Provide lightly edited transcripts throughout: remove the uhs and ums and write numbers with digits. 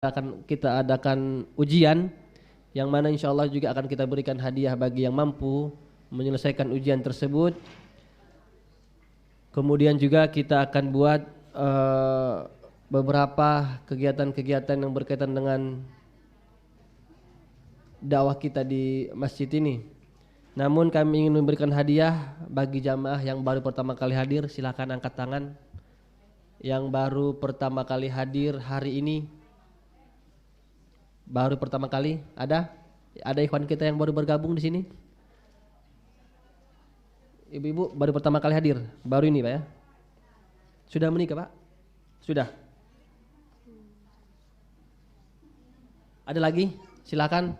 akan kita adakan ujian yang mana insya Allah juga akan kita berikan hadiah bagi yang mampu menyelesaikan ujian tersebut. Kemudian juga kita akan buat beberapa kegiatan-kegiatan yang berkaitan dengan dakwah kita di masjid ini. Namun kami ingin memberikan hadiah bagi jamaah yang baru pertama kali hadir. Silakan angkat tangan yang baru pertama kali hadir hari ini. Baru pertama kali ada ikhwan kita yang baru bergabung di sini. Ibu-ibu baru pertama kali hadir, baru ini Pak ya. Sudah menikah Pak? Sudah. Ada lagi? Silakan.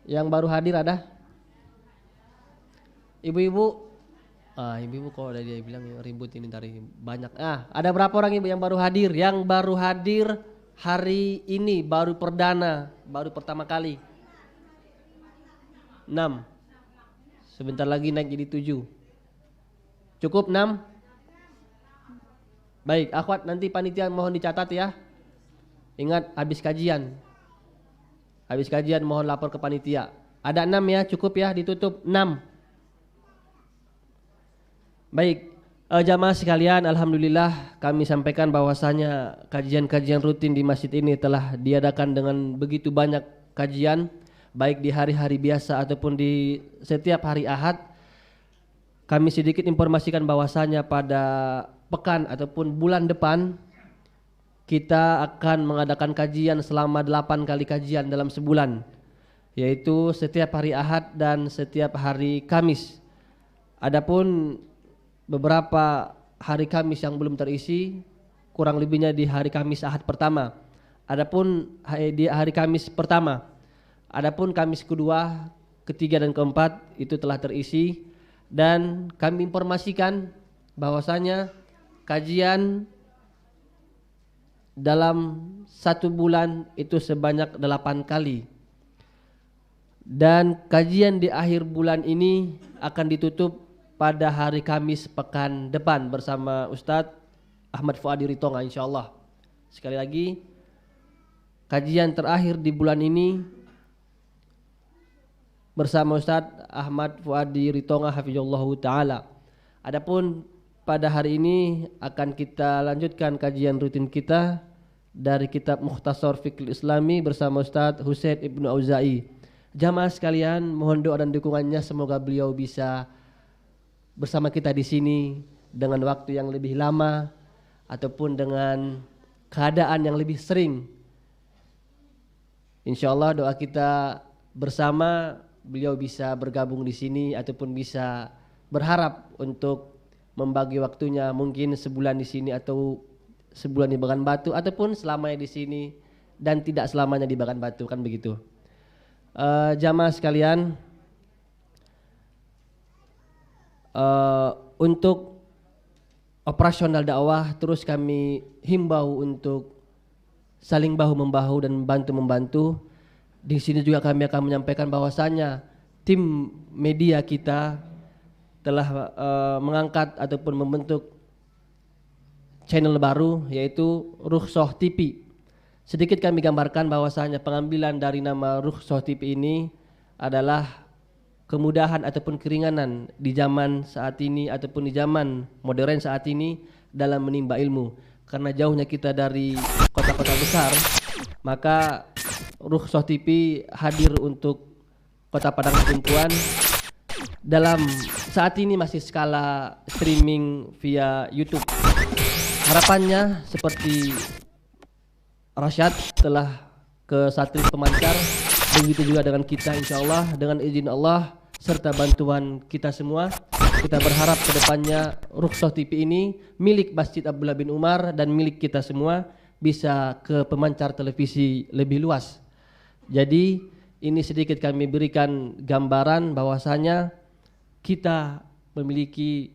Yang baru hadir ada? Ibu-ibu? Ibu-ibu kok ada dia bilang ribut ini tadi banyak. Ada berapa orang ibu yang baru hadir? Yang baru hadir hari ini baru perdana, baru pertama kali. 6. Sebentar lagi naik jadi 7. Cukup 6? Baik, akhwat nanti panitia mohon dicatat ya. Ingat habis kajian. Habis kajian mohon lapor ke panitia. Ada 6 ya, cukup ya, ditutup 6. Baik. Jamaah sekalian, alhamdulillah kami sampaikan bahwasanya kajian-kajian rutin di masjid ini telah diadakan dengan begitu banyak kajian, baik di hari-hari biasa ataupun di setiap hari Ahad. Kami sedikit informasikan bahwasanya pada pekan ataupun bulan depan kita akan mengadakan kajian selama 8 kali kajian dalam sebulan, yaitu setiap hari Ahad dan setiap hari Kamis. Adapun beberapa hari Kamis yang belum terisi, kurang lebihnya di hari Kamis Ahad pertama. Adapun di hari Kamis pertama, adapun Kamis kedua, ketiga dan keempat itu telah terisi. Dan kami informasikan bahwasanya kajian dalam 1 bulan itu sebanyak 8 kali. Dan kajian di akhir bulan ini akan ditutup pada hari Kamis pekan depan bersama Ustadz Ahmad Fuadi Ritonga insyaallah. Sekali lagi, kajian terakhir di bulan ini bersama Ustadz Ahmad Fuadi Ritonga hafizallahu taala. Adapun pada hari ini akan kita lanjutkan kajian rutin kita dari kitab Mukhtasar Fiqh Islami bersama Ustadz Husain Ibnu Auza'i. Jamaah sekalian, mohon doa dan dukungannya semoga beliau bisa bersama kita di sini dengan waktu yang lebih lama ataupun dengan keadaan yang lebih sering. Insyaallah doa kita bersama beliau bisa bergabung di sini ataupun bisa berharap untuk membagi waktunya mungkin sebulan di sini atau sebulan di Bagan Batu ataupun selamanya di sini dan tidak selamanya di Bagan Batu, kan begitu. Jamaah sekalian, untuk operasional dakwah terus kami himbau untuk saling bahu-membahu dan membantu-membantu. Di sini juga kami akan menyampaikan bahwasanya tim media kita telah mengangkat ataupun membentuk channel baru yaitu Rukhsah TV. Sedikit kami gambarkan bahwasanya pengambilan dari nama Rukhsah TV ini adalah kemudahan ataupun keringanan di zaman saat ini ataupun di zaman modern saat ini dalam menimba ilmu. Karena jauhnya kita dari kota-kota besar, maka Rukhsah TV hadir untuk Kota Padang Sidimpuan dalam saat ini masih skala streaming via YouTube. Harapannya seperti Rasyad telah ke satelit pemancar, begitu juga dengan kita insyaallah dengan izin Allah serta bantuan kita semua. Kita berharap ke depannya Rukhsah TV ini milik Masjid Abdullah bin Umar dan milik kita semua bisa ke pemancar televisi lebih luas. Jadi ini sedikit kami berikan gambaran bahwasanya kita memiliki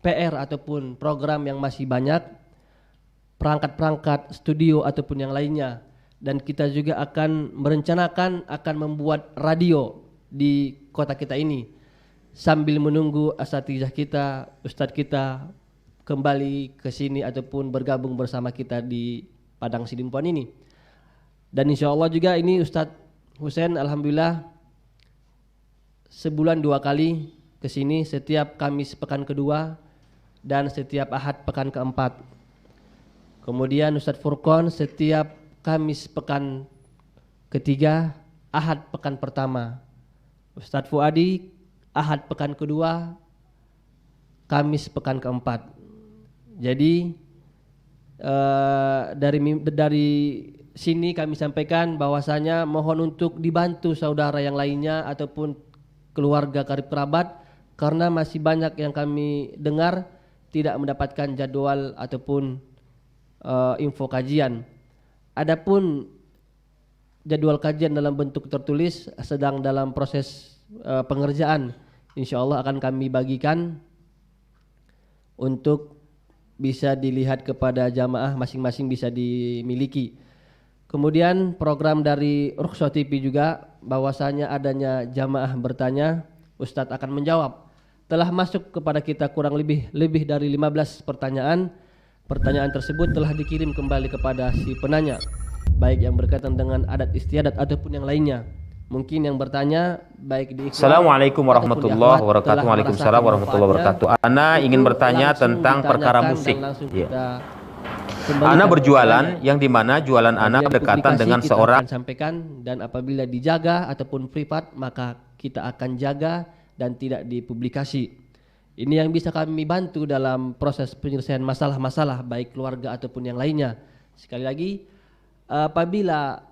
PR ataupun program yang masih banyak, perangkat-perangkat studio ataupun yang lainnya, dan kita juga akan merencanakan akan membuat radio di kota kita ini sambil menunggu asatizah kita, ustadz kita kembali ke sini ataupun bergabung bersama kita di Padang Sidimpuan ini. Dan insya Allah juga ini Ustadz Husain alhamdulillah sebulan 2 kali ke sini, setiap Kamis pekan kedua dan setiap Ahad pekan keempat. Kemudian Ustadz Furqon setiap Kamis pekan ketiga, Ahad pekan pertama. Ustadz Fuadi Ahad pekan kedua, Kamis pekan keempat. Jadi dari sini kami sampaikan bahwasanya mohon untuk dibantu saudara yang lainnya ataupun keluarga karib kerabat, karena masih banyak yang kami dengar tidak mendapatkan jadwal ataupun info kajian. Adapun jadwal kajian dalam bentuk tertulis sedang dalam proses pengerjaan, insya Allah akan kami bagikan untuk bisa dilihat kepada jamaah masing-masing, bisa dimiliki. Kemudian program dari Rukhsah TV juga bahwasanya adanya jamaah bertanya, Ustadz akan menjawab. Telah masuk kepada kita kurang lebih dari 15 pertanyaan. Pertanyaan tersebut telah dikirim kembali kepada si penanya, baik yang berkaitan dengan adat istiadat ataupun yang lainnya. Mungkin yang bertanya baik di Assalamualaikum warahmatullahi wabarakatuh. Waalaikumsalam warahmatullahi wabarakatuh. Ana ingin bertanya tentang perkara musik. Ya. Ana berjualan yang dimana jualan Ana berdekatan dengan seorang. Sampaikan, dan apabila dijaga ataupun privat maka kita akan jaga dan tidak dipublikasi. Ini yang bisa kami bantu dalam proses penyelesaian masalah-masalah baik keluarga ataupun yang lainnya. Sekali lagi, apabila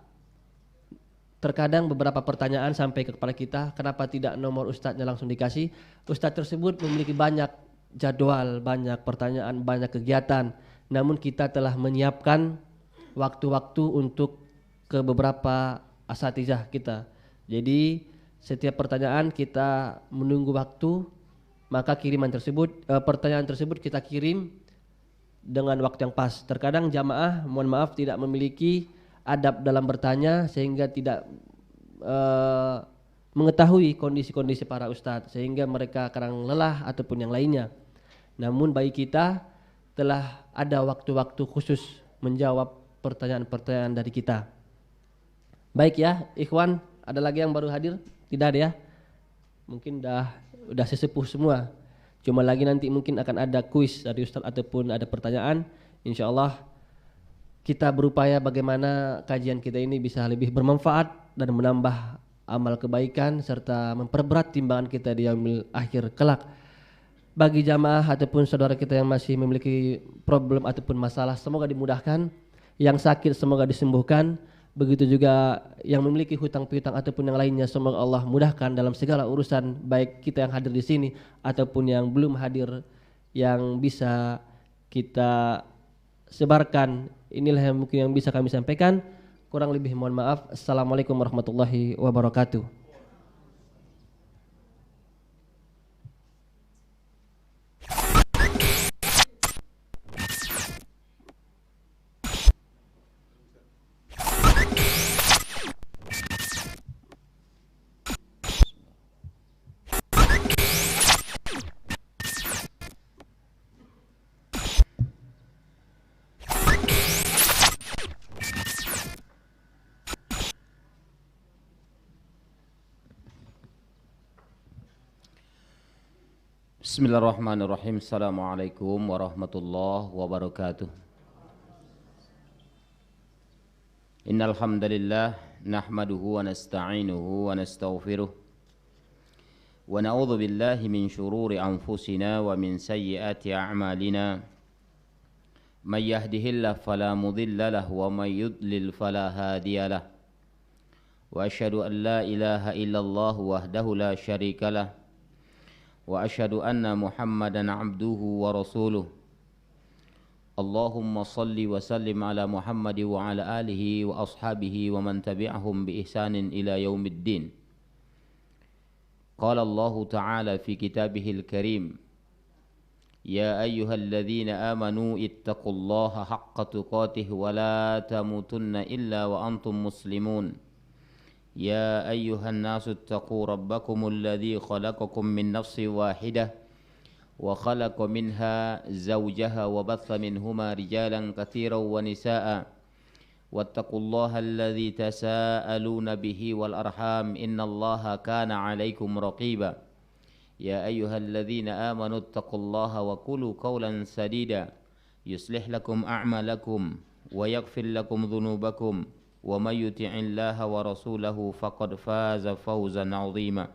terkadang beberapa pertanyaan sampai kepada kita, kenapa tidak nomor ustadznya langsung dikasih? Ustadz tersebut memiliki banyak jadwal, banyak pertanyaan, banyak kegiatan. Namun kita telah menyiapkan waktu-waktu untuk ke beberapa asatizah kita. Jadi setiap pertanyaan kita menunggu waktu, maka pertanyaan tersebut kita kirim dengan waktu yang pas. Terkadang jamaah, mohon maaf, tidak memiliki adab dalam bertanya sehingga tidak mengetahui kondisi-kondisi para ustadz, sehingga mereka kadang lelah ataupun yang lainnya. Namun bagi kita telah ada waktu-waktu khusus menjawab pertanyaan-pertanyaan dari kita. Baik ya, ikhwan, ada lagi yang baru hadir? Tidak ada ya? Mungkin udah sesepuh semua. Cuma lagi nanti mungkin akan ada kuis dari ustadz ataupun ada pertanyaan. Insyaallah kita berupaya bagaimana kajian kita ini bisa lebih bermanfaat dan menambah amal kebaikan serta memperberat timbangan kita di yaumil akhir kelak. Bagi jamaah ataupun saudara kita yang masih memiliki problem ataupun masalah, semoga dimudahkan. Yang sakit semoga disembuhkan. Begitu juga yang memiliki hutang piutang ataupun yang lainnya, semoga Allah mudahkan dalam segala urusan, baik kita yang hadir di sini ataupun yang belum hadir, yang bisa kita sebarkan. Inilah yang mungkin yang bisa kami sampaikan. Kurang lebih mohon maaf. Assalamualaikum warahmatullahi wabarakatuh. Bismillahirrahmanirrahim. Assalamualaikum warahmatullahi wabarakatuh. Innal hamdalillah nahmaduhu wa nasta'inuhu wa nastaghfiruh wa na'udzu billahi min shururi anfusina wa min sayyiati a'malina. May yahdihillahu fala mudilla lahu wa may yudlil fala hadiya lahu. Wa asyhadu an la ilaha illallah wahdahu la syarika lahu. Wa asyhadu anna Muhammadan abduhu wa rasuluh. Allahumma salli wa sallim ala Muhammad wa ala alihi wa ashabihi wa man tabi'ahum bi ihsanin ila yaumiddin. Qala Allah ta'ala fi kitabihil karim, ya ayyuhalladzina amanu ittaqullaha haqqa tuqatih wa la tamutunna illa wa antum muslimun. يا أيها الناس اتقوا ربكم الذي خلقكم من نفس واحدة وخلق منها زوجها وبث منهما رجالا كثيرا ونساء wattaqullaha alladzi tasaaluna bihi wal arham innallaha kana 'alaikum raqiba ya ayyuhalladzina amanu ittaqullaha wa qulu qawlan sadida yuslih lakum a'malakum wa yaghfir lakum dhunubakum wa may yuti'illaha wa rasulahu faqad faza fawzan 'azima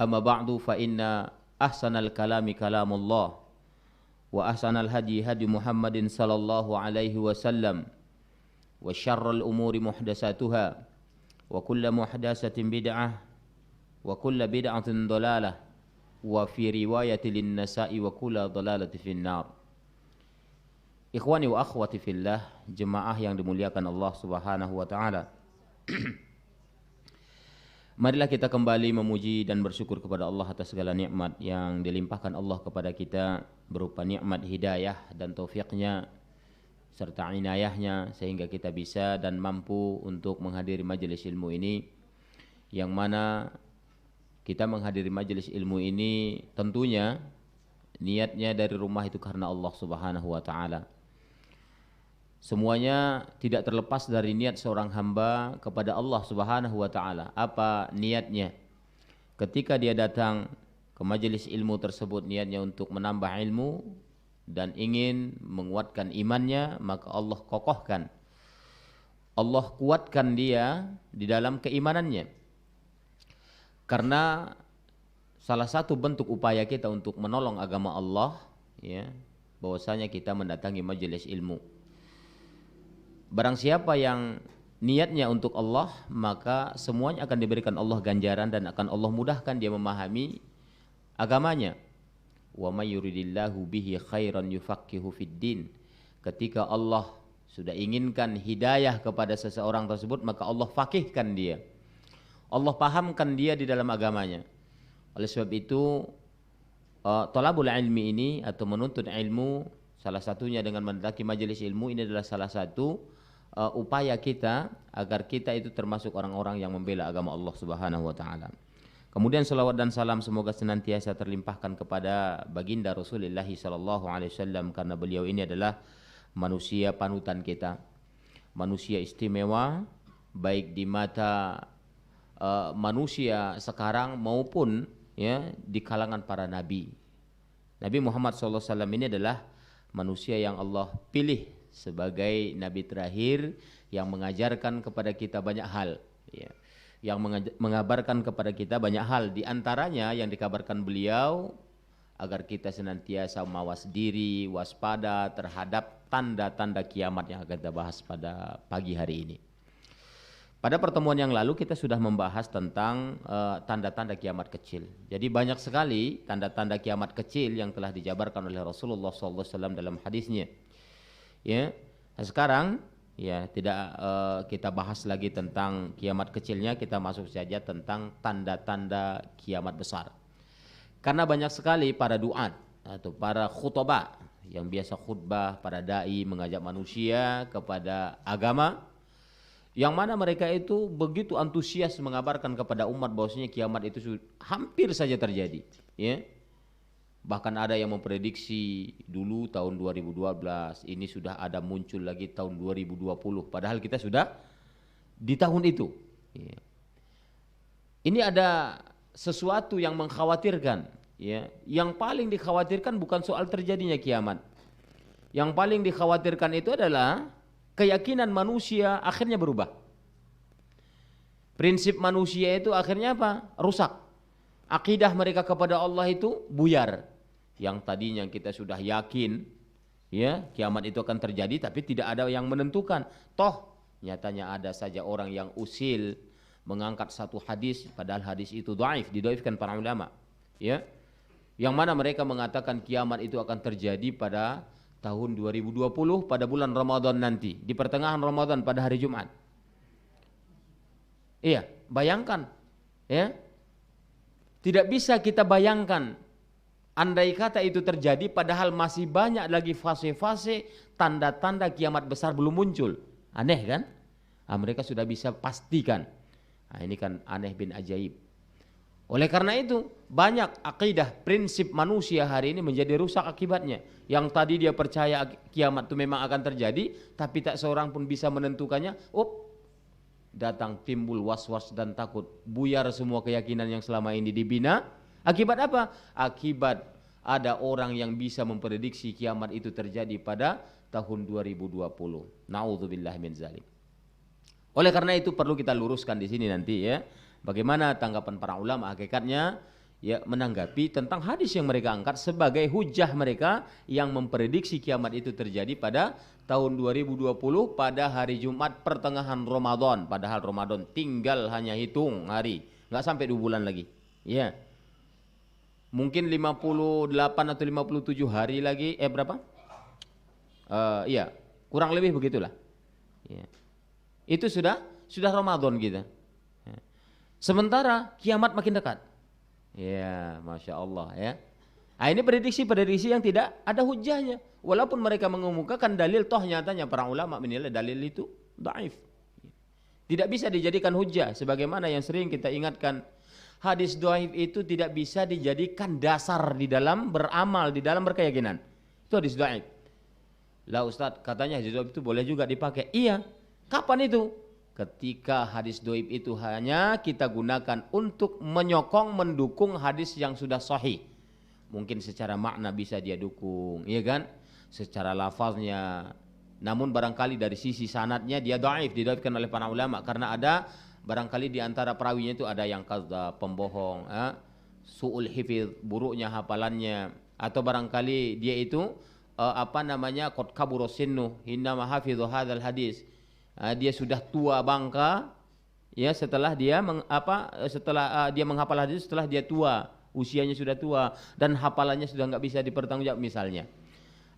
amma ba'du fa inna ahsanal kalami kalamullah wa ahsanal hadi hadi Muhammadin sallallahu alaihi wasallam wa syarrul umuri muhdatsatuha wa kullu muhdatsatin bid'ah wa kullu bid'atin dhalalah wa fi riwayatin lin-nasa'i wa kullu dhalalatin finnar. Ikhwani wa akhwati fillah, jemaah yang dimuliakan Allah Subhanahu wa taala. Marilah kita kembali memuji dan bersyukur kepada Allah atas segala nikmat yang dilimpahkan Allah kepada kita berupa nikmat hidayah dan taufiknya serta inayahnya sehingga kita bisa dan mampu untuk menghadiri majelis ilmu ini, yang mana kita menghadiri majelis ilmu ini tentunya niatnya dari rumah itu karena Allah Subhanahu wa taala. Semuanya tidak terlepas dari niat seorang hamba kepada Allah Subhanahu wa taala. Apa niatnya? Ketika dia datang ke majelis ilmu tersebut, niatnya untuk menambah ilmu dan ingin menguatkan imannya, maka Allah kokohkan, Allah kuatkan dia di dalam keimanannya. Karena salah satu bentuk upaya kita untuk menolong agama Allah, ya, bahwasanya kita mendatangi majelis ilmu. Barang siapa yang niatnya untuk Allah, maka semuanya akan diberikan Allah ganjaran dan akan Allah mudahkan dia memahami agamanya. Wa may yuridillahu bihi khairan yufaqihu fiddin. Ketika Allah sudah inginkan hidayah kepada seseorang tersebut, maka Allah faqihkan dia, Allah pahamkan dia di dalam agamanya. Oleh sebab itu thalabul ilmi ini atau menuntut ilmu, salah satunya dengan mendatangi majelis ilmu ini adalah salah satu upaya kita agar kita itu termasuk orang-orang yang membela agama Allah Subhanahu wa taala. Kemudian salawat dan salam semoga senantiasa terlimpahkan kepada baginda Rasulullah sallallahu alaihi wasallam, karena beliau ini adalah manusia panutan kita, manusia istimewa baik di mata manusia sekarang maupun ya di kalangan para nabi. Nabi Muhammad sallallahu alaihi wasallam ini adalah manusia yang Allah pilih sebagai nabi terakhir yang mengajarkan kepada kita banyak hal, ya, yang mengabarkan kepada kita banyak hal, di antaranya yang dikabarkan beliau agar kita senantiasa mawas diri, waspada terhadap tanda-tanda kiamat yang akan kita bahas pada pagi hari ini. Pada pertemuan yang lalu kita sudah membahas tentang tanda-tanda kiamat kecil. Jadi banyak sekali tanda-tanda kiamat kecil yang telah dijabarkan oleh Rasulullah SAW dalam hadisnya. Ya, sekarang ya tidak kita bahas lagi tentang kiamat kecilnya, kita masuk saja tentang tanda-tanda kiamat besar. Karena banyak sekali para duat atau para khutbah yang biasa khutbah, para dai mengajak manusia kepada agama, yang mana mereka itu begitu antusias mengabarkan kepada umat bahwasanya kiamat itu hampir saja terjadi, ya. Bahkan ada yang memprediksi dulu tahun 2012, ini sudah ada muncul lagi tahun 2020, padahal kita sudah di tahun itu. Ya. Ini ada sesuatu yang mengkhawatirkan, ya. Yang paling dikhawatirkan bukan soal terjadinya kiamat. Yang paling dikhawatirkan itu adalah keyakinan manusia akhirnya berubah. Prinsip manusia itu akhirnya apa? Rusak. Akidah mereka kepada Allah itu buyar. Yang tadinya kita sudah yakin, ya, kiamat itu akan terjadi, tapi tidak ada yang menentukan. Toh nyatanya ada saja orang yang usil mengangkat satu hadis, padahal hadis itu dhaif, didhaifkan para ulama, ya. Yang mana mereka mengatakan kiamat itu akan terjadi pada tahun 2020 pada bulan Ramadan nanti, di pertengahan Ramadan pada hari Jumat. Iya, bayangkan, ya. Tidak bisa kita bayangkan andai kata itu terjadi padahal masih banyak lagi fase-fase tanda-tanda kiamat besar belum muncul. Aneh kan? Mereka sudah bisa pastikan. Ini kan aneh bin ajaib. Oleh karena itu, banyak akidah prinsip manusia hari ini menjadi rusak akibatnya. Yang tadi dia percaya kiamat itu memang akan terjadi, tapi tak seorang pun bisa menentukannya. Datang timbul was-was dan takut. Buyar semua keyakinan yang selama ini dibina. Akibat apa? Akibat ada orang yang bisa memprediksi kiamat itu terjadi pada tahun 2020. Na'udzubillah min zalik. Oleh karena itu perlu kita luruskan di sini nanti ya. Bagaimana tanggapan para ulama hakikatnya ya menanggapi tentang hadis yang mereka angkat sebagai hujah mereka yang memprediksi kiamat itu terjadi pada tahun 2020 pada hari Jumat pertengahan Ramadan, padahal Ramadan tinggal hanya hitung hari, nggak sampai 2 bulan lagi. Ya. Mungkin 58 atau 57 hari lagi berapa? Iya, kurang lebih begitulah. Ya. Itu sudah Ramadan kita. Sementara kiamat makin dekat. Ya, Masya Allah ya. Nah, ini prediksi-prediksi yang tidak ada hujahnya. Walaupun mereka mengemukakan dalil, toh nyatanya para ulama menilai dalil itu dhaif. Tidak bisa dijadikan hujah. Sebagaimana yang sering kita ingatkan, hadis dhaif itu tidak bisa dijadikan dasar di dalam beramal, di dalam berkeyakinan. Itu hadis dhaif. Lah Ustadz, katanya hadis dhaif itu boleh juga dipakai. Iya, kapan itu? Ketika hadis dhaif itu hanya kita gunakan untuk menyokong, mendukung hadis yang sudah sahih. Mungkin secara makna bisa dia dukung, iya kan? Secara lafaznya. Namun barangkali dari sisi sanadnya dia dhaif, didhaifkan oleh para ulama karena ada barangkali di antara perawinya itu ada yang kadzdzab, pembohong, su'ul hifz, buruknya hafalannya, atau barangkali dia itu qad kabura sinnu hinna ma hafidhu hadzal hadis. Dia sudah tua bangka ya setelah dia dia menghafal hadis setelah dia tua, usianya sudah tua dan hafalannya sudah enggak bisa dipertanggungjawab misalnya.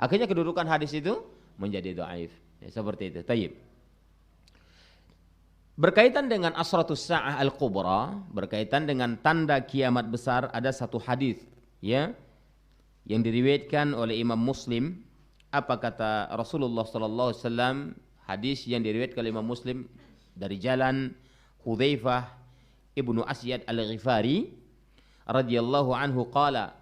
Akhirnya kedudukan hadis itu menjadi dhaif. Ya, seperti itu. Tayyib. Berkaitan dengan asratus sa'ah al-kubra, berkaitan dengan tanda kiamat besar, ada satu hadis ya yang diriwayatkan oleh Imam Muslim. Apa kata Rasulullah sallallahu alaihi wasallam? Hadis yang diriwayatkan oleh Imam Muslim dari jalan Hudzaifah ibnu Asyad al-Ghifari radhiyallahu anhu qala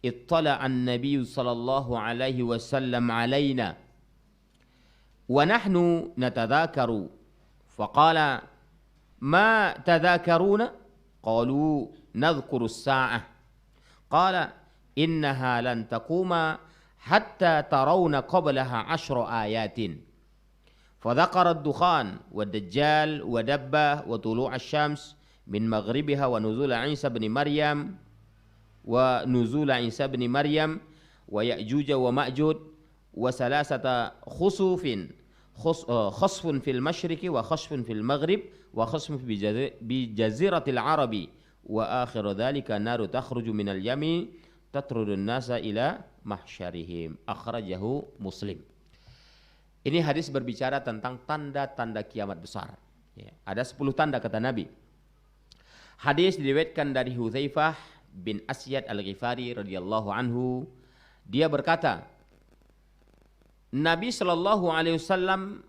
ittala'a an-nabiy sallallahu alaihi wasallam alaina wa nahnu natadhakaru faqala ma tadhakaruna qalu nadhkuru as-sa'ah qala innaha lan taquma hatta tarawna qablaha 10 ayatin فذكر الدخان والدجال ودبة وطلوع الشمس من مغربها ونزول عيسى بن مريم ويأجوج ومأجوج وثلاثة خسف في المشرق وخسف في المغرب وخسف بجزيرة العرب وآخر ذلك النار تخرج من اليمين تطرد الناس إلى محشرهم أخرجه مسلم. Ini hadis berbicara tentang tanda-tanda kiamat besar. Ya, ada 10 tanda kata Nabi. Hadis diriwayatkan dari Hudzaifah bin Asyad al-Ghifari radhiyallahu anhu. Dia berkata, Nabi sallallahu alaihi wasallam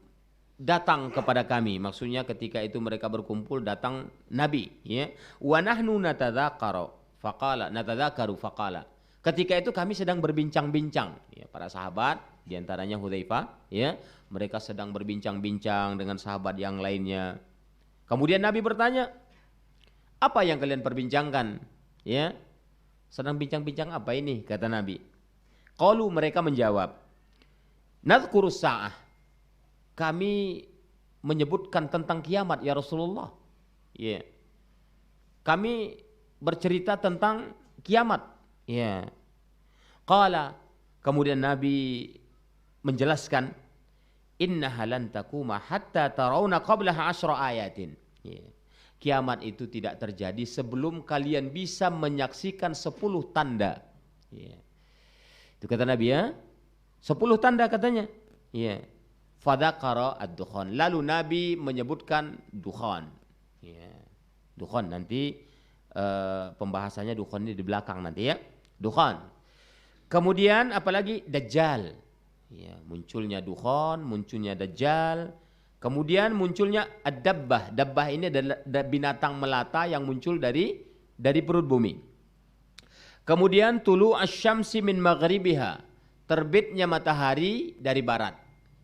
datang kepada kami. Maksudnya ketika itu mereka berkumpul datang Nabi. Ya. Wa nahnu natadzakaru faqala. Ketika itu kami sedang berbincang-bincang. Ya, para sahabat diantaranya Hudzaifah, ya, mereka sedang berbincang-bincang dengan sahabat yang lainnya. Kemudian Nabi bertanya, apa yang kalian perbincangkan? Ya, sedang bincang-bincang apa ini? Kata Nabi. Qalu, mereka menjawab, nadhkurus sa'ah. Kami menyebutkan tentang kiamat ya Rasulullah. Ya, kami bercerita tentang kiamat. Ya, qala. Kemudian Nabi menjelaskan, innaha lan taquma hatta tarawna qablaha 10 ayatin. Ya. Kiamat itu tidak terjadi sebelum kalian bisa menyaksikan 10 tanda. Ya. Itu kata Nabi ya. 10 tanda katanya. Ya. Fadzakara ad-dukhan. Lalu Nabi menyebutkan dukhan. Ya. Dukhan nanti pembahasannya dukhan ini di belakang nanti ya. Dukhan. Kemudian apalagi Dajjal. Ya, munculnya dukhan, munculnya Dajjal. Kemudian munculnya ad-dabbah. Dabbah ini adalah binatang melata yang muncul dari dari perut bumi. Kemudian tulu asyamsi min maghribiha, terbitnya matahari dari barat.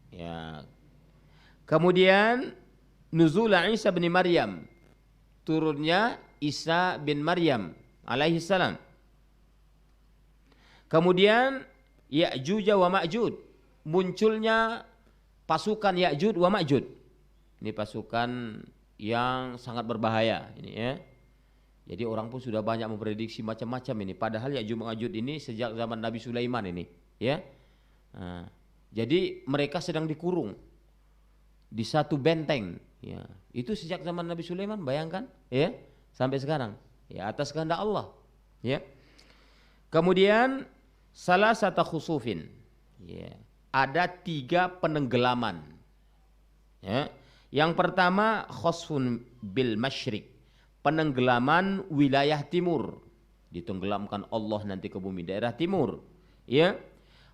Ya. Kemudian nuzul Isa bin Maryam, turunnya Isa bin Maryam alaihi salam. Kemudian Ya'juj wa Ma'juj, munculnya pasukan Ya'juj wa Ma'juj. Ini pasukan yang sangat berbahaya ini ya. Jadi orang pun sudah banyak memprediksi macam-macam ini. Padahal Ya'juj wa Ma'juj ini sejak zaman Nabi Sulaiman ini ya. Nah, jadi mereka sedang dikurung di satu benteng ya. Itu sejak zaman Nabi Sulaiman, bayangkan ya, sampai sekarang ya, atas kehendak Allah ya. Kemudian salah satu khusufin ya, ada 3 penenggelaman ya. Yang pertama khosfun bil masyrik, penenggelaman wilayah timur, ditenggelamkan Allah nanti ke bumi daerah timur ya.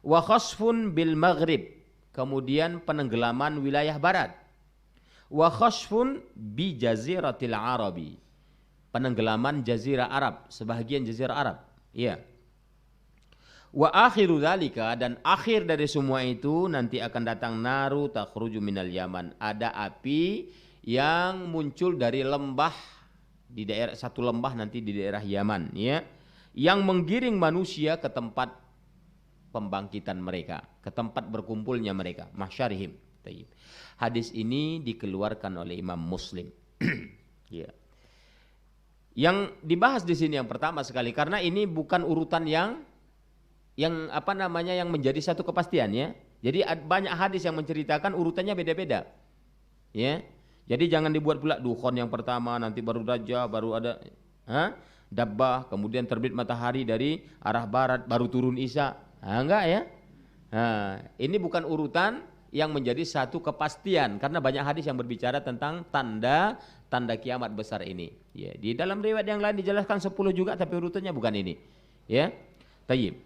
Wa khosfun bil maghrib, kemudian penenggelaman wilayah barat. Wa khosfun bi jaziratil arabi, penenggelaman jazirah Arab, sebahagian jazirah Arab ya. Wa akhiru dzalika, dan akhir dari semua itu nanti akan datang naru takhruju minal Yaman, ada api yang muncul dari lembah di daerah, satu lembah nanti di daerah Yaman ya, yang menggiring manusia ke tempat pembangkitan mereka, ke tempat berkumpulnya mereka, mahsyarihim. Hadis ini dikeluarkan oleh Imam Muslim. Ya. Yang dibahas di sini yang pertama sekali, karena ini bukan urutan yang apa namanya yang menjadi satu kepastian ya. Jadi banyak hadis yang menceritakan urutannya beda-beda. Ya. Jadi jangan dibuat pula dukhon yang pertama, nanti baru dajjal, baru ada dabbah, kemudian terbit matahari dari arah barat, baru turun Isa. Enggak ya. Ini bukan urutan yang menjadi satu kepastian, karena banyak hadis yang berbicara tentang tanda kiamat besar ini. Ya, di dalam riwayat yang lain dijelaskan 10 juga, tapi urutannya bukan ini. Ya. Tayyib.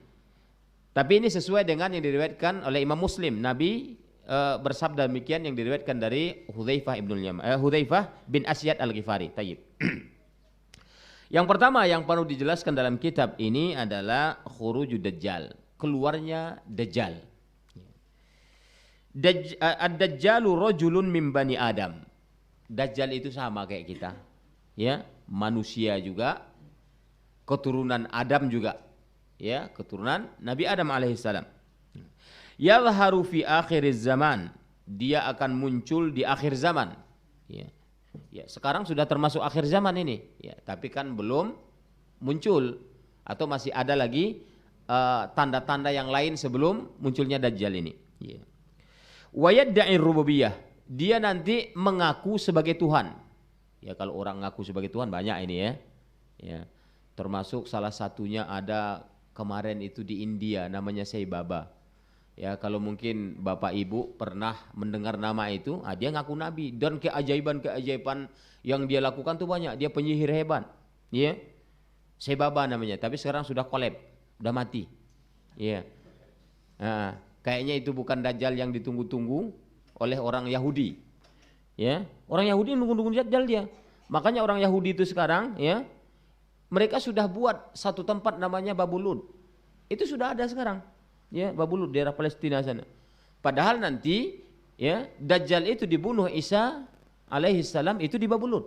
Tapi ini sesuai dengan yang diriwayatkan oleh Imam Muslim. Nabi bersabda demikian yang diriwayatkan dari Hudzaifah bin Asyad Al-Ghifari. Tayyib. Yang pertama yang perlu dijelaskan dalam kitab ini adalah khurujud Dajjal, keluarnya Dajjal. Ad-Dajjalu rajulun min bani Adam. Dajjal itu sama kayak kita. Ya, manusia juga, keturunan Adam juga. Ya, keturunan Nabi Adam alaihissalam. Yadhharu fi akhiriz zaman, dia akan muncul di akhir zaman. Ya. Ya, sekarang sudah termasuk akhir zaman ini. Ya, tapi kan belum muncul atau masih ada lagi tanda-tanda yang lain sebelum munculnya Dajjal ini. Ya. Wa yadda'i rububiyah, dia nanti mengaku sebagai Tuhan. Ya, kalau orang ngaku sebagai Tuhan banyak ini ya. Ya. Termasuk salah satunya ada kemarin itu di India, namanya Sai Baba. Ya, kalau mungkin Bapak Ibu pernah mendengar nama itu, dia ngaku nabi, dan keajaiban-keajaiban yang dia lakukan tuh banyak. Dia penyihir hebat. Ya. Sai Baba namanya, tapi sekarang sudah kolab, sudah mati. Ya. Nah, kayaknya itu bukan Dajjal yang ditunggu-tunggu oleh orang Yahudi. Ya. Orang Yahudi nunggu-nunggu Dajjal dia. Makanya orang Yahudi itu sekarang ya, mereka sudah buat satu tempat namanya Babulud. Itu sudah ada sekarang. Ya, Babulud daerah Palestina sana. Padahal nanti ya Dajjal itu dibunuh Isa alaihi salam itu di Babulud.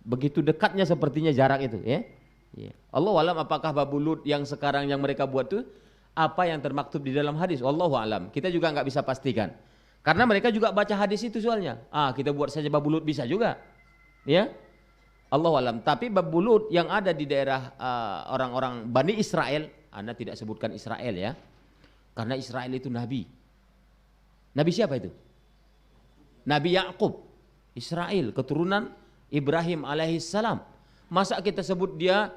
Begitu dekatnya sepertinya jarak itu ya. Ya. Allah alam apakah Babulud yang sekarang yang mereka buat itu apa yang termaktub di dalam hadis? Wallahu alam. Kita juga nggak bisa pastikan. Karena mereka juga baca hadis itu soalnya. Kita buat saja Babulud bisa juga. Ya. Allahu alam. Tapi Babulud yang ada di daerah orang-orang Bani Israel, Anda tidak sebutkan Israel ya, karena Israel itu nabi. Nabi siapa itu? Nabi Yakub. Israel, keturunan Ibrahim alaihissalam. Masa kita sebut dia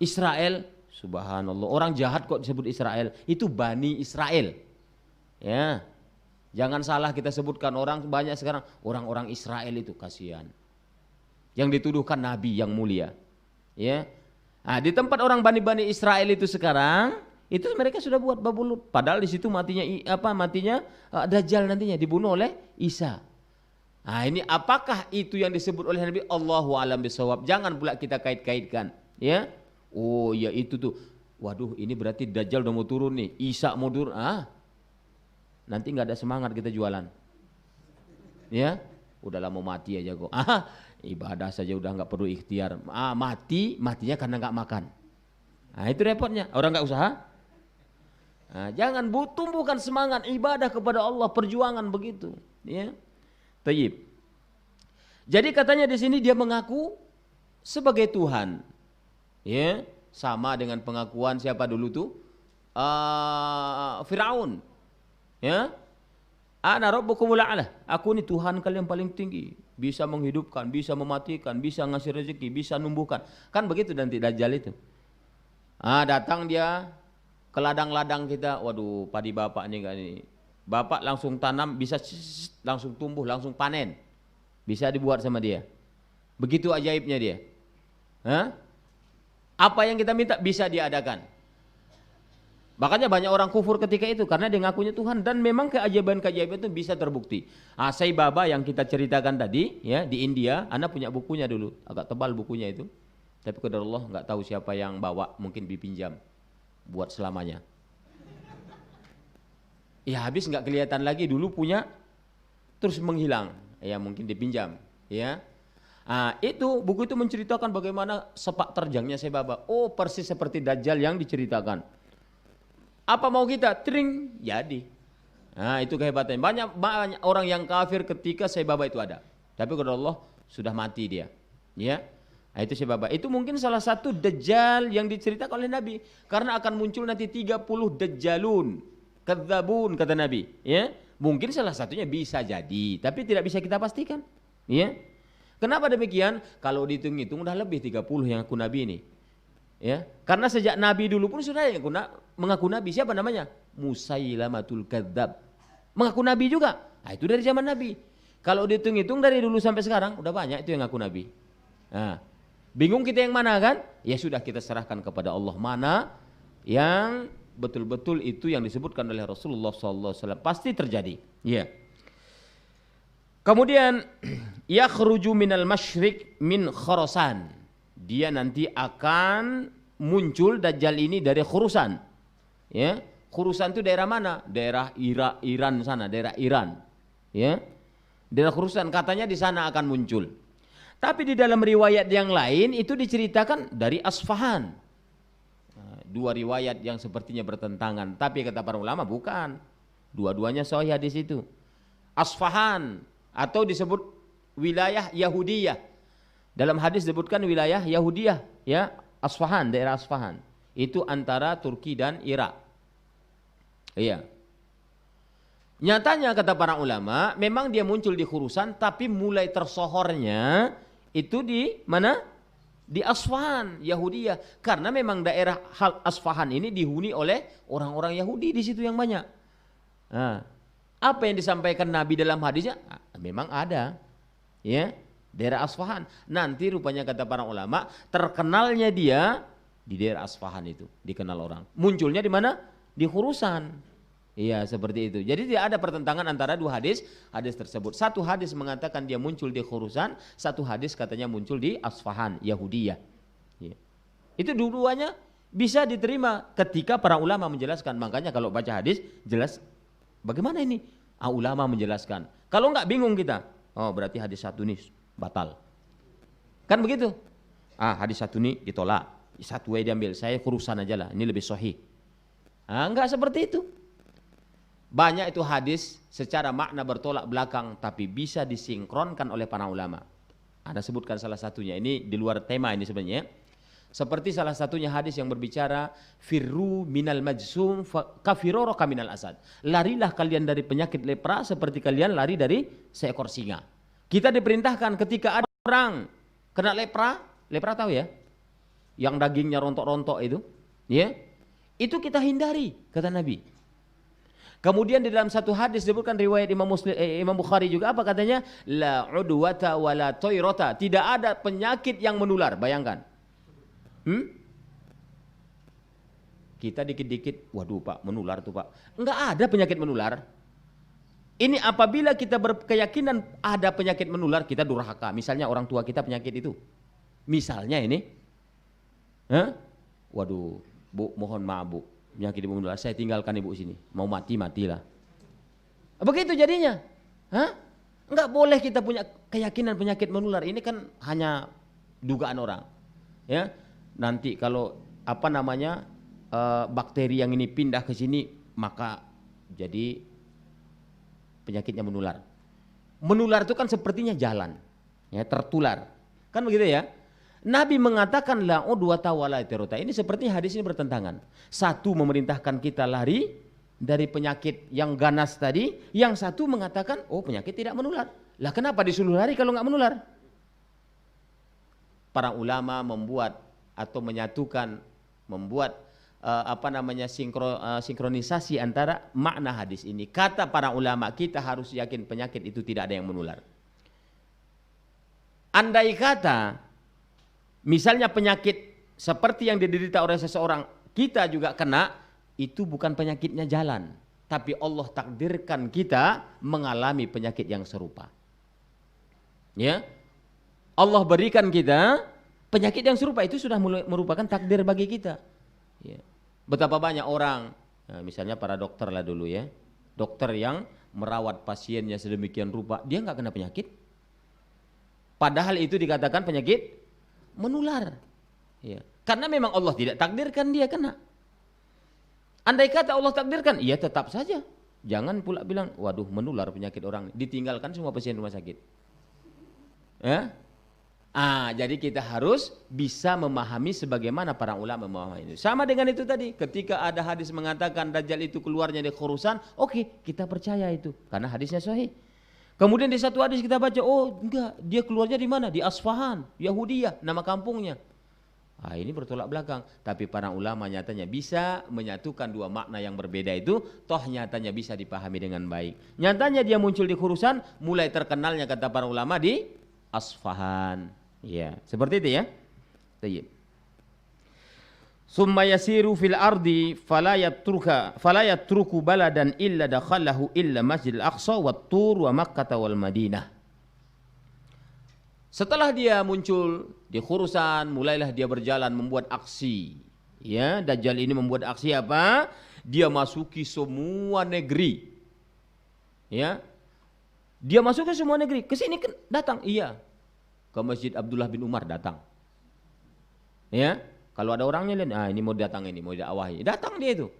Israel? Subhanallah. Orang jahat kok disebut Israel. Itu Bani Israel. Ya. Jangan salah kita sebutkan orang banyak sekarang orang-orang Israel itu, kasihan. Yang dituduhkan nabi yang mulia. Ya. Di tempat orang Bani Israel itu sekarang, itu mereka sudah buat Babulud. Padahal di situ matinya Dajjal nantinya dibunuh oleh Isa. Nah, ini apakah itu yang disebut oleh Nabi? Allahu a'lam bishawab. Jangan pula kita kait-kaitkan, ya. Oh, ya itu tuh. Waduh, ini berarti Dajjal udah mau turun nih. Isa mau turun. Nanti nggak ada semangat kita jualan. Ya, udahlah mau mati aja kok. Ibadah saja udah nggak perlu ikhtiar. Matinya karena nggak makan. Nah, itu repotnya. Orang nggak usaha. Nah, jangan tumbuhkan semangat ibadah kepada Allah, perjuangan begitu. Ya. Tayyib. Jadi katanya di sini dia mengaku sebagai Tuhan. Ya, sama dengan pengakuan siapa dulu tuh? Firaun. Ya. Ana rabbukumul a'la. Aku ini Tuhan kalian paling tinggi. Bisa menghidupkan, bisa mematikan, bisa ngasih rezeki, bisa numbuhkan. Kan begitu nanti Dajjal itu. Datang dia ke ladang-ladang kita. Waduh, padi bapak ini enggak ini. Bapak langsung tanam, bisa langsung tumbuh, langsung panen. Bisa dibuat sama dia. Begitu ajaibnya dia. Apa yang kita minta bisa diadakan. Makanya banyak orang kufur ketika itu karena dia ngakunya Tuhan, dan memang keajaiban-keajaiban itu bisa terbukti. Sai Baba yang kita ceritakan tadi ya di India, Anda punya bukunya dulu, agak tebal bukunya itu. Tapi qadarullah nggak tahu siapa yang bawa, mungkin dipinjam buat selamanya. Ya habis nggak kelihatan lagi, dulu punya terus menghilang. Ya mungkin dipinjam, ya. Itu buku itu menceritakan bagaimana sepak terjangnya Sai Baba. Oh, persis seperti Dajjal yang diceritakan. Apa mau kita? Tring, jadi. Nah, itu kehebatannya. Banyak orang yang kafir ketika Sai Baba itu ada. Tapi kepada Allah sudah mati dia. Ya. Nah, itu Sai Baba. Itu mungkin salah satu Dajjal yang diceritakan oleh Nabi. Karena akan muncul nanti 30 Dajjalun. Kadzabun kata Nabi. Ya. Mungkin salah satunya bisa jadi. Tapi tidak bisa kita pastikan. Ya. Kenapa demikian? Kalau dihitung-hitung udah lebih 30 yang aku Nabi ini. Ya, karena sejak Nabi dulu pun sudah yang mengaku Nabi. Siapa namanya? Musailamatul Kadzab. Mengaku Nabi juga. Nah, itu dari zaman Nabi. Kalau dihitung-hitung dari dulu sampai sekarang udah banyak itu yang ngaku Nabi. Nah, bingung kita yang mana kan? Ya sudah, kita serahkan kepada Allah mana yang betul-betul itu yang disebutkan oleh Rasulullah SAW pasti terjadi. Ya. Kemudian yakhruju minal masyriq min Khurasan. Dia nanti akan muncul Dajjal ini dari Khurasan. Ya, Khurasan itu daerah mana? Daerah Iran sana, daerah Iran. Ya. Daerah Khurasan katanya di sana akan muncul. Tapi di dalam riwayat yang lain itu diceritakan dari Asfahan. Dua riwayat yang sepertinya bertentangan, tapi kata para ulama bukan. Dua-duanya sahih di situ. Asfahan atau disebut wilayah Yahudiyah. Dalam hadis disebutkan wilayah Yahudiyah, ya, Asfahan, daerah Asfahan. Itu antara Turki dan Irak. Iya. Nyatanya kata para ulama, memang dia muncul di Khurasan, tapi mulai tersohornya itu di mana? Di Asfahan, Yahudiyah. Karena memang daerah Asfahan ini dihuni oleh orang-orang Yahudi di situ yang banyak. Nah, apa yang disampaikan Nabi dalam hadisnya? Memang ada, ya. Daerah Asfahan. Nanti rupanya kata para ulama, terkenalnya dia di daerah Asfahan itu, dikenal orang. Munculnya di mana? Di Khurasan. Iya, seperti itu. Jadi tidak ada pertentangan antara dua hadis tersebut. Satu hadis mengatakan dia muncul di Khurasan, satu hadis katanya muncul di Asfahan, Yahudiyah. Ya. Itu dua-duanya bisa diterima ketika para ulama menjelaskan. Makanya kalau baca hadis jelas bagaimana ini? Ulama menjelaskan. Kalau enggak bingung kita. Oh, berarti hadis satu nih batal. Kan begitu? Hadis satu ini ditolak. Satu aja diambil. Saya Khurasan aja lah. Ini lebih sahih. Enggak seperti itu. Banyak itu hadis secara makna bertolak belakang tapi bisa disinkronkan oleh para ulama. Anda sebutkan salah satunya. Ini di luar tema ini sebenarnya. Seperti salah satunya hadis yang berbicara firru minal majsum kafiroro kaminal asad. Larilah kalian dari penyakit lepra seperti kalian lari dari seekor singa. Kita diperintahkan ketika ada orang kena lepra tahu ya? Yang dagingnya rontok-rontok itu, ya. Itu kita hindari, kata Nabi. Kemudian di dalam satu hadis disebutkan riwayat Imam Bukhari juga apa katanya? La udwata wala toyrota. Tidak ada penyakit yang menular, bayangkan. Kita dikit-dikit, waduh Pak, menular tuh Pak. Enggak ada penyakit menular. Ini apabila kita berkeyakinan ada penyakit menular, kita durhaka. Misalnya orang tua kita penyakit itu. Misalnya ini. Waduh, Bu, mohon maaf Bu. Penyakit ibu menular, saya tinggalkan ibu sini. Mau mati, matilah. Begitu jadinya. Enggak boleh kita punya keyakinan penyakit menular. Ini kan hanya dugaan orang. Ya, nanti kalau bakteri yang ini pindah ke sini, maka jadi penyakitnya menular. Menular itu kan sepertinya jalan, ya, tertular. Kan begitu ya? Nabi mengatakan la udwata wala tirota. Ini seperti hadis ini bertentangan. Satu memerintahkan kita lari dari penyakit yang ganas tadi, yang satu mengatakan penyakit tidak menular. Lah kenapa disuruh lari kalau nggak menular? Para ulama membuat atau membuat sinkronisasi antara makna hadis ini. Kata para ulama, kita harus yakin penyakit itu tidak ada yang menular. Andai kata misalnya penyakit seperti yang diderita oleh seseorang, kita juga kena, itu bukan penyakitnya jalan, tapi Allah takdirkan kita mengalami penyakit yang serupa. Ya, Allah berikan kita penyakit yang serupa, itu sudah merupakan takdir bagi kita. Ya. Betapa banyak orang, misalnya para dokter lah dulu ya, dokter yang merawat pasiennya sedemikian rupa, dia nggak kena penyakit, padahal itu dikatakan penyakit menular. Ya. Karena memang Allah tidak takdirkan dia kena. Andai kata Allah takdirkan, ya tetap saja. Jangan pula bilang, waduh menular penyakit orang, ditinggalkan semua pasien rumah sakit. Ya? Jadi kita harus bisa memahami sebagaimana para ulama memahami itu. Sama dengan itu tadi, ketika ada hadis mengatakan Dajjal itu keluarnya dari Khorasan, oke, kita percaya itu karena hadisnya sahih. Kemudian di satu hadis kita baca, enggak, dia keluarnya di mana? Di Asfahan, Yahudiyah, nama kampungnya. Ini bertolak belakang. Tapi para ulama nyatanya bisa menyatukan dua makna yang berbeda itu, toh nyatanya bisa dipahami dengan baik. Nyatanya dia muncul di Khorasan, mulai terkenalnya kata para ulama di Asfahan. Ya, seperti itu ya. Tayyib. Summa yasiru fil ardi fala yatruku baladan illa dakhalahu illa Masjidil Aqsa wat Tur wa Makkah wal Madinah. Setelah dia muncul di Khorasan, mulailah dia berjalan membuat aksi. Ya, Dajjal ini membuat aksi apa? Dia masuki semua negeri. Ya. Dia masuk ke semua negeri. Ke sini datang, iya. Ke Masjid Abdullah bin Umar datang. Ya, kalau ada orangnya lihat, ini mau datang, ini mau dakwahi, datang dia itu.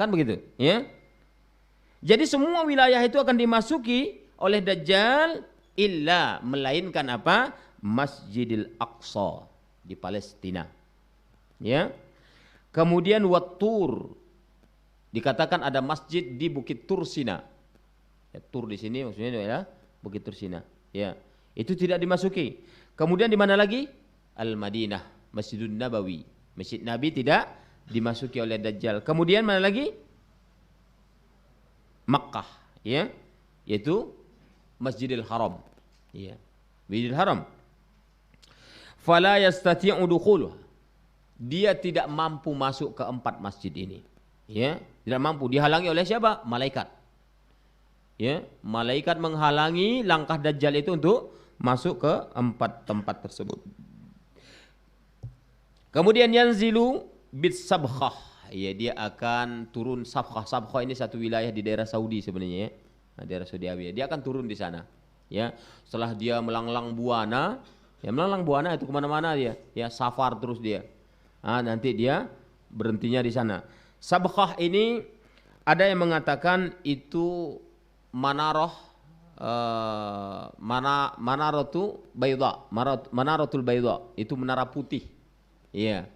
Kan begitu, ya. Jadi semua wilayah itu akan dimasuki oleh Dajjal illa melainkan apa? Masjidil Aqsa di Palestina. Ya. Kemudian Wat-Tur. Dikatakan ada masjid di Bukit Tursina. Ya, Tur di sini maksudnya ya, Bukit Tursina. Ya. Itu tidak dimasuki. Kemudian di mana lagi? Al-Madinah, Masjidun Nabawi. Masjid Nabi tidak dimasuki oleh Dajjal. Kemudian mana lagi? Makkah, ya. Yaitu Masjidil Haram. Ya. Masjidil Haram. Fala yastati'u dukhuluh. Dia tidak mampu masuk ke 4 masjid ini. Ya, tidak mampu, dihalangi oleh siapa? Malaikat. Ya, malaikat menghalangi langkah Dajjal itu untuk masuk ke 4 tempat tersebut. Kemudian yanzilu bis Sabkhah. Ya, dia akan turun Sabkhah. Sabkhah ini satu wilayah di daerah Saudi sebenarnya ya. Daerah Saudi Arabia. Dia akan turun di sana. Ya, setelah dia melanglang buana, ya melanglang buana itu kemana-mana dia. Ya, safar terus dia. Nanti dia berhentinya di sana. Sabkhah ini ada yang mengatakan itu Manaratul Bayda, itu menara putih. Iya.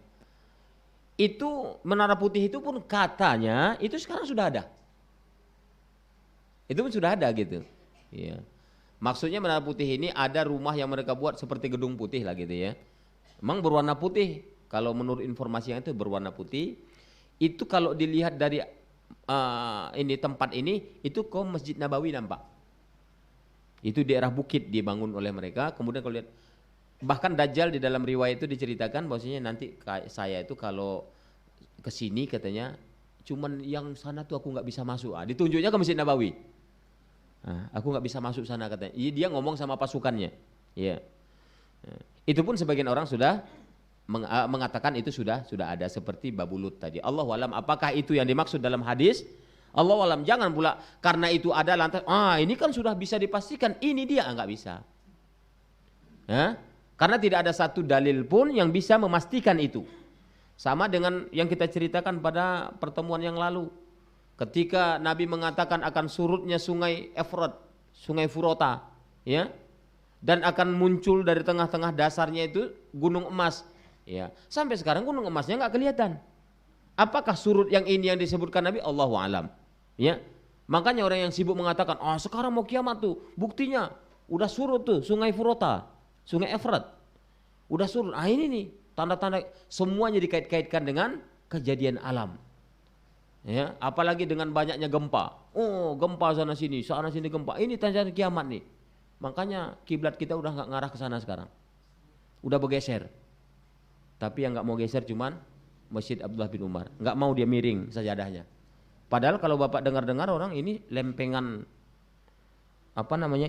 Itu menara putih itu pun katanya itu sekarang sudah ada. Itu pun sudah ada gitu. Iya. Maksudnya menara putih ini ada rumah yang mereka buat seperti gedung putih lah gitu ya. Memang berwarna putih. Kalau menurut informasi yang itu berwarna putih. Itu kalau dilihat dari tempat ini itu ke Masjid Nabawi nampak. Itu daerah bukit dibangun oleh mereka. Kemudian kalau lihat, bahkan Dajjal di dalam riwayat itu diceritakan bahwasanya nanti saya itu kalau ke sini katanya cuman yang sana tuh aku nggak bisa masuk. Ditunjuknya ke Masjid Nabawi. Aku nggak bisa masuk sana katanya. Dia ngomong sama pasukannya. Ya. Itu pun sebagian orang sudah mengatakan itu sudah ada seperti babulut tadi. Allahu alam apakah itu yang dimaksud dalam hadis? Allahu alam, jangan pula karena itu ada lantas ini kan sudah bisa dipastikan ini dia, nggak bisa. Karena tidak ada satu dalil pun yang bisa memastikan itu. Sama dengan yang kita ceritakan pada pertemuan yang lalu. Ketika Nabi mengatakan akan surutnya sungai Efrat, sungai Furota, ya, dan akan muncul dari tengah-tengah dasarnya itu gunung emas, ya. Sampai sekarang gunung emasnya nggak kelihatan. Apakah surut yang ini yang disebutkan Nabi? Allahu alam, ya. Makanya orang yang sibuk mengatakan, sekarang mau kiamat tuh, buktinya udah surut tuh sungai Furota, sungai Efrat, udah surut. Ini nih tanda-tanda, semuanya dikait-kaitkan dengan kejadian alam. Ya, apalagi dengan banyaknya gempa. Gempa sana sini gempa. Ini tanda kiamat nih. Makanya kiblat kita udah nggak ngarah ke sana sekarang. Udah bergeser. Tapi yang nggak mau geser cuman Masjid Abdullah bin Umar. Nggak mau dia miring sajadahnya. Padahal kalau Bapak dengar-dengar orang ini lempengan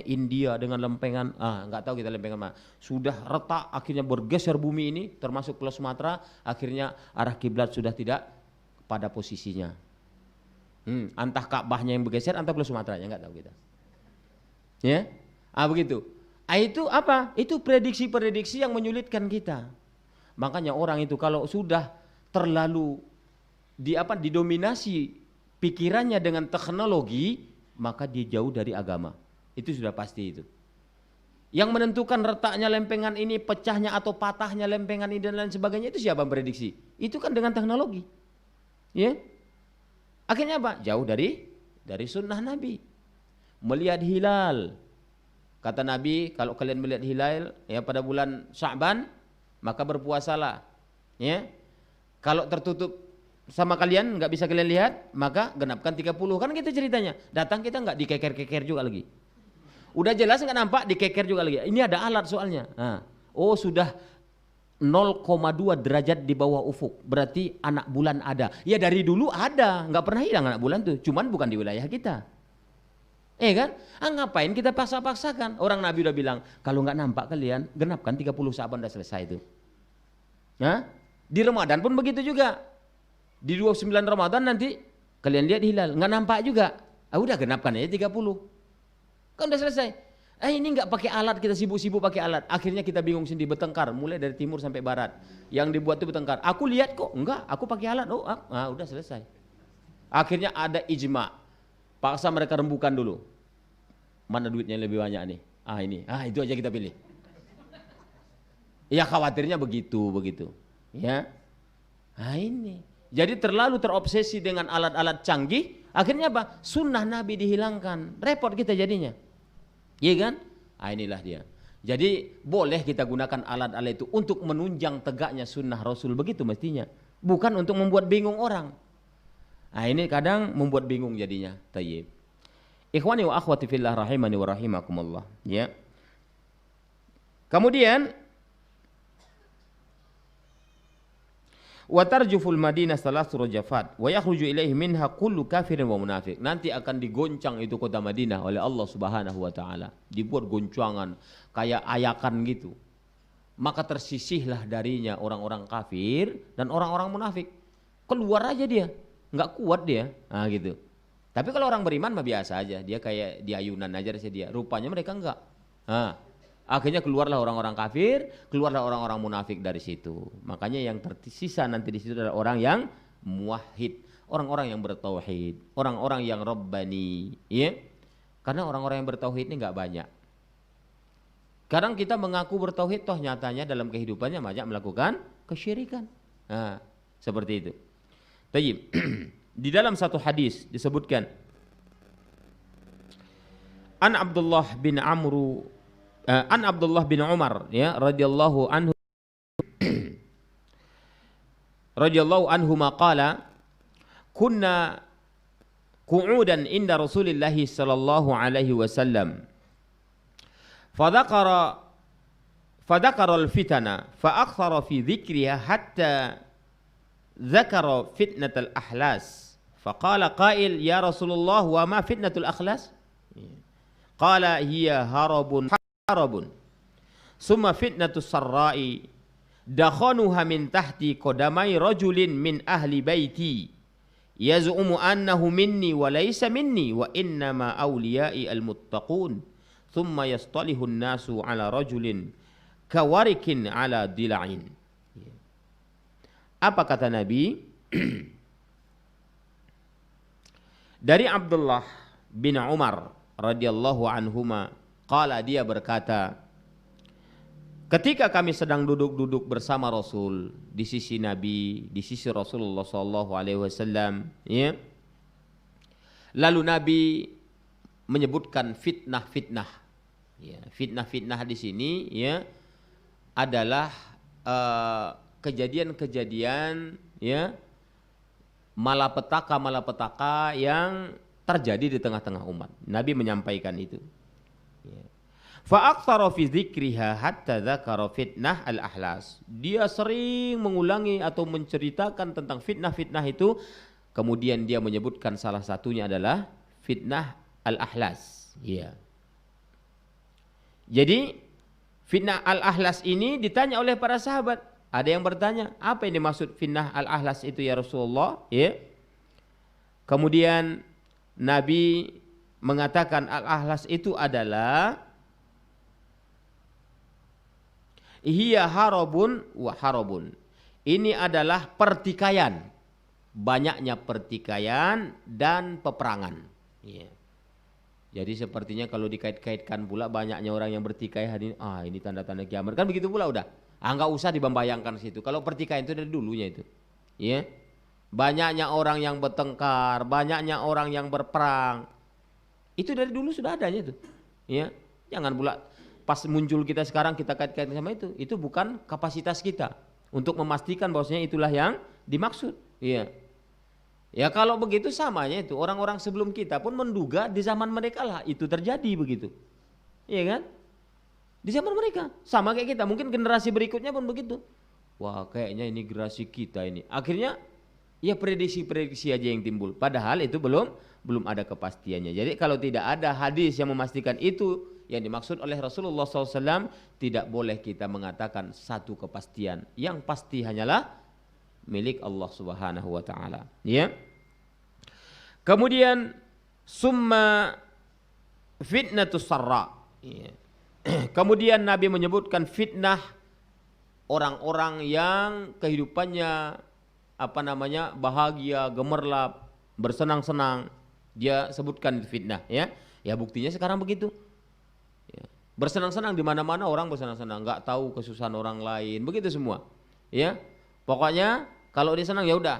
India dengan lempengan nggak tahu kita lempengan mana. Sudah retak akhirnya bergeser bumi ini termasuk Pulau Sumatera, akhirnya arah kiblat sudah tidak pada posisinya. Entah Ka'bahnya yang bergeser, entah Pulau Sumatera, ya nggak tahu kita. Ya, begitu. Itu apa? Itu prediksi-prediksi yang menyulitkan kita. Makanya orang itu kalau sudah terlalu didominasi pikirannya dengan teknologi, maka dia jauh dari agama. Itu sudah pasti itu. Yang menentukan retaknya lempengan ini, pecahnya atau patahnya lempengan ini dan lain sebagainya itu siapa yang prediksi? Itu kan dengan teknologi. Ya, akhirnya apa? Jauh dari sunnah Nabi. Melihat hilal, kata Nabi, kalau kalian melihat hilal ya pada bulan Sya'ban, maka berpuasalah. Ya, kalau tertutup sama kalian nggak bisa kalian lihat, maka genapkan 30. Kan gitu ceritanya. Datang kita nggak dikeker-keker juga lagi. Udah jelas nggak nampak, dikeker juga lagi. Ini ada alat soalnya. Sudah 0,2 derajat di bawah ufuk, berarti anak bulan ada. Ya dari dulu ada, nggak pernah hilang anak bulan tuh, cuman bukan di wilayah kita. Kan? Ngapain kita paksa-paksakan? Orang Nabi udah bilang, kalau nggak nampak kalian, genapkan 30 Sya'ban udah selesai itu. Di Ramadan pun begitu juga. Di 29 Ramadan nanti kalian lihat hilal, nggak nampak juga. Udah genapkan aja 30. Kan udah selesai. Ini nggak pakai alat, kita sibuk-sibuk pakai alat. Akhirnya kita bingung sendiri, bertengkar mulai dari timur sampai barat. Yang dibuat itu bertengkar. Aku lihat kok, enggak, aku pakai alat. Udah selesai. Akhirnya ada ijma. Paksa mereka rembukan dulu. Mana duitnya lebih banyak nih? Ini. Itu aja kita pilih. Ya khawatirnya begitu. Ya. Ini. Jadi terlalu terobsesi dengan alat-alat canggih, akhirnya apa? Sunnah Nabi dihilangkan. Repot kita jadinya. Iya kan? Inilah dia. Jadi boleh kita gunakan alat-alat itu untuk menunjang tegaknya sunnah Rasul, begitu mestinya. Bukan untuk membuat bingung orang. Ini kadang membuat bingung jadinya. Tayyib. Ikhwani wa akhwati fillah rahimani wa rahimakumullah. Ya. Kemudian wa tarjuful Madinah salasu rajafat wa yakhruju ilaihi minha kullu kafirin wa munafiq. Nanti akan digoncang itu kota Madinah oleh Allah Subhanahu wa taala. Dibuat goncangan kayak ayakan gitu. Maka tersisihlah darinya orang-orang kafir dan orang-orang munafik. Keluar aja dia, enggak kuat dia. Gitu. Tapi kalau orang beriman mah biasa aja, dia kayak di ayunan aja dia. Rupanya mereka enggak. Akhirnya keluarlah orang-orang kafir, keluarlah orang-orang munafik dari situ. Makanya yang tersisa nanti di situ adalah orang yang muwahhid, orang-orang yang bertauhid, orang-orang yang rabbani, ya. Karena orang-orang yang bertauhid ini enggak banyak. Kadang kita mengaku bertauhid, toh nyatanya dalam kehidupannya banyak melakukan kesyirikan. Seperti itu. Tayyib. Di dalam satu hadis disebutkan, An Abdullah bin Umar ya radhiyallahu anhu maqala kunna qu'udan inda Rasulillah sallallahu alaihi wasallam fadhakara al-fitana fa akthara fi dhikriha hatta dzakara fitnatal ahlas faqala qail ya Rasulullah wa ma fitnatul akhlas. Qala hiya harabun. Summa fitnatus sarra'i dakhanuha min tahti qadamai rajulin min ahli baiti yaz'umu annahu minni wa laysa minni wa innama awliya'i al-muttaqun thumma yastalihu an-nasu ala rajulin kawarikin ala dila'in. Apa kata Nabi? Dari Abdullah bin Umar radhiyallahu anhuma, qala, dia berkata, ketika kami sedang duduk-duduk bersama Rasul di sisi Nabi, di sisi Rasulullah SAW, ya, lalu Nabi menyebutkan fitnah-fitnah. Ya, fitnah-fitnah di sini, ya, adalah kejadian-kejadian, ya, malapetaka yang terjadi di tengah-tengah umat. Nabi menyampaikan itu. Ya. Fa'aktsara fi dzikriha hatta dzakara fitnah al-ahlas. Dia sering mengulangi atau menceritakan tentang fitnah-fitnah itu, kemudian dia menyebutkan salah satunya adalah fitnah al-ahlas. Ya. Jadi fitnah al-ahlas ini ditanya oleh para sahabat. Ada yang bertanya, apa yang dimaksud fitnah al-ahlas itu ya Rasulullah? Ya. Kemudian Nabi mengatakan al-ahlas itu adalah hiya harabun wa harabun. Ini adalah pertikaian, banyaknya pertikaian dan peperangan. Ya. Jadi sepertinya kalau dikait-kaitkan pula banyaknya orang yang bertikai hari ini, ini tanda-tanda kiamat, kan begitu pula udah. Enggak usah dibayangkan situ. Kalau pertikaian itu dari dulunya itu. Ya. Banyaknya orang yang bertengkar, banyaknya orang yang berperang. Itu dari dulu sudah adanya itu. Ya. Jangan pula pas muncul kita sekarang kita kait-kaitkan sama itu. Itu bukan kapasitas kita untuk memastikan bahwasanya itulah yang dimaksud. Ya. Ya kalau begitu samanya itu orang-orang sebelum kita pun menduga di zaman mereka lah itu terjadi begitu. Iya kan? Di zaman mereka sama kayak kita, mungkin generasi berikutnya pun begitu. Wah, kayaknya ini generasi kita ini. Akhirnya ya prediksi-prediksi aja yang timbul. Padahal itu belum ada kepastiannya. Jadi kalau tidak ada hadis yang memastikan itu yang dimaksud oleh Rasulullah SAW, tidak boleh kita mengatakan satu kepastian. Yang pasti hanyalah milik Allah Subhanahu wa taala. Ya. Kemudian summa fitnatus sarra. Ya. Kemudian Nabi menyebutkan fitnah orang-orang yang kehidupannya bahagia, gemerlap, bersenang-senang. Dia sebutkan fitnah, ya. Ya buktinya sekarang begitu. Ya. Bersenang-senang di mana-mana orang bersenang-senang, enggak tahu kesusahan orang lain, begitu semua. Ya. Pokoknya kalau dia senang ya udah.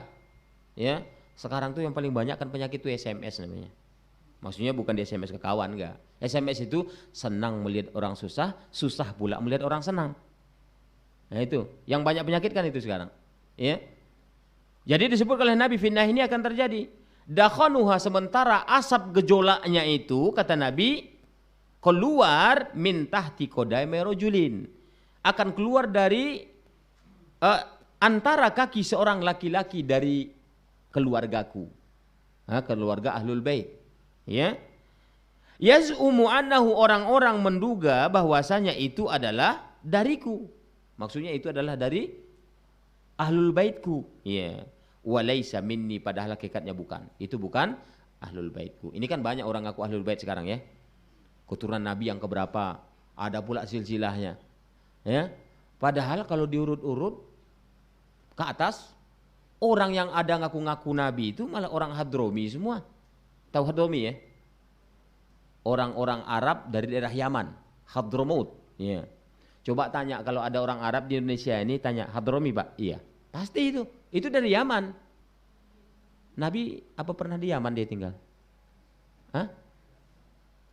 Ya. Sekarang tuh yang paling banyak kan penyakit itu SMS namanya. Maksudnya bukan di SMS ke kawan, enggak. SMS itu senang melihat orang susah, susah pula melihat orang senang. Nah itu, yang banyak penyakit kan itu sekarang. Ya. Jadi disebut oleh Nabi fitnah ini akan terjadi. Dakhanuha, sementara asap gejolaknya itu kata Nabi keluar min tahti qadaimi rajulin. Akan keluar dari antara kaki seorang laki-laki dari keluargaku. Keluarga Ahlul Bait. Ya. Yaz'umu annahu, orang-orang menduga bahwasanya itu adalah dariku. Maksudnya itu adalah dari Ahlul Baitku. Ya. Walaysa minni, padahal hakikatnya bukan. Itu bukan Ahlul Baitku. Ini kan banyak orang ngaku Ahlul Bait sekarang ya. Keturunan Nabi yang keberapa? Ada pula silsilahnya. Ya. Padahal kalau diurut-urut ke atas, orang yang ada ngaku-ngaku Nabi itu malah orang Hadromi semua. Tahu Hadromi ya? Orang-orang Arab dari daerah Yaman, Hadramaut. Ya. Coba tanya kalau ada orang Arab di Indonesia ini, tanya Hadromi Pak? Iya, pasti itu. Itu dari Yaman. Nabi apa pernah di Yaman dia tinggal?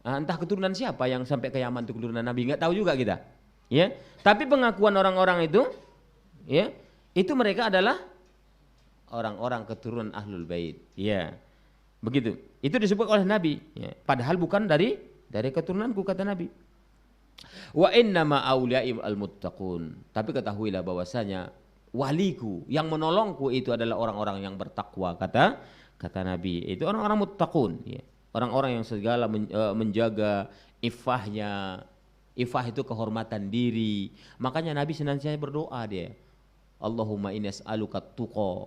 Entah keturunan siapa yang sampai ke Yaman itu keturunan Nabi, nggak tahu juga kita. Ya, tapi pengakuan orang-orang itu, ya, itu mereka adalah orang-orang keturunan Ahlul Bait. Ya, begitu. Itu disebut oleh Nabi. Ya. Padahal bukan dari keturunanku kata Nabi. Wa innama awliya'i al-muttaqun. Tapi ketahuilah bahwasanya waliku yang menolongku itu adalah orang-orang yang bertakwa kata Nabi. Itu orang-orang muttaqun. Ya. Orang-orang yang segala menjaga Iffahnya, iffah itu kehormatan diri. Makanya Nabi senantiasa berdoa dia. Allahumma inni as'aluka tuqa.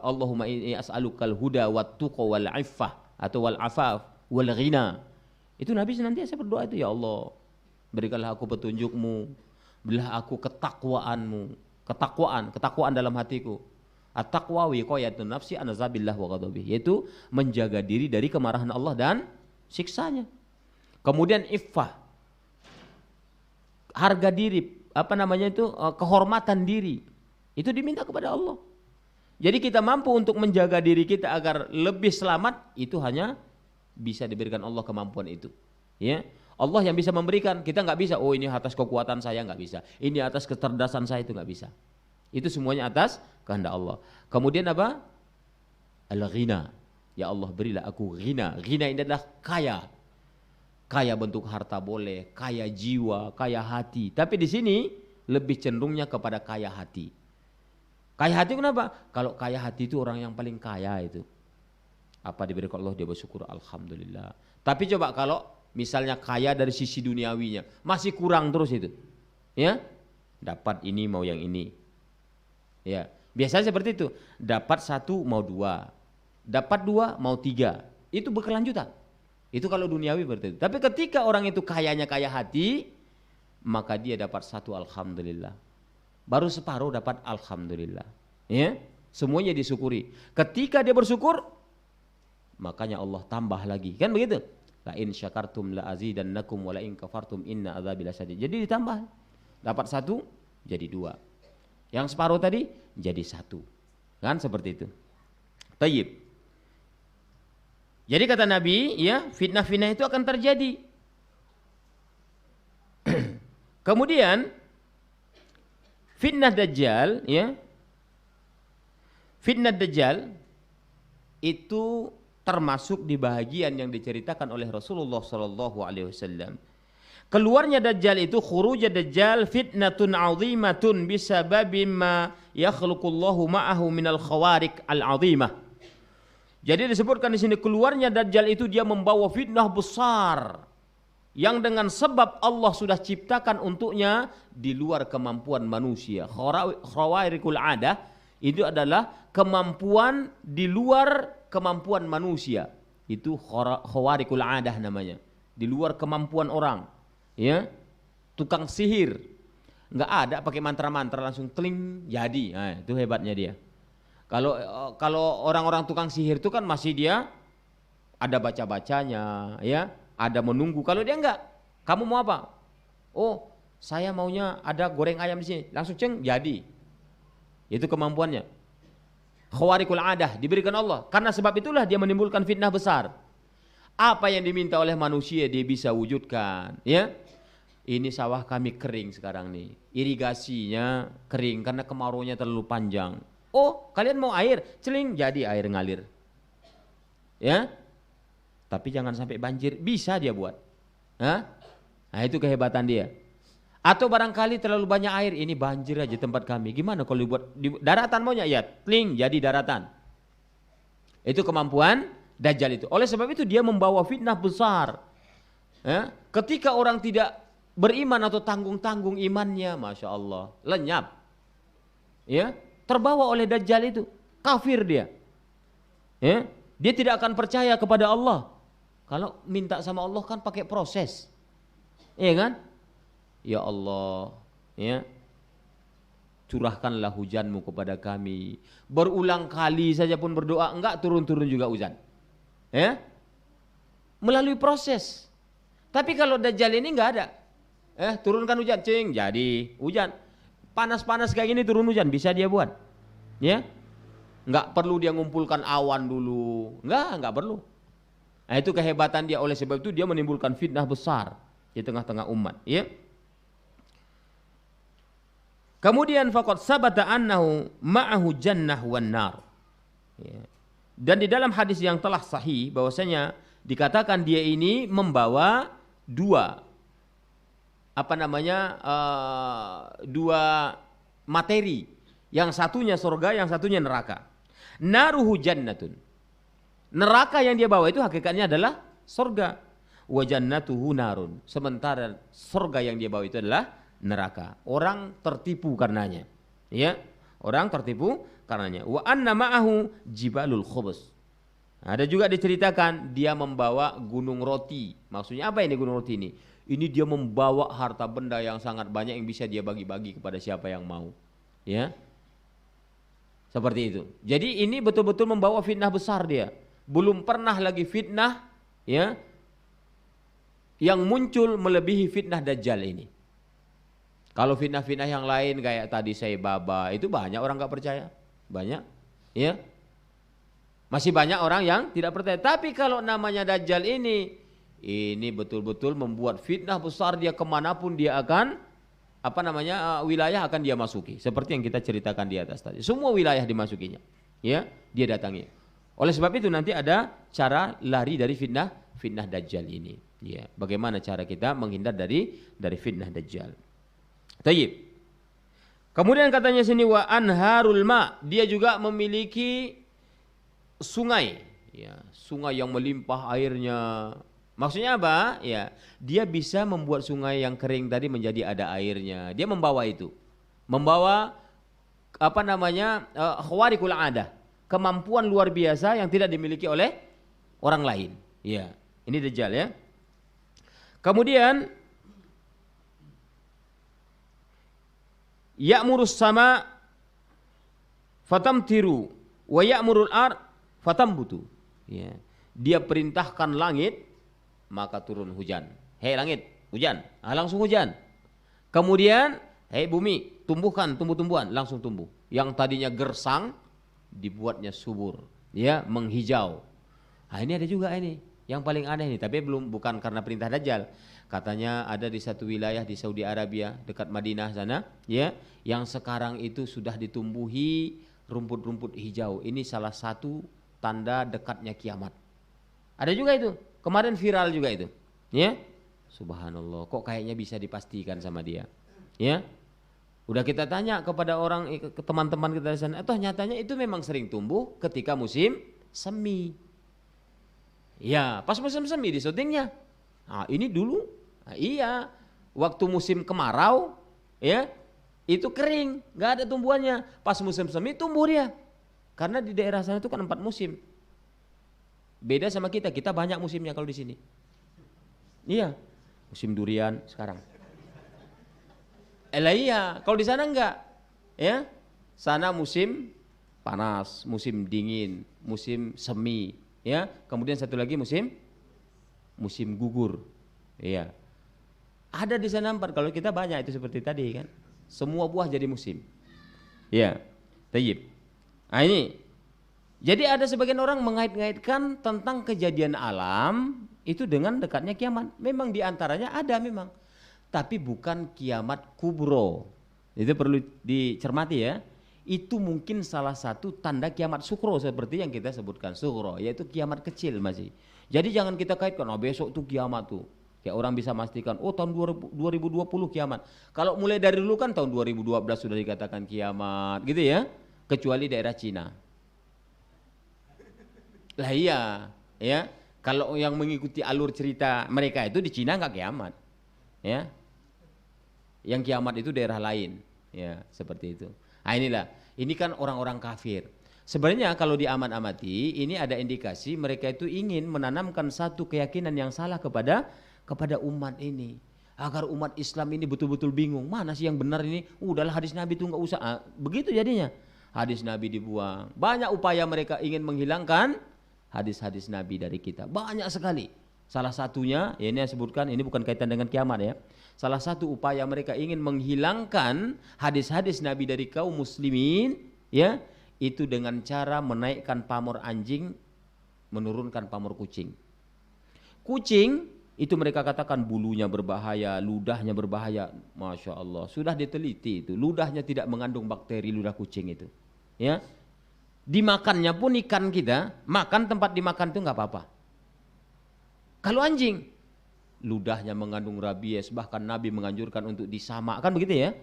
Allahumma inni as'aluka al-huda wat tuqa wal iffah atau wal afaf wal ghina. Itu Nabi senantiasa berdoa itu, ya Allah, berikanlah aku petunjukmu, berilah aku ketakwaanmu, ketakwaan dalam hatiku. At-taqwa wiqayatun nafsi an azabillah wa ghadabi, yaitu menjaga diri dari kemarahan Allah dan siksanya. Kemudian iffah, harga diri, kehormatan diri, itu diminta kepada Allah. Jadi kita mampu untuk menjaga diri kita agar lebih selamat, itu hanya bisa diberikan Allah kemampuan itu. Ya, Allah yang bisa memberikan, kita nggak bisa. Oh, ini atas kekuatan saya, nggak bisa. Ini atas kecerdasan saya, itu nggak bisa. Itu semuanya atas kehendak Allah. Kemudian apa? Al-ghina. Ya Allah, berilah aku ghina. Ghina ini adalah kaya. Kaya bentuk harta boleh, kaya jiwa, kaya hati. Tapi di sini lebih cenderungnya kepada kaya hati. Kaya hati kenapa? Kalau kaya hati itu orang yang paling kaya itu. Apa diberikan Allah, dia bersyukur, alhamdulillah. Tapi coba kalau misalnya kaya dari sisi duniawinya, masih kurang terus itu. Ya, dapat ini mau yang ini. Ya, biasanya seperti itu. Dapat 1 mau 2, dapat 2 mau 3. Itu berkelanjutan. Itu kalau duniawi seperti itu. Tapi ketika orang itu kayanya kaya hati, maka dia dapat 1 alhamdulillah. Baru separuh dapat alhamdulillah. Ya, semuanya disyukuri. Ketika dia bersyukur, makanya Allah tambah lagi. Kan begitu? La in syakartum la azidannakum wa la in kafartum inna adzabi lasyadid. Jadi ditambah. Dapat 1 jadi 2. Yang separuh tadi jadi 1. Kan seperti itu. Tayyib. Jadi kata Nabi, ya, fitnah-fitnah itu akan terjadi. Kemudian fitnah Dajjal, ya. Fitnah Dajjal itu termasuk di bahagian yang diceritakan oleh Rasulullah sallallahu alaihi wasallam. Keluarnya Dajjal itu, khuruj Dajjal fitnatun 'azimatun bisababi ma yakhluqullahu ma'ahu minal khawariq al-'azimah. Jadi disebutkan di sini, keluarnya Dajjal itu dia membawa fitnah besar yang dengan sebab Allah sudah ciptakan untuknya di luar kemampuan manusia. Khawariqul 'adah itu adalah kemampuan di luar kemampuan manusia. Itu khawariqul 'adah namanya. Di luar kemampuan orang. Ya, tukang sihir nggak ada pakai mantra-mantra langsung teling jadi. Nah, itu hebatnya dia. Kalau orang-orang tukang sihir itu kan masih dia ada baca-bacanya, ya, ada menunggu. Kalau dia enggak, kamu mau apa? Oh, saya maunya ada goreng ayam di sini, langsung ceng jadi. Itu kemampuannya. Khawariqul 'adah diberikan Allah. Karena sebab itulah dia menimbulkan fitnah besar. Apa yang diminta oleh manusia dia bisa wujudkan, ya. Ini sawah kami kering sekarang nih, irigasinya kering karena kemaraunya terlalu panjang. Oh, kalian mau air, celing jadi air ngalir. Ya. Tapi jangan sampai banjir, bisa dia buat. Hah? Nah, itu kehebatan dia. Atau barangkali terlalu banyak air, ini banjir aja tempat kami. Gimana kalau dibuat di daratan maunya? Ya, teling jadi daratan. Itu kemampuan Dajjal itu. Oleh sebab itu dia membawa fitnah besar. Ya. Ketika orang tidak beriman atau tanggung-tanggung imannya, Masya Allah, lenyap. Ya. Terbawa oleh Dajjal itu, kafir dia. Ya, dia tidak akan percaya kepada Allah. Kalau minta sama Allah kan pakai proses. Iya kan? Ya Allah, ya. Curahkanlah hujanmu kepada kami. Berulang kali saja pun berdoa, enggak turun-turun juga hujan. Ya. Melalui proses. Tapi kalau Dajjal ini enggak ada. Turunkan hujan, cing, jadi hujan. Panas-panas kayak gini turun hujan, bisa dia buat. Ya. Enggak perlu dia ngumpulkan awan dulu. Enggak perlu. Nah, itu kehebatan dia. Oleh sebab itu dia menimbulkan fitnah besar di tengah-tengah umat, ya. Kemudian faqad sabata annahu ma'ahu jannah wan nar. Ya. Dan di dalam hadis yang telah sahih bahwasanya dikatakan dia ini membawa dua materi, yang satunya surga, yang satunya neraka. Naruhu jannatun. Neraka yang dia bawa itu hakikatnya adalah surga. wa jannatuhu narun. Sementara surga yang dia bawa itu adalah neraka. Orang tertipu karenanya. Ya, orang tertipu karenanya. Wa anna ma'ahu jibalul khubus. Ada juga diceritakan dia membawa gunung roti. Maksudnya apa ini gunung roti ini? Ini dia membawa harta benda yang sangat banyak yang bisa dia bagi-bagi kepada siapa yang mau. Ya. Seperti itu. Jadi ini betul-betul membawa fitnah besar dia. Belum pernah lagi fitnah ya yang muncul melebihi fitnah Dajjal ini. Kalau fitnah-fitnah yang lain kayak tadi saya baba itu banyak orang enggak percaya. Banyak. Ya. Masih banyak orang yang tidak percaya. Tapi kalau namanya Dajjal ini betul-betul membuat fitnah besar dia kemanapun dia akan wilayah akan dia masuki. Seperti yang kita ceritakan di atas tadi. Semua wilayah dimasukinya. Ya, dia datangi. Oleh sebab itu nanti ada cara lari dari fitnah Dajjal ini. Ya, bagaimana cara kita menghindar dari fitnah Dajjal. Tayyib. Kemudian katanya sini wa anharul ma, dia juga memiliki sungai, ya, sungai yang melimpah airnya. Maksudnya apa? Ya, dia bisa membuat sungai yang kering tadi menjadi ada airnya. Dia membawa itu. Membawa khawariqul adah, kemampuan luar biasa yang tidak dimiliki oleh orang lain. Ya, ini Dajjal ya. Kemudian ya'murus sama fatamtiru wa ya'murul ard fatambutu. Ya. Dia perintahkan langit maka turun hujan. Hei langit, hujan. Langsung hujan. Kemudian, hei bumi, tumbuhkan tumbuh-tumbuhan, langsung tumbuh. Yang tadinya gersang dibuatnya subur, ya, menghijau. Ini ada juga ini, yang paling aneh ini, tapi bukan karena perintah Dajjal. Katanya ada di satu wilayah di Saudi Arabia dekat Madinah sana, ya, yang sekarang itu sudah ditumbuhi rumput-rumput hijau. Ini salah satu tanda dekatnya kiamat. Ada juga itu. Kemarin viral juga itu, ya. Subhanallah, kok kayaknya bisa dipastikan sama dia, ya. Udah kita tanya kepada orang, ke teman-teman kita di sana, toh nyatanya itu memang sering tumbuh ketika musim semi. Ya, pas musim semi di syutingnya. Ini dulu, iya, waktu musim kemarau, ya, itu kering, nggak ada tumbuhannya. Pas musim semi tumbuh dia, karena di daerah sana itu kan 4 musim. Beda sama kita banyak musimnya kalau di sini. Iya, musim durian sekarang. Iya, kalau di sana enggak. Ya, sana musim panas, musim dingin, musim semi. Ya, kemudian satu lagi musim gugur. Iya, ada di sana 4. Kalau kita banyak itu seperti tadi kan. Semua buah jadi musim. Iya, tayyib. Ini. Jadi ada sebagian orang mengait-ngaitkan tentang kejadian alam itu dengan dekatnya kiamat. Memang diantaranya ada memang. Tapi bukan kiamat kubro. Itu perlu dicermati ya. Itu mungkin salah satu tanda kiamat sukro seperti yang kita sebutkan sukro. Yaitu kiamat kecil masih. Jadi jangan kita kaitkan, besok tuh kiamat tuh. Kayak orang bisa memastikan, tahun 2020 kiamat. Kalau mulai dari dulu kan tahun 2012 sudah dikatakan kiamat gitu ya. Kecuali daerah Cina. Lah iya, ya. Kalau yang mengikuti alur cerita mereka itu di Cina nggak kiamat, ya. Yang kiamat itu daerah lain, ya, seperti itu. Inilah, ini kan orang-orang kafir. Sebenarnya kalau diamat-amati, ini ada indikasi mereka itu ingin menanamkan satu keyakinan yang salah kepada umat ini, agar umat Islam ini betul-betul bingung, mana sih yang benar ini? Udahlah hadis Nabi itu nggak usah, begitu jadinya. Hadis Nabi dibuang. Banyak upaya mereka ingin menghilangkan hadis-hadis Nabi dari kita, banyak sekali. Salah satunya, ya ini yang sebutkan, ini bukan kaitan dengan kiamat ya. Salah satu upaya mereka ingin menghilangkan hadis-hadis Nabi dari kaum muslimin, ya, itu dengan cara menaikkan pamor anjing, menurunkan pamor kucing. Kucing itu mereka katakan bulunya berbahaya, ludahnya berbahaya. Masya Allah, sudah diteliti itu, ludahnya tidak mengandung bakteri ludah kucing itu, ya. Dimakannya pun ikan kita, makan tempat dimakan itu nggak apa-apa. Kalau anjing, ludahnya mengandung rabies, bahkan Nabi menganjurkan untuk disamak, kan begitu ya?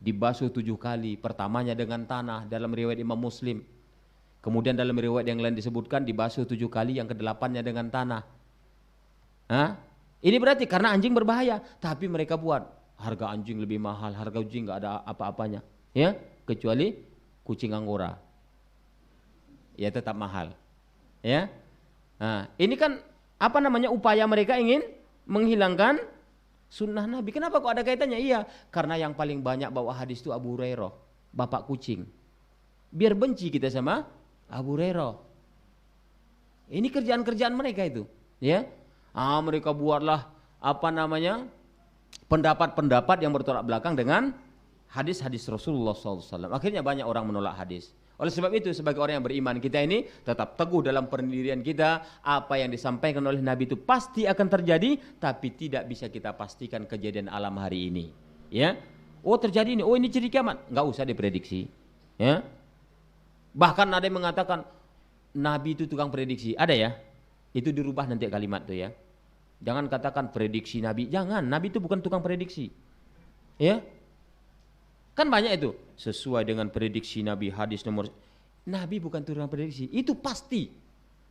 Dibasuh 7 kali, pertamanya dengan tanah dalam riwayat Imam Muslim. Kemudian dalam riwayat yang lain disebutkan dibasuh 7 kali, yang ke-8-nya dengan tanah. Ini berarti karena anjing berbahaya, tapi mereka buat harga anjing lebih mahal, harga anjing nggak ada apa-apanya, ya, kecuali kucing Anggora, ya tetap mahal, ya. Nah, ini kan apa namanya upaya mereka ingin menghilangkan sunnah Nabi. Kenapa kok ada kaitannya? Iya, karena yang paling banyak bawa hadis itu Abu Hurairah, bapak kucing. Biar benci kita sama Abu Hurairah. Ini kerjaan-kerjaan mereka itu, ya. Mereka buatlah apa namanya pendapat-pendapat yang bertolak belakang dengan hadis-hadis Rasulullah SAW. Akhirnya banyak orang menolak hadis. Oleh sebab itu sebagai orang yang beriman, kita ini tetap teguh dalam pendirian kita. Apa yang disampaikan oleh Nabi itu pasti akan terjadi, tapi tidak bisa kita pastikan kejadian alam hari ini. Ya, oh terjadi ini, oh ini ciri kiamat, nggak usah diprediksi. Ya, bahkan ada yang mengatakan Nabi itu tukang prediksi, ada ya? Itu dirubah nanti kalimat tuh ya. Jangan katakan prediksi Nabi, jangan. Nabi itu bukan tukang prediksi. Ya. Kan banyak itu, sesuai dengan prediksi Nabi, hadis nomor. Nabi bukan tukang prediksi, itu pasti.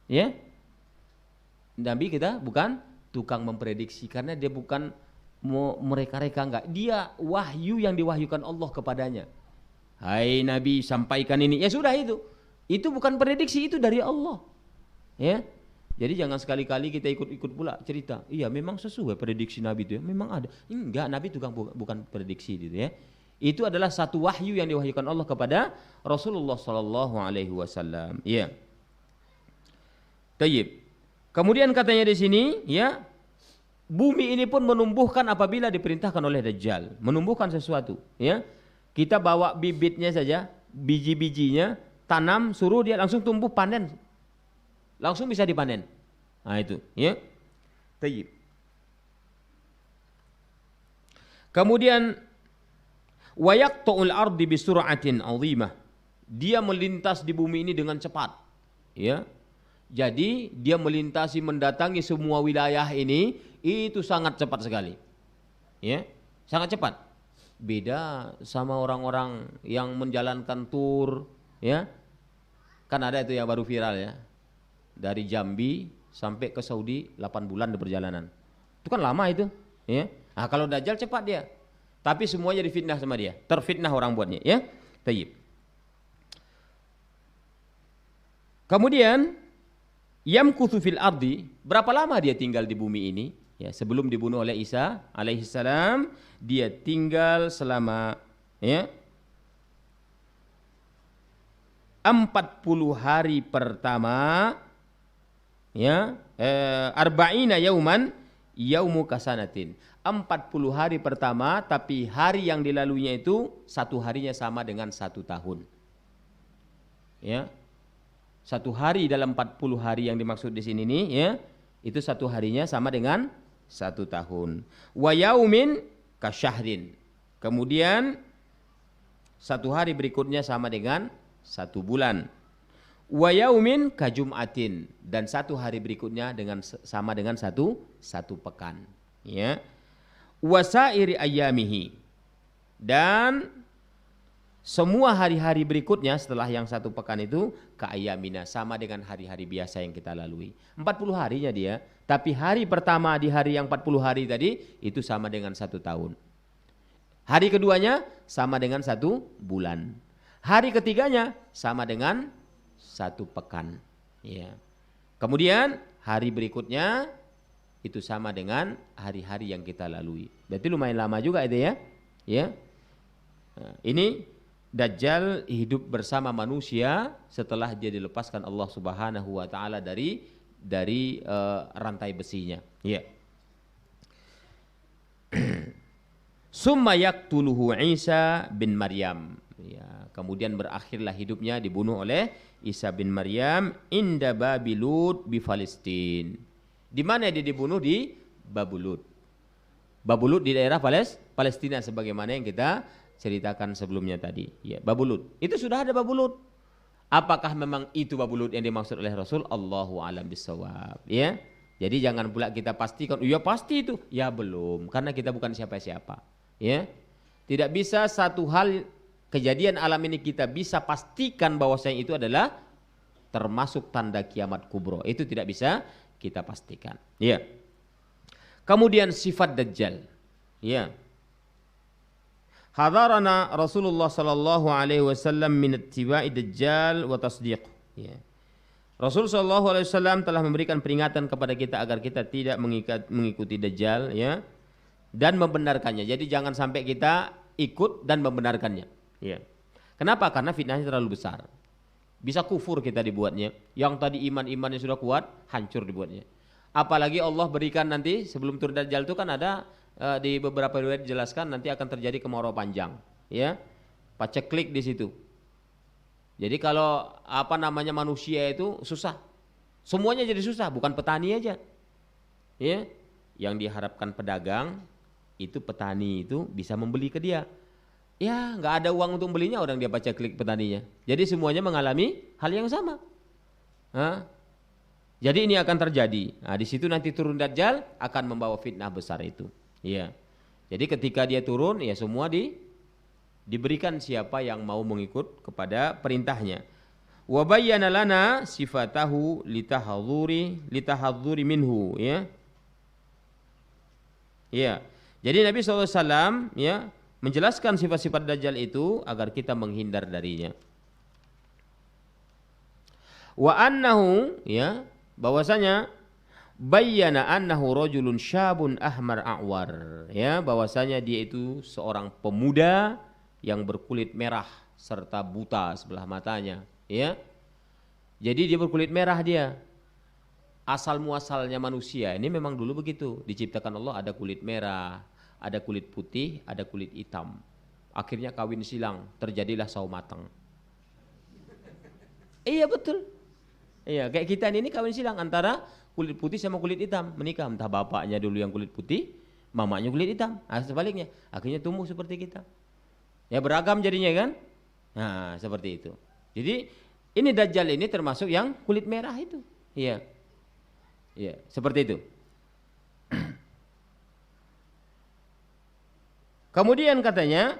Ya. Nabi kita bukan tukang memprediksi karena dia bukan mau mereka-reka, enggak. Dia wahyu yang diwahyukan Allah kepadanya. Hai Nabi, sampaikan ini. Ya sudah itu. Itu bukan prediksi, itu dari Allah. Ya. Jadi jangan sekali-kali kita ikut-ikut pula cerita. Iya, memang sesuai prediksi Nabi itu ya. Memang ada. Enggak, Nabi tukang bukan prediksi gitu ya. Itu adalah satu wahyu yang diwahyukan Allah kepada Rasulullah sallallahu alaihi wasallam. Iya. Tayyib. Kemudian katanya di sini, ya, bumi ini pun menumbuhkan apabila diperintahkan oleh Dajjal, menumbuhkan sesuatu, ya. Kita bawa bibitnya saja, biji-bijinya, tanam, suruh dia langsung tumbuh, panen. Langsung bisa dipanen. Nah itu, ya. Tayyib. Kemudian wayaqta'ul ardi bisur'atin 'azimah. Dia melintas di bumi ini dengan cepat. Ya. Jadi dia melintasi mendatangi semua wilayah ini itu sangat cepat sekali. Ya. Sangat cepat. Beda sama orang-orang yang menjalankan tur, ya. Kan ada itu yang baru viral ya. Dari Jambi sampai ke Saudi 8 bulan di perjalanan. Itu kan lama itu, ya. Nah, kalau Dajjal cepat dia. Tapi semuanya difitnah sama dia. Terfitnah orang buatnya, ya. Tayyib. Kemudian yamkuthu fil ardi, berapa lama dia tinggal di bumi ini? Ya, sebelum dibunuh oleh Isa alaihissalam, dia tinggal selama, ya, 40 hari pertama, ya, arba'ina yauman yaumu kasanatin. 40 hari pertama, tapi hari yang dilaluinya itu satu harinya sama dengan 1 tahun. Ya. 1 hari dalam 40 hari yang dimaksud di sini nih, ya, itu 1 harinya sama dengan 1 tahun. Wa yaumin kasyahrin. Kemudian 1 hari berikutnya sama dengan 1 bulan. Wa yaumin kajum'atin, dan 1 hari berikutnya sama dengan satu pekan, ya. Wasairi ayyamihi, dan semua hari-hari berikutnya setelah yang 1 pekan itu ka'ayyamina, sama dengan hari-hari biasa yang kita lalui. 40 harinya dia, tapi hari pertama di hari yang 40 hari tadi itu sama dengan 1 tahun. Hari keduanya sama dengan 1 bulan. Hari ketiganya sama dengan 1 pekan. Ya. Kemudian hari berikutnya itu sama dengan hari-hari yang kita lalui. Berarti lumayan lama juga itu ya. Ya. Nah, ini Dajjal hidup bersama manusia setelah dia dilepaskan Allah Subhanahu wa taala dari rantai besinya. Ya. Summa yaqtuluhu Isa bin Maryam. Ya, kemudian berakhirlah hidupnya dibunuh oleh Isa bin Maryam inda Babilud di Palestina. Di mana dia dibunuh? Di Babulud. Babulud di daerah Palestina sebagaimana yang kita ceritakan sebelumnya tadi. Ya, Babulud. Itu sudah ada Babulud. Apakah memang itu Babulud yang dimaksud oleh Rasul? Allahu a'lam bissawab. Ya. Jadi jangan pula kita pastikan, iya pasti itu. Ya belum, karena kita bukan siapa-siapa. Ya. Tidak bisa satu hal kejadian alam ini kita bisa pastikan bahwasanya itu adalah termasuk tanda kiamat kubro. Itu tidak bisa kita pastikan. Ya. Kemudian sifat Dajjal. Ya. Hadarana Rasulullah sallallahu alaihi wasallam min ittiba'i Dajjal wa tasdiq. Ya. Rasul sallallahu alaihi wasallam telah memberikan peringatan kepada kita agar kita tidak mengikuti Dajjal, ya, dan membenarkannya. Jadi jangan sampai kita ikut dan membenarkannya. Ya. Kenapa? Karena fitnahnya terlalu besar. Bisa kufur kita dibuatnya. Yang tadi imannya sudah kuat, hancur dibuatnya. Apalagi Allah berikan nanti sebelum turun Dajjal itu kan ada di beberapa riwayat dijelaskan nanti akan terjadi kemarau panjang, ya. Paceklik di situ. Jadi kalau manusia itu susah. Semuanya jadi susah, bukan petani aja. Ya. Yang diharapkan pedagang itu petani itu bisa membeli ke dia. Ya, nggak ada uang untuk belinya, orang dia paceklik petaninya. Jadi semuanya mengalami hal yang sama. Jadi ini akan terjadi. Nah, di situ nanti turun Dajjal akan membawa fitnah besar itu. Ya. Jadi ketika dia turun, ya semua diberikan siapa yang mau mengikut kepada perintahnya. Wa bayyana lana sifatahu litahadzuri minhu, ya. Ya. Jadi Nabi SAW, ya, menjelaskan sifat-sifat Dajjal itu agar kita menghindar darinya. Wa annahu, ya, bahwasanya bayyana annahu rajulun syabun ahmar a'war, ya, bahwasanya dia itu seorang pemuda yang berkulit merah serta buta sebelah matanya, ya. Jadi dia berkulit merah dia. Asal muasalnya manusia ini memang dulu begitu, diciptakan Allah ada kulit merah, ada kulit putih, ada kulit hitam. Akhirnya kawin silang, terjadilah sawo matang. Iya betul. Iya, kayak kita ini kawin silang antara kulit putih sama kulit hitam, menikah, entah bapaknya dulu yang kulit putih, mamanya kulit hitam. Nah, sebaliknya, akhirnya tumbuh seperti kita. Ya beragam jadinya kan? Nah, seperti itu. Jadi ini Dajjal ini termasuk yang kulit merah itu. Iya. Iya, seperti itu. Kemudian katanya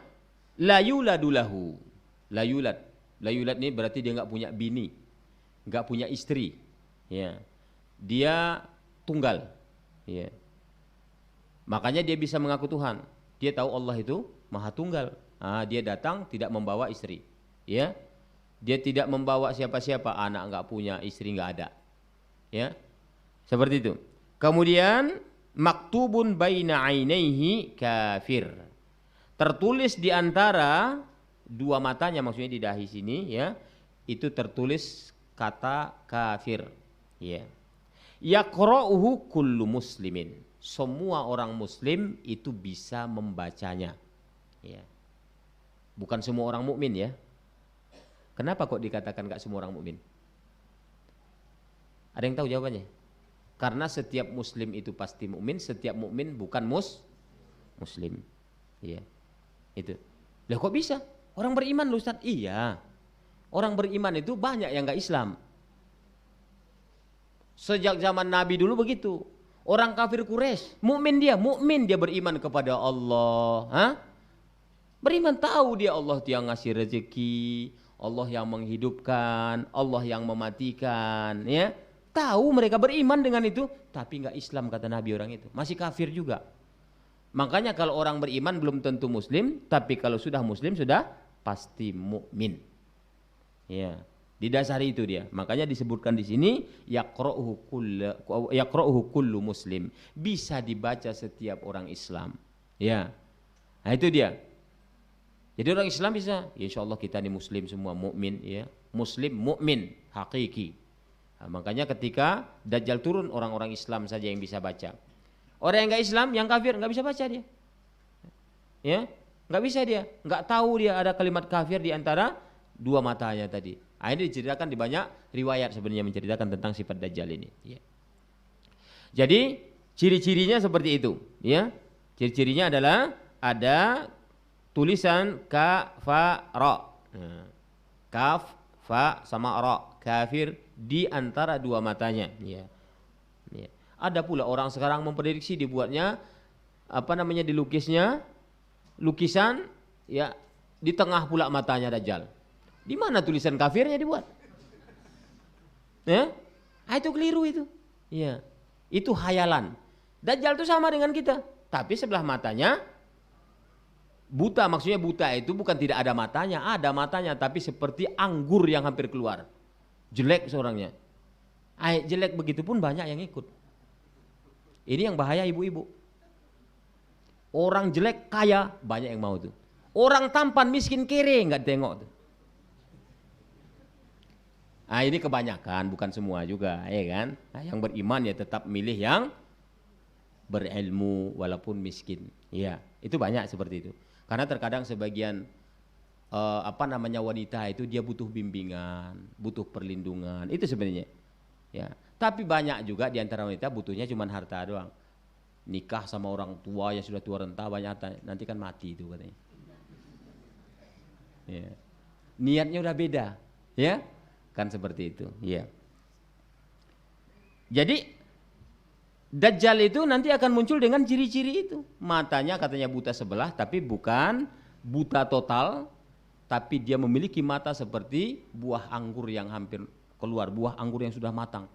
la yuladulahu. La yulad ini berarti dia enggak punya bini, enggak punya istri. Ya. Dia tunggal. Ya. Makanya dia bisa mengaku Tuhan. Dia tahu Allah itu Maha Tunggal. Dia datang tidak membawa istri. Ya. Dia tidak membawa siapa-siapa, anak enggak punya, istri enggak ada. Ya. Seperti itu. Kemudian maktubun baina ainaihi kafir. Tertulis di antara dua matanya, maksudnya di dahi sini, ya, itu tertulis kata kafir, ya. Yaqra'uhu kullu muslimin. Semua orang muslim itu bisa membacanya, ya. Bukan semua orang mukmin, ya. Kenapa kok dikatakan enggak semua orang mukmin? Ada yang tahu jawabannya? Karena setiap muslim itu pasti mukmin, setiap mukmin bukan muslim, ya. Itu. Lah kok bisa? Orang beriman loh Ustaz. Iya. Orang beriman itu banyak yang enggak Islam. Sejak zaman Nabi dulu begitu. Orang kafir Quraisy, mukmin dia beriman kepada Allah, beriman, tahu dia Allah yang ngasih rezeki, Allah yang menghidupkan, Allah yang mematikan, ya. Tahu mereka beriman dengan itu, tapi enggak Islam kata Nabi orang itu. Masih kafir juga. Makanya kalau orang beriman belum tentu muslim, tapi kalau sudah muslim sudah pasti mukmin. Ya, didasari itu dia. Makanya disebutkan di sini yaqra'uhu kullu muslim. Bisa dibaca setiap orang Islam. Ya. Nah itu dia. Jadi orang Islam bisa, ya insyaallah kita ini muslim semua, mukmin, ya. Muslim mukmin hakiki. Nah, makanya ketika Dajjal turun, orang-orang Islam saja yang bisa baca. Orang yang enggak Islam, yang kafir enggak bisa baca dia. Ya, enggak bisa dia, enggak tahu dia ada kalimat kafir di antara dua matanya tadi. Nah, ini diceritakan di banyak riwayat sebenarnya menceritakan tentang sifat Dajjal ini, ya. Jadi ciri-cirinya seperti itu, ya. Ciri-cirinya adalah ada tulisan ka fa ra. Kaf, fa sama ra, kafir di antara dua matanya, ya. Ya. Ada pula orang sekarang memprediksi dibuatnya dilukisnya lukisan, ya, di tengah pula matanya Dajjal. Di mana tulisan kafirnya dibuat? Ya? Itu keliru itu. Ya. Itu khayalan. Dajjal itu sama dengan kita, tapi sebelah matanya buta. Maksudnya buta itu bukan tidak ada matanya, tapi seperti anggur yang hampir keluar. Jelek seorangnya. Jelek begitu pun banyak yang ikut. Ini yang bahaya ibu-ibu. Orang jelek kaya banyak yang mau tuh. Orang tampan miskin kere nggak tengok tuh. Ini kebanyakan, bukan semua juga, ya kan? Yang beriman ya tetap milih yang berilmu walaupun miskin. Ya, itu banyak seperti itu. Karena terkadang sebagian wanita itu dia butuh bimbingan, butuh perlindungan. Itu sebenarnya. Ya, tapi banyak juga di antara wanita butuhnya cuma harta doang. Nikah sama orang tua yang sudah tua renta banyak harta, nanti kan mati itu katanya. Ya. Niatnya udah beda, ya. Kan seperti itu, ya. Jadi Dajjal itu nanti akan muncul dengan ciri-ciri itu. Matanya katanya buta sebelah, tapi bukan buta total, tapi dia memiliki mata seperti buah anggur yang hampir keluar, buah anggur yang sudah matang.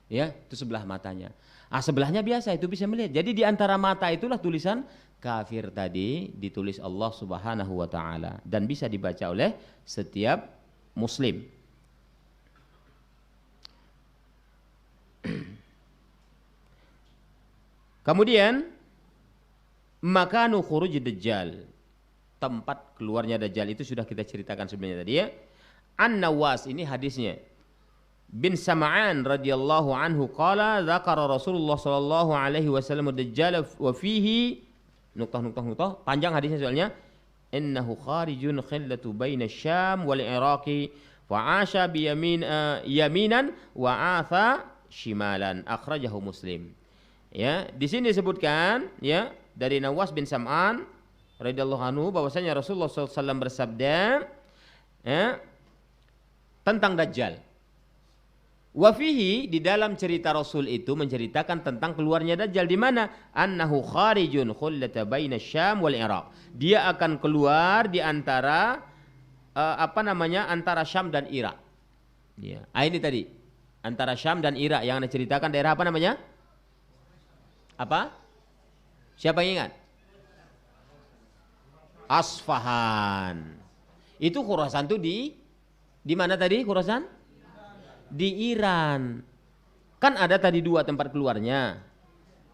Ya, itu sebelah matanya. Sebelahnya biasa itu bisa melihat. Jadi di antara mata itulah tulisan kafir tadi ditulis Allah Subhanahu wa taala dan bisa dibaca oleh setiap muslim. Kemudian makanu khuruj Dajjal, tempat keluarnya Dajjal itu sudah kita ceritakan sebelumnya tadi ya. An-Nawas, ini hadisnya. Bin Sam'an radhiyallahu anhu qala dzakara Rasulullah sallallahu alaihi wasallam Dajjal wa fihi nuqtah panjang hadisnya soalnya. Innahu kharijun khillatu baina Syam wal Iraqi fa 'asha bi yaminan wa 'atha shimalan, akhrajahu Muslim. Ya, di sini disebutkan ya dari Nawas bin Sam'an radhiyallahu anhu bahwasanya Rasulullah SAW bersabda ya, tentang Dajjal. Wa fihi, di dalam cerita Rasul itu menceritakan tentang keluarnya Dajjal di mana annahu kharijun khullata baina Syam wal Iraq. Dia akan keluar di antara antara Syam dan Irak. Ya. Ini tadi antara Syam dan Irak yang Anda ceritakan daerah apa namanya? Apa? Siapa yang ingat? Asfahan. Itu Khurasan tuh di mana tadi Khurasan? Di Iran. Kan ada tadi dua tempat keluarnya.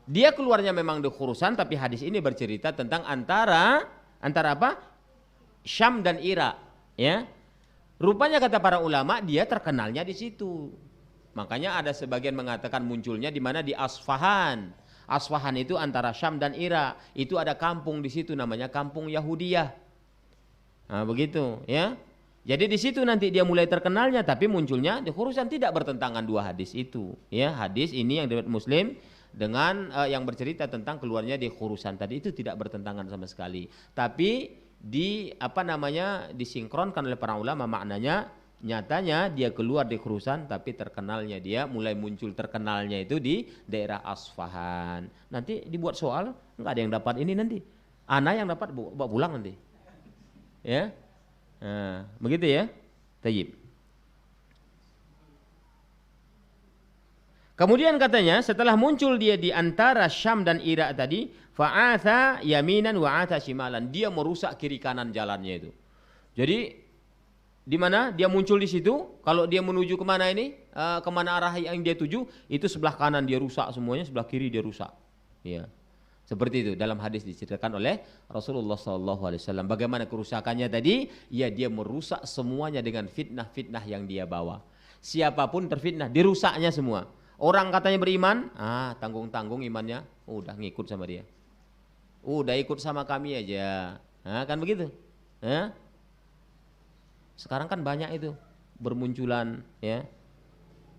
Dia keluarnya memang di Khurasan, tapi hadis ini bercerita tentang antara apa? Syam dan Irak, ya. Rupanya kata para ulama dia terkenalnya di situ. Makanya ada sebagian mengatakan munculnya di mana di Asfahan. Asfahan itu antara Syam dan Irak. Itu ada kampung di situ namanya kampung Yahudiyah. Nah, begitu, ya. Jadi di situ nanti dia mulai terkenalnya, tapi munculnya di Khurasan, tidak bertentangan dua hadis itu, ya. Hadis ini yang diriwayatkan Muslim dengan yang bercerita tentang keluarnya di Khurasan tadi itu tidak bertentangan sama sekali. Tapi disinkronkan oleh para ulama, maknanya nyatanya dia keluar di Khurasan tapi terkenalnya dia mulai muncul terkenalnya itu di daerah Asfahan. Nanti dibuat soal, enggak ada yang dapat ini nanti. Ana yang dapat bawa pulang nanti. Ya. Nah, begitu ya. Tayyib. Kemudian katanya setelah muncul dia di antara Syam dan Irak tadi, fa'atha yaminan wa'atha shimalan. Dia merusak kiri kanan jalannya itu. Jadi di mana dia muncul di situ, kalau dia menuju kemana ini, kemana arah yang dia tuju, itu sebelah kanan dia rusak semuanya, sebelah kiri dia rusak. Ya. Seperti itu dalam hadis diceritakan oleh Rasulullah SAW. Bagaimana kerusakannya tadi? Ya, dia merusak semuanya dengan fitnah-fitnah yang dia bawa. Siapapun terfitnah, dirusaknya semua. Orang katanya beriman, tanggung-tanggung imannya, udah ngikut sama dia. Udah ikut sama kami aja. Kan begitu. Sekarang kan banyak itu bermunculan ya.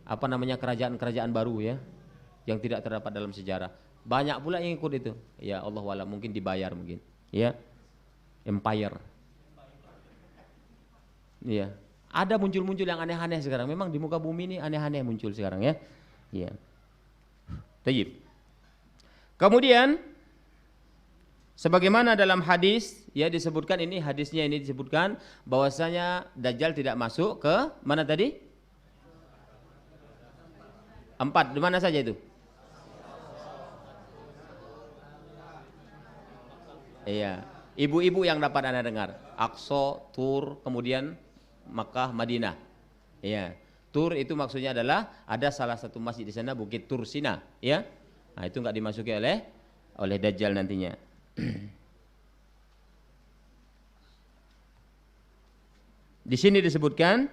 Kerajaan-kerajaan baru ya yang tidak terdapat dalam sejarah. Banyak pula yang ikut itu. Ya Allah wala, mungkin dibayar mungkin. Ya. Empire. Iya. Ada muncul-muncul yang aneh-aneh sekarang. Memang di muka bumi ini aneh-aneh muncul sekarang ya. Iya. Tayyib. Kemudian sebagaimana dalam hadis ya disebutkan, ini hadisnya ini disebutkan bahwasanya Dajjal tidak masuk ke mana tadi? 4, di mana saja itu? Iya. Ibu-ibu yang dapat Anda dengar. Aqsa, Tur, kemudian Makkah, Madinah. Iya. Tur itu maksudnya adalah ada salah satu masjid di sana, Bukit Tur Sina, ya. Nah, itu enggak dimasuki oleh Dajjal nantinya. Di sini disebutkan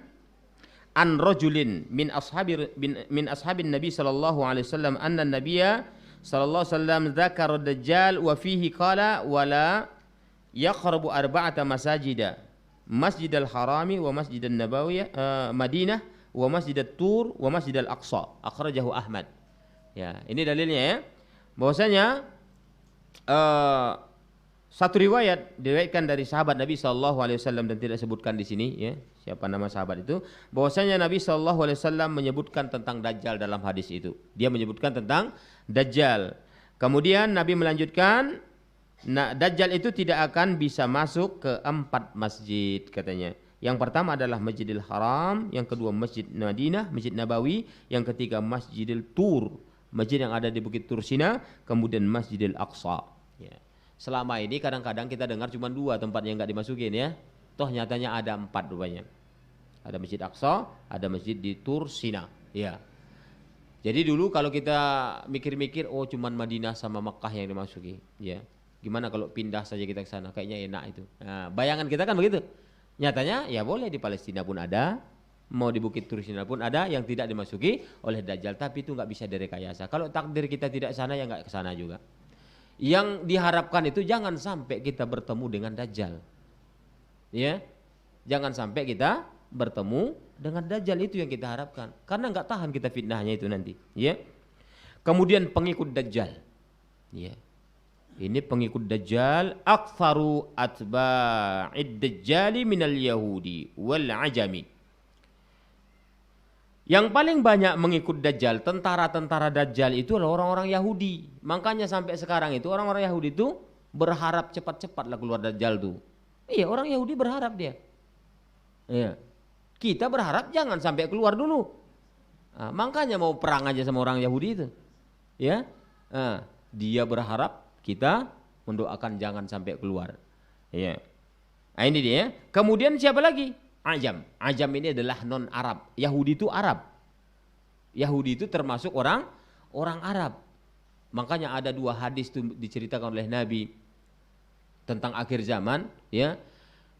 an rajulin min ashabin Nabi sallallahu alaihi wasallam anna nabiyya sallallahu alaihi wasallam dzakara dajjal wa fihi qala wala yaqrabu arba'ata masajida Masjidil Harami wa Masjidil Nabawiyah Madinah wa Masjidil Tur wa Masjidil Aqsa akhrajahu Ahmad. Ya, ini dalilnya ya. Bahwasanya satu riwayat diriwayatkan dari sahabat Nabi sallallahu alaihi wasallam dan tidak sebutkan di sini ya, siapa nama sahabat itu, bahwasanya Nabi sallallahu alaihi wasallam menyebutkan tentang Dajjal dalam hadis itu. Dia menyebutkan tentang Dajjal. Kemudian Nabi melanjutkan, nah, Dajjal itu tidak akan bisa masuk ke 4 masjid katanya. Yang pertama adalah Masjidil Haram, yang kedua Masjid Madinah, Masjid Nabawi, yang ketiga Masjidil Tur, masjid yang ada di Bukit Tur Sina, kemudian Masjidil Aqsa. Ya. Selama ini kadang-kadang kita dengar cuma 2 tempat yang enggak dimasukin ya. Toh nyatanya ada 4 rupanya. Ada Masjid Aqsa, ada Masjid di Tur Sina. Ya. Jadi dulu kalau kita mikir-mikir, oh cuman Madinah sama Makkah yang dimasuki, ya. Gimana kalau pindah saja kita ke sana? Kayaknya enak itu. Nah, bayangan kita kan begitu. Nyatanya ya boleh di Palestina pun ada, mau di Bukit Tur Sina pun ada yang tidak dimasuki oleh Dajjal, tapi itu nggak bisa direkayasa. Kalau takdir kita tidak sana ya nggak ke sana juga. Yang diharapkan itu jangan sampai kita bertemu dengan Dajjal. Ya. Jangan sampai kita bertemu dengan Dajjal, itu yang kita harapkan. Karena nggak tahan kita fitnahnya itu nanti, ya. Kemudian pengikut Dajjal. Ya. Ini pengikut Dajjal, aktsaru atba'id Dajjali minal Yahudi wal Ajami. Yang paling banyak mengikut Dajjal, tentara-tentara Dajjal itu adalah orang-orang Yahudi. Makanya sampai sekarang itu orang-orang Yahudi itu berharap cepat-cepatlah keluar Dajjal tuh. Iya, orang Yahudi berharap dia. Iya. Kita berharap jangan sampai keluar dulu. Nah, makanya mau perang aja sama orang Yahudi itu. Ya. Nah, dia berharap kita mendoakan jangan sampai keluar. Ya. Nah, ini dia. Kemudian siapa lagi? Ajam. Ajam ini adalah non Arab. Yahudi itu Arab. Yahudi itu termasuk orang Arab. Makanya ada 2 hadis itu diceritakan oleh Nabi tentang akhir zaman, ya.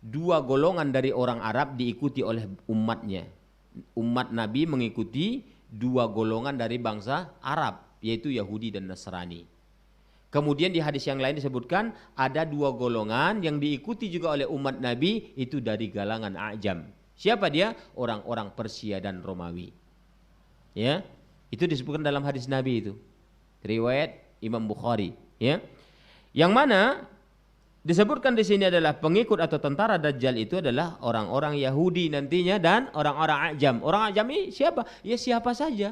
2 golongan dari orang Arab diikuti oleh umatnya. Umat Nabi mengikuti 2 golongan dari bangsa Arab, yaitu Yahudi dan Nasrani. Kemudian di hadis yang lain disebutkan ada 2 golongan yang diikuti juga oleh umat Nabi, itu dari kalangan Ajam. Siapa dia? Orang-orang Persia dan Romawi. Ya, itu disebutkan dalam hadis Nabi itu. Riwayat Imam Bukhari. Ya, yang mana disebutkan di sini adalah pengikut atau tentara Dajjal itu adalah orang-orang Yahudi nantinya dan orang-orang Ajam. Orang Ajam ini siapa? Ya siapa saja.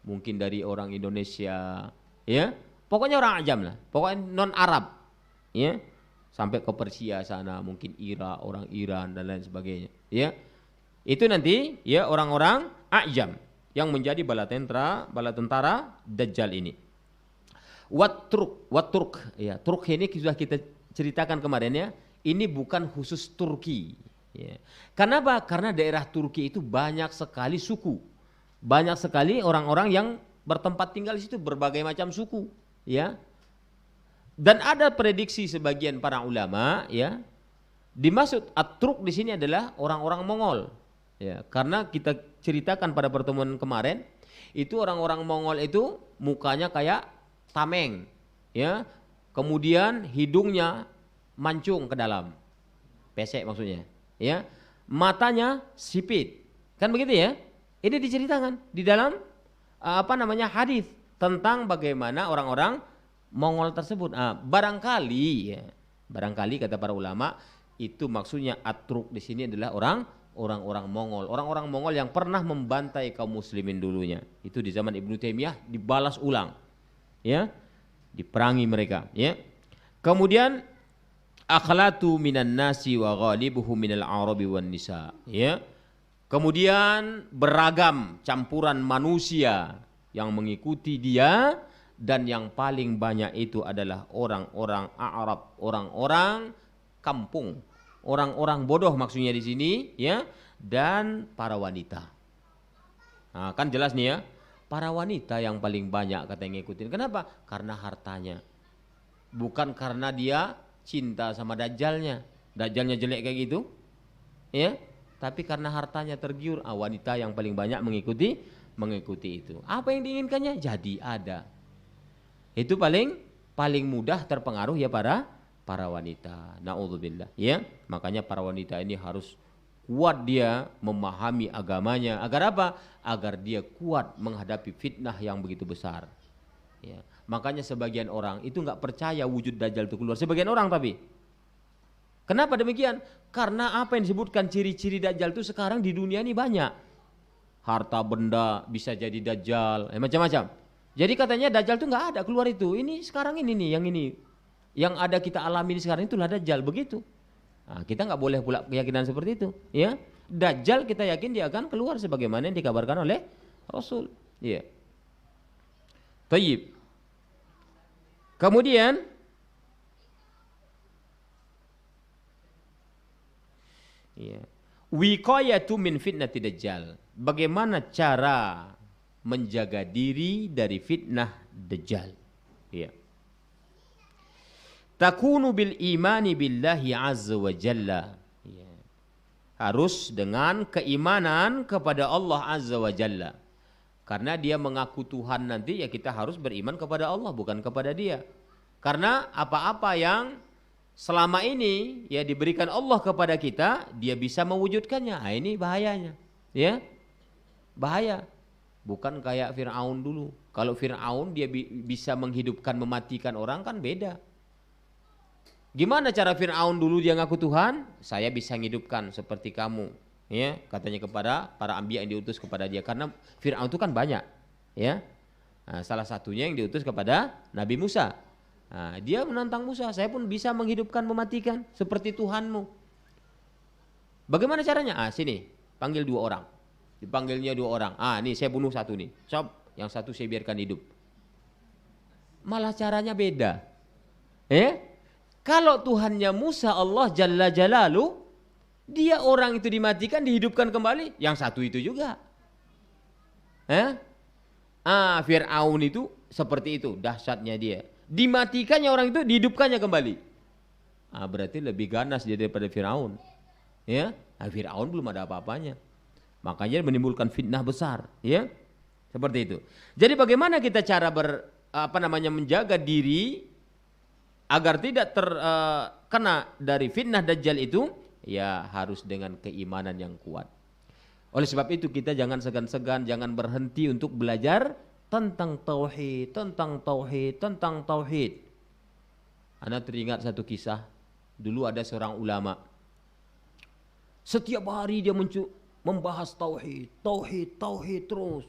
Mungkin dari orang Indonesia, ya. Pokoknya orang Ajam lah, pokoknya non Arab, ya, sampai ke Persia sana, mungkin Irak, orang Iran dan lain sebagainya, ya. Itu nanti, ya, orang-orang Ajam yang menjadi bala tentara Dajjal ini. Wat Turk, ya, Turk ini sudah kita ceritakan kemarin ya, ini bukan khusus Turki. Ya. Kenapa? Karena daerah Turki itu banyak sekali suku, banyak sekali orang-orang yang bertempat tinggal di situ, berbagai macam suku. Ya, dan ada prediksi sebagian para ulama, ya, dimaksud At-Turk di sini adalah orang-orang Mongol, ya, karena kita ceritakan pada pertemuan kemarin itu orang-orang Mongol itu mukanya kayak tameng, ya, kemudian hidungnya mancung ke dalam, pesek maksudnya, ya, matanya sipit, kan begitu ya? Ini diceritakan di dalam hadis tentang bagaimana orang-orang Mongol tersebut. Barangkali kata para ulama itu maksudnya At-Turk di sini adalah orang-orang Mongol, orang-orang Mongol yang pernah membantai kaum muslimin dulunya. Itu di zaman Ibnu Taimiyah dibalas ulang, ya, diperangi mereka, ya. Kemudian akhlatu minan nasi wa ghalibuhum minal arabi wan nisa, ya. Kemudian beragam campuran manusia yang mengikuti dia dan yang paling banyak itu adalah orang-orang Arab, orang-orang kampung, orang-orang bodoh maksudnya di sini ya, dan para wanita. Nah, kan jelas nih ya, para wanita yang paling banyak kata yang ngikutin. Kenapa? Karena hartanya. Bukan karena dia cinta sama dajjalnya. Dajjalnya jelek kayak gitu. Ya, tapi karena hartanya tergiur, wanita yang paling banyak mengikuti itu. Apa yang diinginkannya? Jadi ada. Itu paling mudah terpengaruh ya para wanita. Naudzubillah ya. Makanya para wanita ini harus kuat dia memahami agamanya. Agar apa? Agar dia kuat menghadapi fitnah yang begitu besar. Ya. Makanya sebagian orang itu nggak percaya wujud Dajjal itu keluar. Sebagian orang tapi. Kenapa demikian? Karena apa yang disebutkan ciri-ciri Dajjal itu sekarang di dunia ini banyak. Harta benda bisa jadi Dajjal, macam-macam. Jadi katanya Dajjal itu nggak ada keluar itu. Ini sekarang ini nih, yang ada kita alami sekarang itulah Dajjal begitu. Nah, kita nggak boleh pula keyakinan seperti itu, ya. Dajjal kita yakin dia akan keluar sebagaimana yang dikabarkan oleh Rasul. Ya. Tayyib. Kemudian ya. Wiqayatu min fitnati Dajjal. Bagaimana cara menjaga diri dari fitnah Dajjal? Ya. Takunu bil imani billahi azza wa jalla. Ya. Harus dengan keimanan kepada Allah azza wa jalla. Karena dia mengaku Tuhan nanti ya kita harus beriman kepada Allah bukan kepada dia. Karena apa-apa yang selama ini ya diberikan Allah kepada kita, dia bisa mewujudkannya. Nah, ini bahayanya. Ya. Bahaya. Bukan kayak Fir'aun dulu. Kalau Fir'aun dia bisa menghidupkan, mematikan orang kan beda. Gimana cara Fir'aun dulu dia ngaku Tuhan? Saya bisa menghidupkan seperti kamu. Ya, katanya kepada para anbiya yang diutus kepada dia. Karena Fir'aun itu kan banyak. Ya. Nah, salah satunya yang diutus kepada Nabi Musa. Nah, dia menantang Musa, saya pun bisa menghidupkan, mematikan seperti Tuhanmu. Bagaimana caranya? Sini, panggil 2 orang. Dipanggilnya 2 orang. Nih saya bunuh satu nih. Sob, yang satu saya biarkan hidup. Malah caranya beda. Kalau Tuhannya Musa Allah Jalla Jalalu, dia orang itu dimatikan, dihidupkan kembali. Yang satu itu juga. Fir'aun itu seperti itu, dahsyatnya dia. Dimatikannya orang itu, dihidupkannya kembali. Berarti lebih ganas dia daripada Fir'aun. Ya, Fir'aun belum ada apa-apanya. Makanya menimbulkan fitnah besar, ya. Seperti itu. Jadi bagaimana kita cara menjaga diri agar tidak terkena dari fitnah Dajjal itu? Ya harus dengan keimanan yang kuat. Oleh sebab itu kita jangan segan-segan, jangan berhenti untuk belajar tentang tauhid. Ana teringat satu kisah. Dulu ada seorang ulama. Setiap hari dia membahas tauhid terus.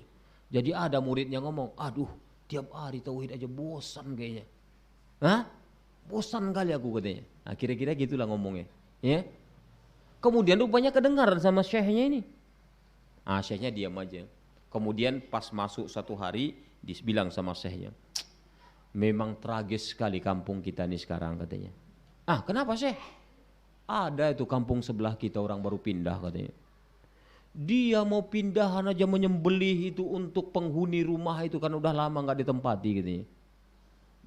Jadi ada muridnya ngomong, aduh tiap hari tauhid aja bosan kayaknya. Bosan kali aku katanya. Kira-kira gitulah ngomongnya. Ya. Kemudian rupanya kedengaran sama syekhnya ini. Syekhnya diam aja. Kemudian pas masuk satu hari dibilang sama syekhnya, memang tragis sekali kampung kita ini sekarang katanya. Kenapa Syekh? Ada itu kampung sebelah kita orang baru pindah katanya. Dia mau pindahan aja menyembelih itu untuk penghuni rumah itu kan udah lama nggak ditempati katanya.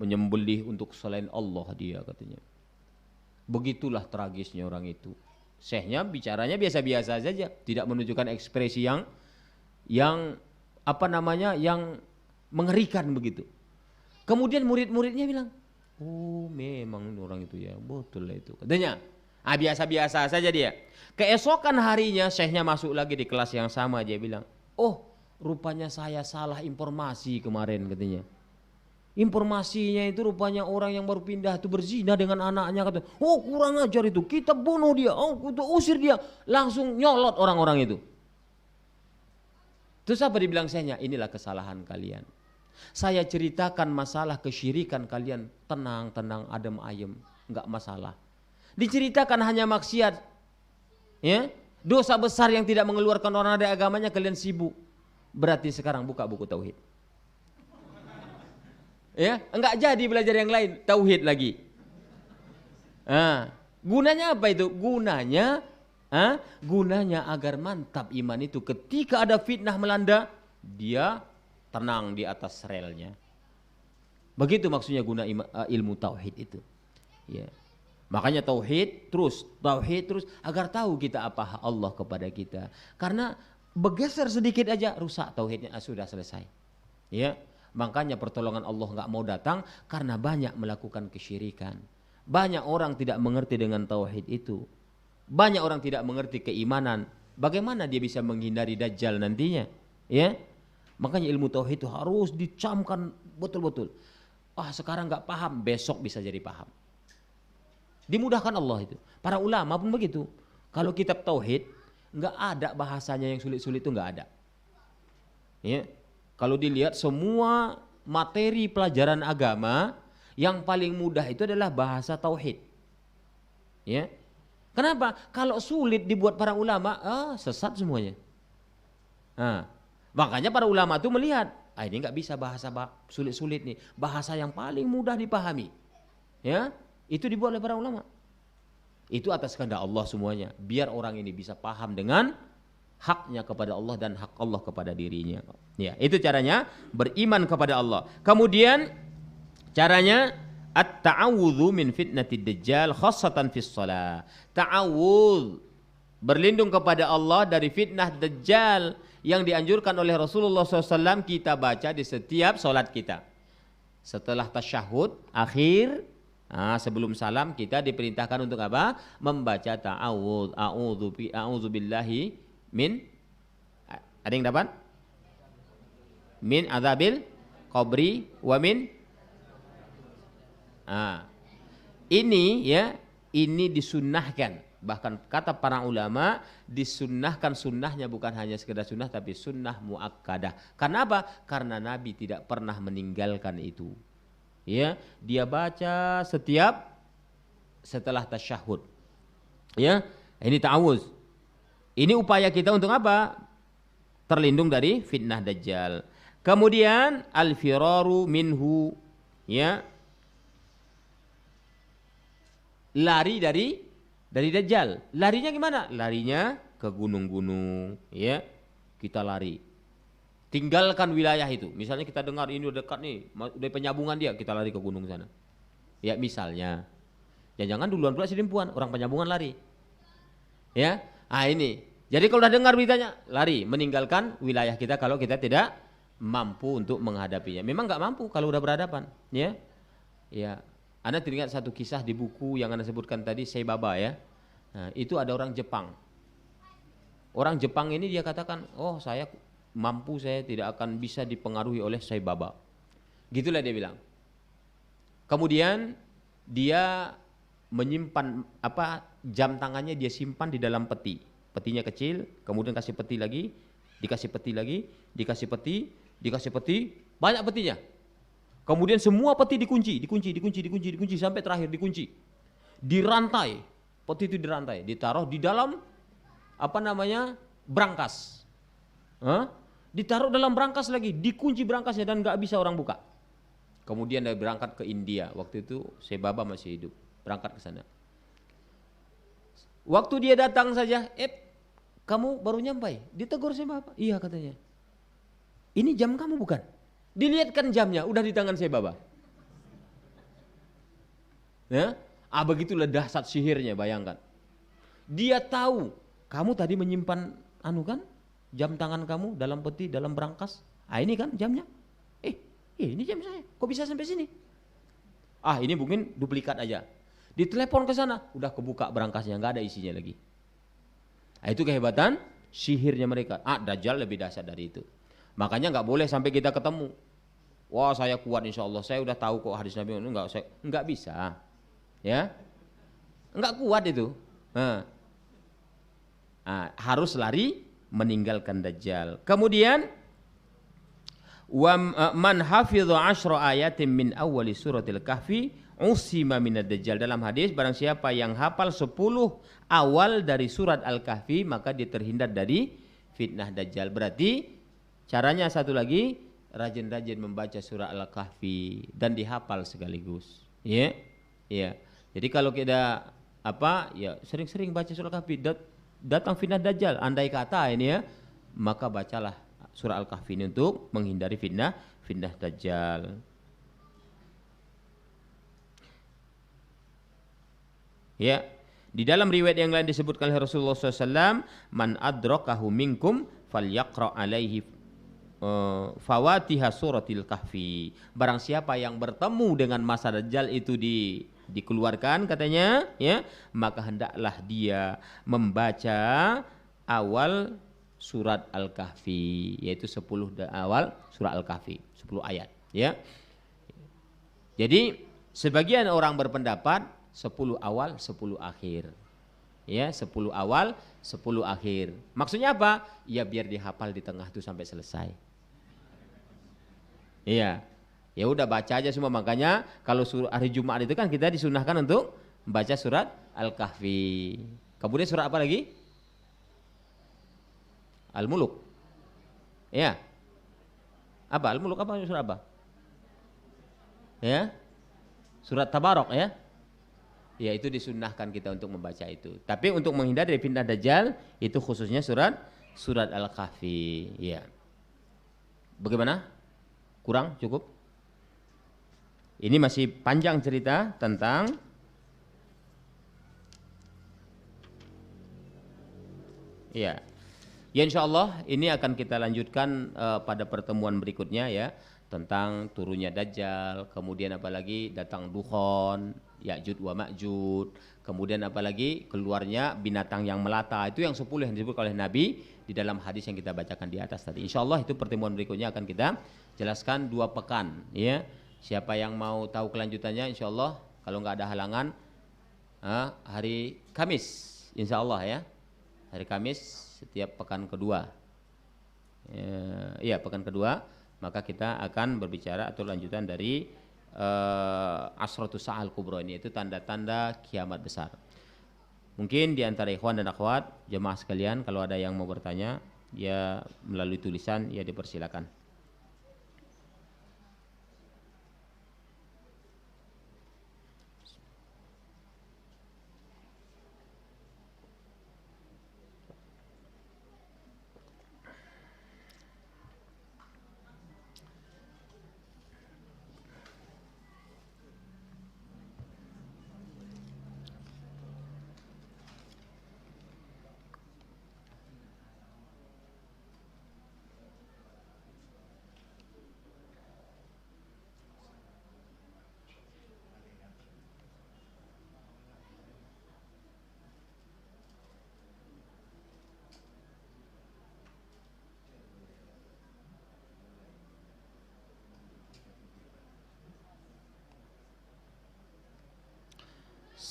Menyembelih untuk selain Allah dia katanya. Begitulah tragisnya orang itu. Syekhnya bicaranya biasa-biasa saja, tidak menunjukkan ekspresi yang mengerikan begitu. Kemudian murid-muridnya bilang, memang orang itu ya, betul lah itu katanya. Biasa-biasa saja dia. Keesokan harinya syekhnya masuk lagi di kelas yang sama, dia bilang, rupanya saya salah informasi kemarin katanya. Informasinya itu rupanya orang yang baru pindah itu berzina dengan anaknya katanya. Kurang ajar itu, kita bunuh dia, kita usir dia. Langsung nyolot orang-orang itu. Terus apa dibilang syekhnya? Inilah kesalahan kalian. Saya ceritakan masalah kesyirikan kalian, tenang, adem ayem, enggak masalah. Diceritakan hanya maksiat, ya, dosa besar yang tidak mengeluarkan orang dari agamanya, kalian sibuk. Berarti sekarang buka buku tauhid. Ya, enggak jadi belajar yang lain, tauhid lagi. Gunanya apa itu? Gunanya agar mantap iman itu. Ketika ada fitnah melanda, dia tenang di atas relnya. Begitu maksudnya guna ilmu tauhid itu. Ya. Makanya tauhid terus agar tahu kita apa Allah kepada kita. Karena bergeser sedikit aja rusak tauhidnya, sudah selesai. Ya. Makanya pertolongan Allah enggak mau datang karena banyak melakukan kesyirikan. Banyak orang tidak mengerti dengan tauhid itu. Banyak orang tidak mengerti keimanan. Bagaimana dia bisa menghindari dajjal nantinya? Ya. Makanya ilmu tauhid itu harus dicamkan betul-betul. Sekarang enggak paham, besok bisa jadi paham. Dimudahkan Allah itu. Para ulama pun begitu. Kalau kitab tauhid enggak ada bahasanya yang sulit-sulit itu enggak ada. Ya. Kalau dilihat semua materi pelajaran agama yang paling mudah itu adalah bahasa tauhid. Ya. Kenapa? Kalau sulit dibuat para ulama, sesat semuanya. Makanya para ulama itu melihat, ini nggak bisa bahasa sulit-sulit nih, bahasa yang paling mudah dipahami. Ya, itu dibuat oleh para ulama. Itu atas kehendak Allah semuanya, biar orang ini bisa paham dengan haknya kepada Allah dan hak Allah kepada dirinya. Ya, itu caranya beriman kepada Allah. Kemudian caranya at-ta'awudzu min fitnatid dajjal khassatan fis shalah. Ta'awudz, berlindung kepada Allah dari fitnah dajjal yang dianjurkan oleh Rasulullah SAW kita baca di setiap solat kita. Setelah tasyahud akhir, sebelum salam kita diperintahkan untuk apa? Membaca ta'awudz. A'udzu billahi min, ada yang dapat? Min adzabil qabri wa min. Ini disunnahkan. Bahkan kata para ulama, disunnahkan, sunnahnya bukan hanya sekedar sunnah tapi sunnah muakkadah. Karena apa? Karena Nabi tidak pernah meninggalkan itu. Ya, dia baca setelah tasyahud. Ya, ini ta'awuz. Ini upaya kita untuk apa? Terlindung dari fitnah dajjal. Kemudian al-firaru minhu, ya. Lari dari dajjal. Larinya gimana? Larinya ke gunung-gunung, ya. Kita lari. Tinggalkan wilayah itu. Misalnya kita dengar ini udah dekat nih, udah penyambungan dia, kita lari ke gunung sana. Ya, misalnya. Jangan duluan pula si perempuan, orang penyambungan lari. Ya. Ini. Jadi kalau udah dengar beritanya, lari, meninggalkan wilayah kita kalau kita tidak mampu untuk menghadapinya. Memang nggak mampu kalau udah berhadapan, ya. Ya. Anda teringat satu kisah di buku yang Anda sebutkan tadi, Sai Baba, ya. Itu ada orang Jepang. Orang Jepang ini dia katakan, saya mampu, saya tidak akan bisa dipengaruhi oleh Sai Baba. Gitulah dia bilang. Kemudian dia menyimpan jam tangannya, dia simpan di dalam peti. Petinya kecil, kemudian kasih peti lagi, dikasih peti lagi, dikasih peti, banyak petinya. Kemudian semua peti dikunci sampai terakhir dikunci. Dirantai, peti itu dirantai, ditaruh di dalam brankas. Ditaruh dalam brankas lagi, dikunci brankasnya dan nggak bisa orang buka. Kemudian dia berangkat ke India, waktu itu Sai Baba masih hidup, berangkat ke sana. Waktu dia datang saja, kamu baru nyampai, ditegur Sai Baba. Iya katanya. Ini jam kamu bukan? Dilihatkan jamnya, udah di tangan Sai Baba. Ya, begitulah dahsyat sihirnya, bayangkan. Dia tahu, kamu tadi menyimpan kan? Jam tangan kamu dalam peti, dalam brankas. Ini kan jamnya. Ini jam saya, kok bisa sampai sini? Ini mungkin duplikat aja. Ditelepon ke sana, udah kebuka brankasnya, nggak ada isinya lagi. Itu kehebatan sihirnya mereka. Dajjal lebih dahsyat dari itu. Makanya nggak boleh sampai kita ketemu. Wah, saya kuat insya Allah, saya udah tahu kok hadis Nabi. Nggak bisa, ya, nggak kuat itu. Harus lari meninggalkan dajjal. Kemudian man hafidha 10 ayatin min awwali suratil kahfi usima minad dajjal. Dalam hadis, barang siapa yang hafal 10 awal dari surat Al-Kahfi maka dia terhindar dari fitnah dajjal. Berarti caranya satu lagi, rajin-rajin membaca surah Al-Kahfi dan dihafal sekaligus. Ya. Ya. Jadi kalau kita ya sering-sering baca surah Al-Kahfi, datang fitnah dajjal, andai kata ini ya, maka bacalah surah Al-Kahfi ini untuk menghindari fitnah dajjal. Ya, di dalam riwayat yang lain disebutkan oleh Rasulullah SAW, man adrakahu minkum falyaqra alaihi fawatiha suratil kahfi. Barang siapa yang bertemu dengan masa dajjal itu dikeluarkan katanya, ya, maka hendaklah dia membaca awal surat Al-Kahfi, yaitu 10 awal surat Al-Kahfi, 10 ayat, ya. Jadi sebagian orang berpendapat 10 awal, 10 akhir. Ya, 10 awal, 10 akhir. Maksudnya apa? Ya biar dihafal di tengah itu sampai selesai. Iya. Ya udah baca aja semua, makanya kalau hari Jumat itu kan kita disunahkan untuk membaca surat Al-Kahfi. Kemudian surat apa lagi? Al-Muluk. Ya. Apa? Al-Muluk apa? Surat apa? Ya. Surat Tabarok ya. Ya itu disunahkan kita untuk membaca itu. Tapi untuk menghindari dari fitnah dajjal itu khususnya surat Al-Kahfi. Ya. Bagaimana? Kurang? Cukup? Ini masih panjang cerita tentang ya. Ya insyaallah ini akan kita lanjutkan pada pertemuan berikutnya ya, tentang turunnya dajjal, kemudian apalagi datang dukhon, Ya'juj wa Ma'juj, kemudian apalagi keluarnya binatang yang melata. Itu yang 10 yang disebut oleh Nabi di dalam hadis yang kita bacakan di atas tadi. Insyaallah itu pertemuan berikutnya akan kita jelaskan 2 pekan ya. Siapa yang mau tahu kelanjutannya insyaallah kalau nggak ada halangan hari Kamis insyaallah ya. Hari Kamis setiap pekan kedua. Iya, pekan kedua maka kita akan berbicara atau lanjutan dari Asratus Sa'al Kubra ini, itu tanda-tanda kiamat besar. Mungkin di antara ikhwan dan akhwat jemaah sekalian kalau ada yang mau bertanya ya melalui tulisan ya dipersilakan.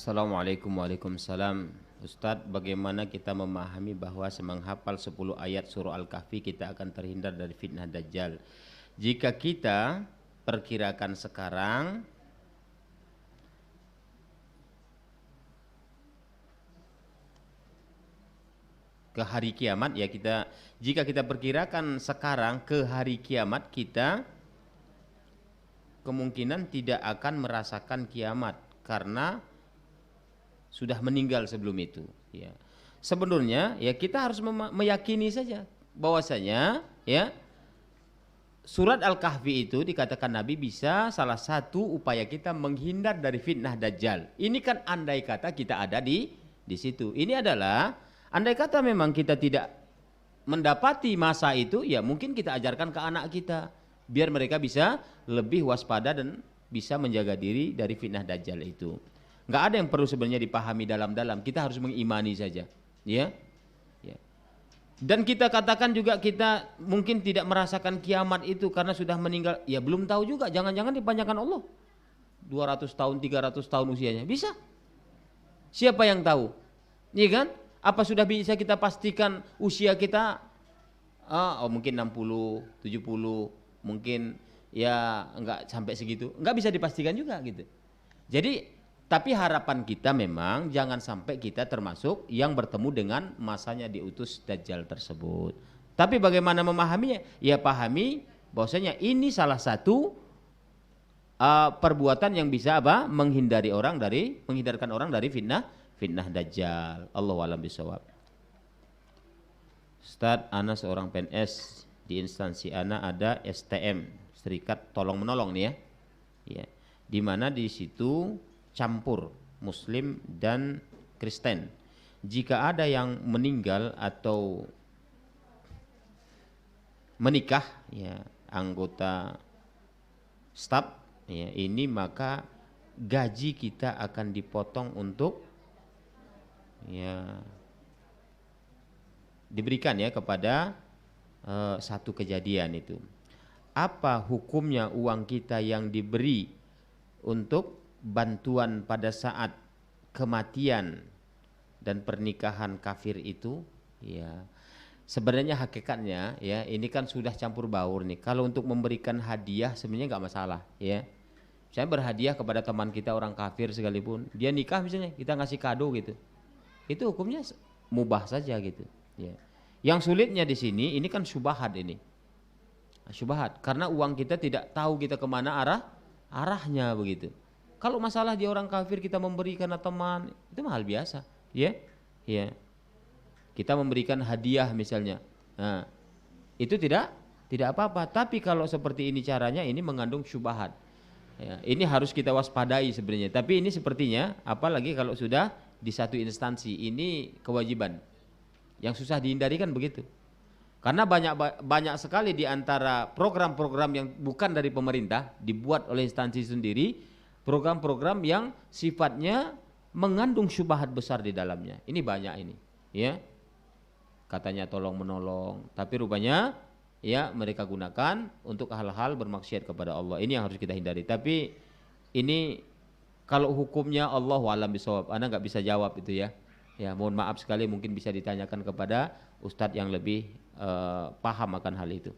Assalamualaikum waalaikumsalam. Ustadz, bagaimana kita memahami bahwa menghafal 10 ayat surah Al-Kahfi kita akan terhindar dari fitnah dajjal? Jika kita perkirakan sekarang ke hari kiamat ya, jika kita perkirakan sekarang ke hari kiamat, kita kemungkinan tidak akan merasakan kiamat karena sudah meninggal sebelum itu ya. Sebenarnya ya kita harus meyakini saja bahwasanya ya surat Al-Kahfi itu dikatakan Nabi bisa salah satu upaya kita menghindar dari fitnah dajjal. Ini kan andai kata kita ada di situ. Ini adalah andai kata memang kita tidak mendapati masa itu, ya mungkin kita ajarkan ke anak kita biar mereka bisa lebih waspada dan bisa menjaga diri dari fitnah dajjal itu. Nggak ada yang perlu sebenarnya dipahami dalam-dalam, kita harus mengimani saja, ya. Dan kita katakan juga kita mungkin tidak merasakan kiamat itu karena sudah meninggal, ya belum tahu juga, jangan-jangan dipanjangkan Allah 200 tahun, 300 tahun usianya, bisa. Siapa yang tahu? Iya kan? Apa sudah bisa kita pastikan usia kita mungkin 60, 70, mungkin ya enggak sampai segitu, enggak bisa dipastikan juga gitu. Jadi tapi harapan kita memang jangan sampai kita termasuk yang bertemu dengan masanya diutus dajjal tersebut. Tapi bagaimana memahaminya? Ya pahami bahwasanya ini salah satu perbuatan yang bisa apa? Menghindarkan orang dari fitnah dajjal. Allahu a'lam bishawab. Ustaz, ana seorang PNS, di instansi ana ada STM, Serikat Tolong Menolong nih ya. Ya. Di mana di situ campur Muslim dan Kristen. Jika ada yang meninggal atau menikah, ya, anggota staf, ya, ini maka gaji kita akan dipotong untuk ya diberikan ya kepada satu kejadian itu. Apa hukumnya uang kita yang diberi untuk bantuan pada saat kematian dan pernikahan kafir itu? Ya, sebenarnya hakikatnya ya ini kan sudah campur baur nih. Kalau untuk memberikan hadiah sebenarnya nggak masalah ya. Saya berhadiah kepada teman kita orang kafir sekalipun, dia nikah misalnya, kita ngasih kado gitu. Itu hukumnya mubah saja gitu. Ya. Yang sulitnya di sini ini kan syubhat ini. Syubhat karena uang kita tidak tahu kita kemana arahnya begitu. Kalau masalah dia orang kafir kita memberi karena teman, itu hal biasa, ya. Ya. Kita memberikan hadiah misalnya. Nah, itu tidak apa-apa. Tapi kalau seperti ini caranya ini mengandung syubhat. Ya, ini harus kita waspadai sebenarnya. Tapi ini sepertinya apalagi kalau sudah di satu instansi, ini kewajiban. Yang susah dihindari kan begitu. Karena banyak sekali di antara program-program yang bukan dari pemerintah dibuat oleh instansi sendiri, program-program yang sifatnya mengandung syubhat besar di dalamnya. Ini banyak ini, ya. Katanya tolong menolong, tapi rupanya ya mereka gunakan untuk hal-hal bermaksiat kepada Allah. Ini yang harus kita hindari. Tapi ini kalau hukumnya Allahu a'lam bishawab, Anda nggak bisa jawab itu ya. Ya mohon maaf sekali, mungkin bisa ditanyakan kepada ustadz yang lebih paham akan hal itu.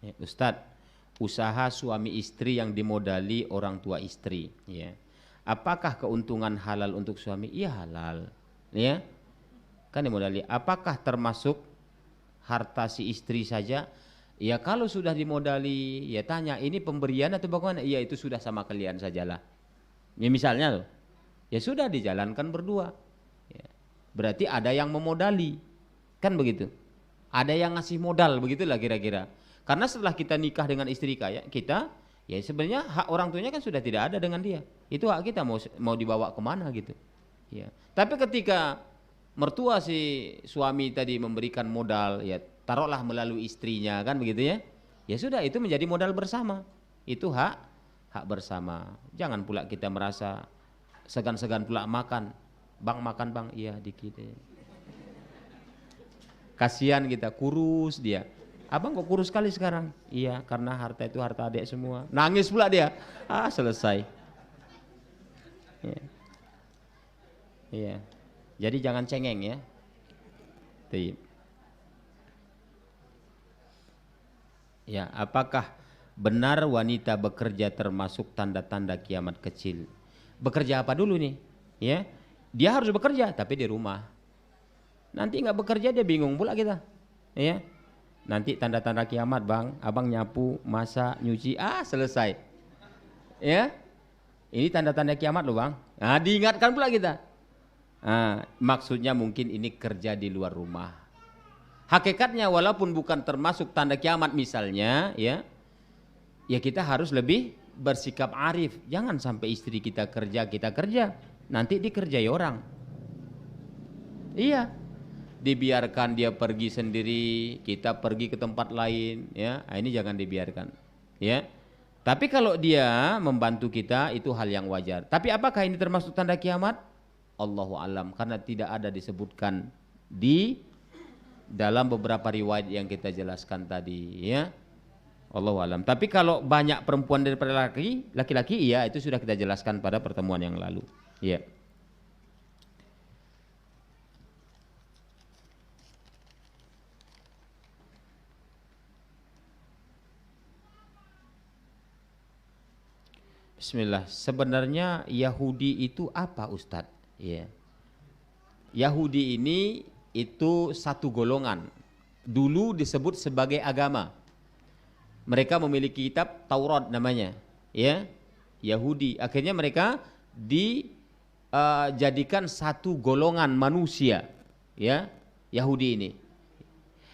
Ya, Ustadz, usaha suami istri yang dimodali orang tua istri, ya. Apakah keuntungan halal untuk suami? Iya halal, ya. Kan dimodali. Apakah termasuk harta si istri saja? Ya kalau sudah dimodali, ya tanya ini pemberian atau bagaimana? Iya itu sudah sama kalian sajalah. Ya misalnya loh, ya sudah dijalankan berdua. Ya. Berarti ada yang memodali, kan begitu? Ada yang ngasih modal, begitulah kira-kira. Karena setelah kita nikah dengan istri kaya kita, ya sebenarnya hak orang tuanya kan sudah tidak ada dengan dia. Itu hak kita mau dibawa kemana gitu. Ya. Tapi ketika mertua si suami tadi memberikan modal, ya taruhlah melalui istrinya kan begitu ya. Ya sudah itu menjadi modal bersama. Itu hak bersama. Jangan pula kita merasa segan-segan pula makan. Bang makan bang, iya dikit ya. Kasihan kita, kurus dia. Abang kok kurus sekali sekarang? Iya, karena harta itu harta adik semua. Nangis pula dia. Selesai. Iya. Jadi jangan cengeng ya. Ya, apakah benar wanita bekerja termasuk tanda-tanda kiamat kecil? Bekerja apa dulu nih? Ya, dia harus bekerja tapi di rumah. Nanti nggak bekerja dia bingung pula kita. Ya. Nanti tanda-tanda kiamat bang, abang nyapu, masak, nyuci, selesai. Ya, ini tanda-tanda kiamat loh bang. Nah, diingatkan pula kita. Maksudnya mungkin ini kerja di luar rumah. Hakikatnya walaupun bukan termasuk tanda kiamat misalnya, ya kita harus lebih bersikap arif. Jangan sampai istri kita kerja, nanti dikerjai orang. Iya. Dibiarkan dia pergi sendiri, kita pergi ke tempat lain, ya. Ini jangan dibiarkan, ya. Tapi kalau dia membantu kita itu hal yang wajar. Tapi apakah ini termasuk tanda kiamat? Allahu a'lam, karena tidak ada disebutkan di dalam beberapa riwayat yang kita jelaskan tadi, ya. Allahu a'lam. Tapi kalau banyak perempuan daripada laki-laki, iya itu sudah kita jelaskan pada pertemuan yang lalu, ya. Bismillah. Sebenarnya Yahudi itu apa, Ustadz? Ya. Yahudi ini itu satu golongan. Dulu disebut sebagai agama. Mereka memiliki kitab Taurat namanya, ya. Yahudi. Akhirnya mereka dijadikan satu golongan manusia, ya. Yahudi ini.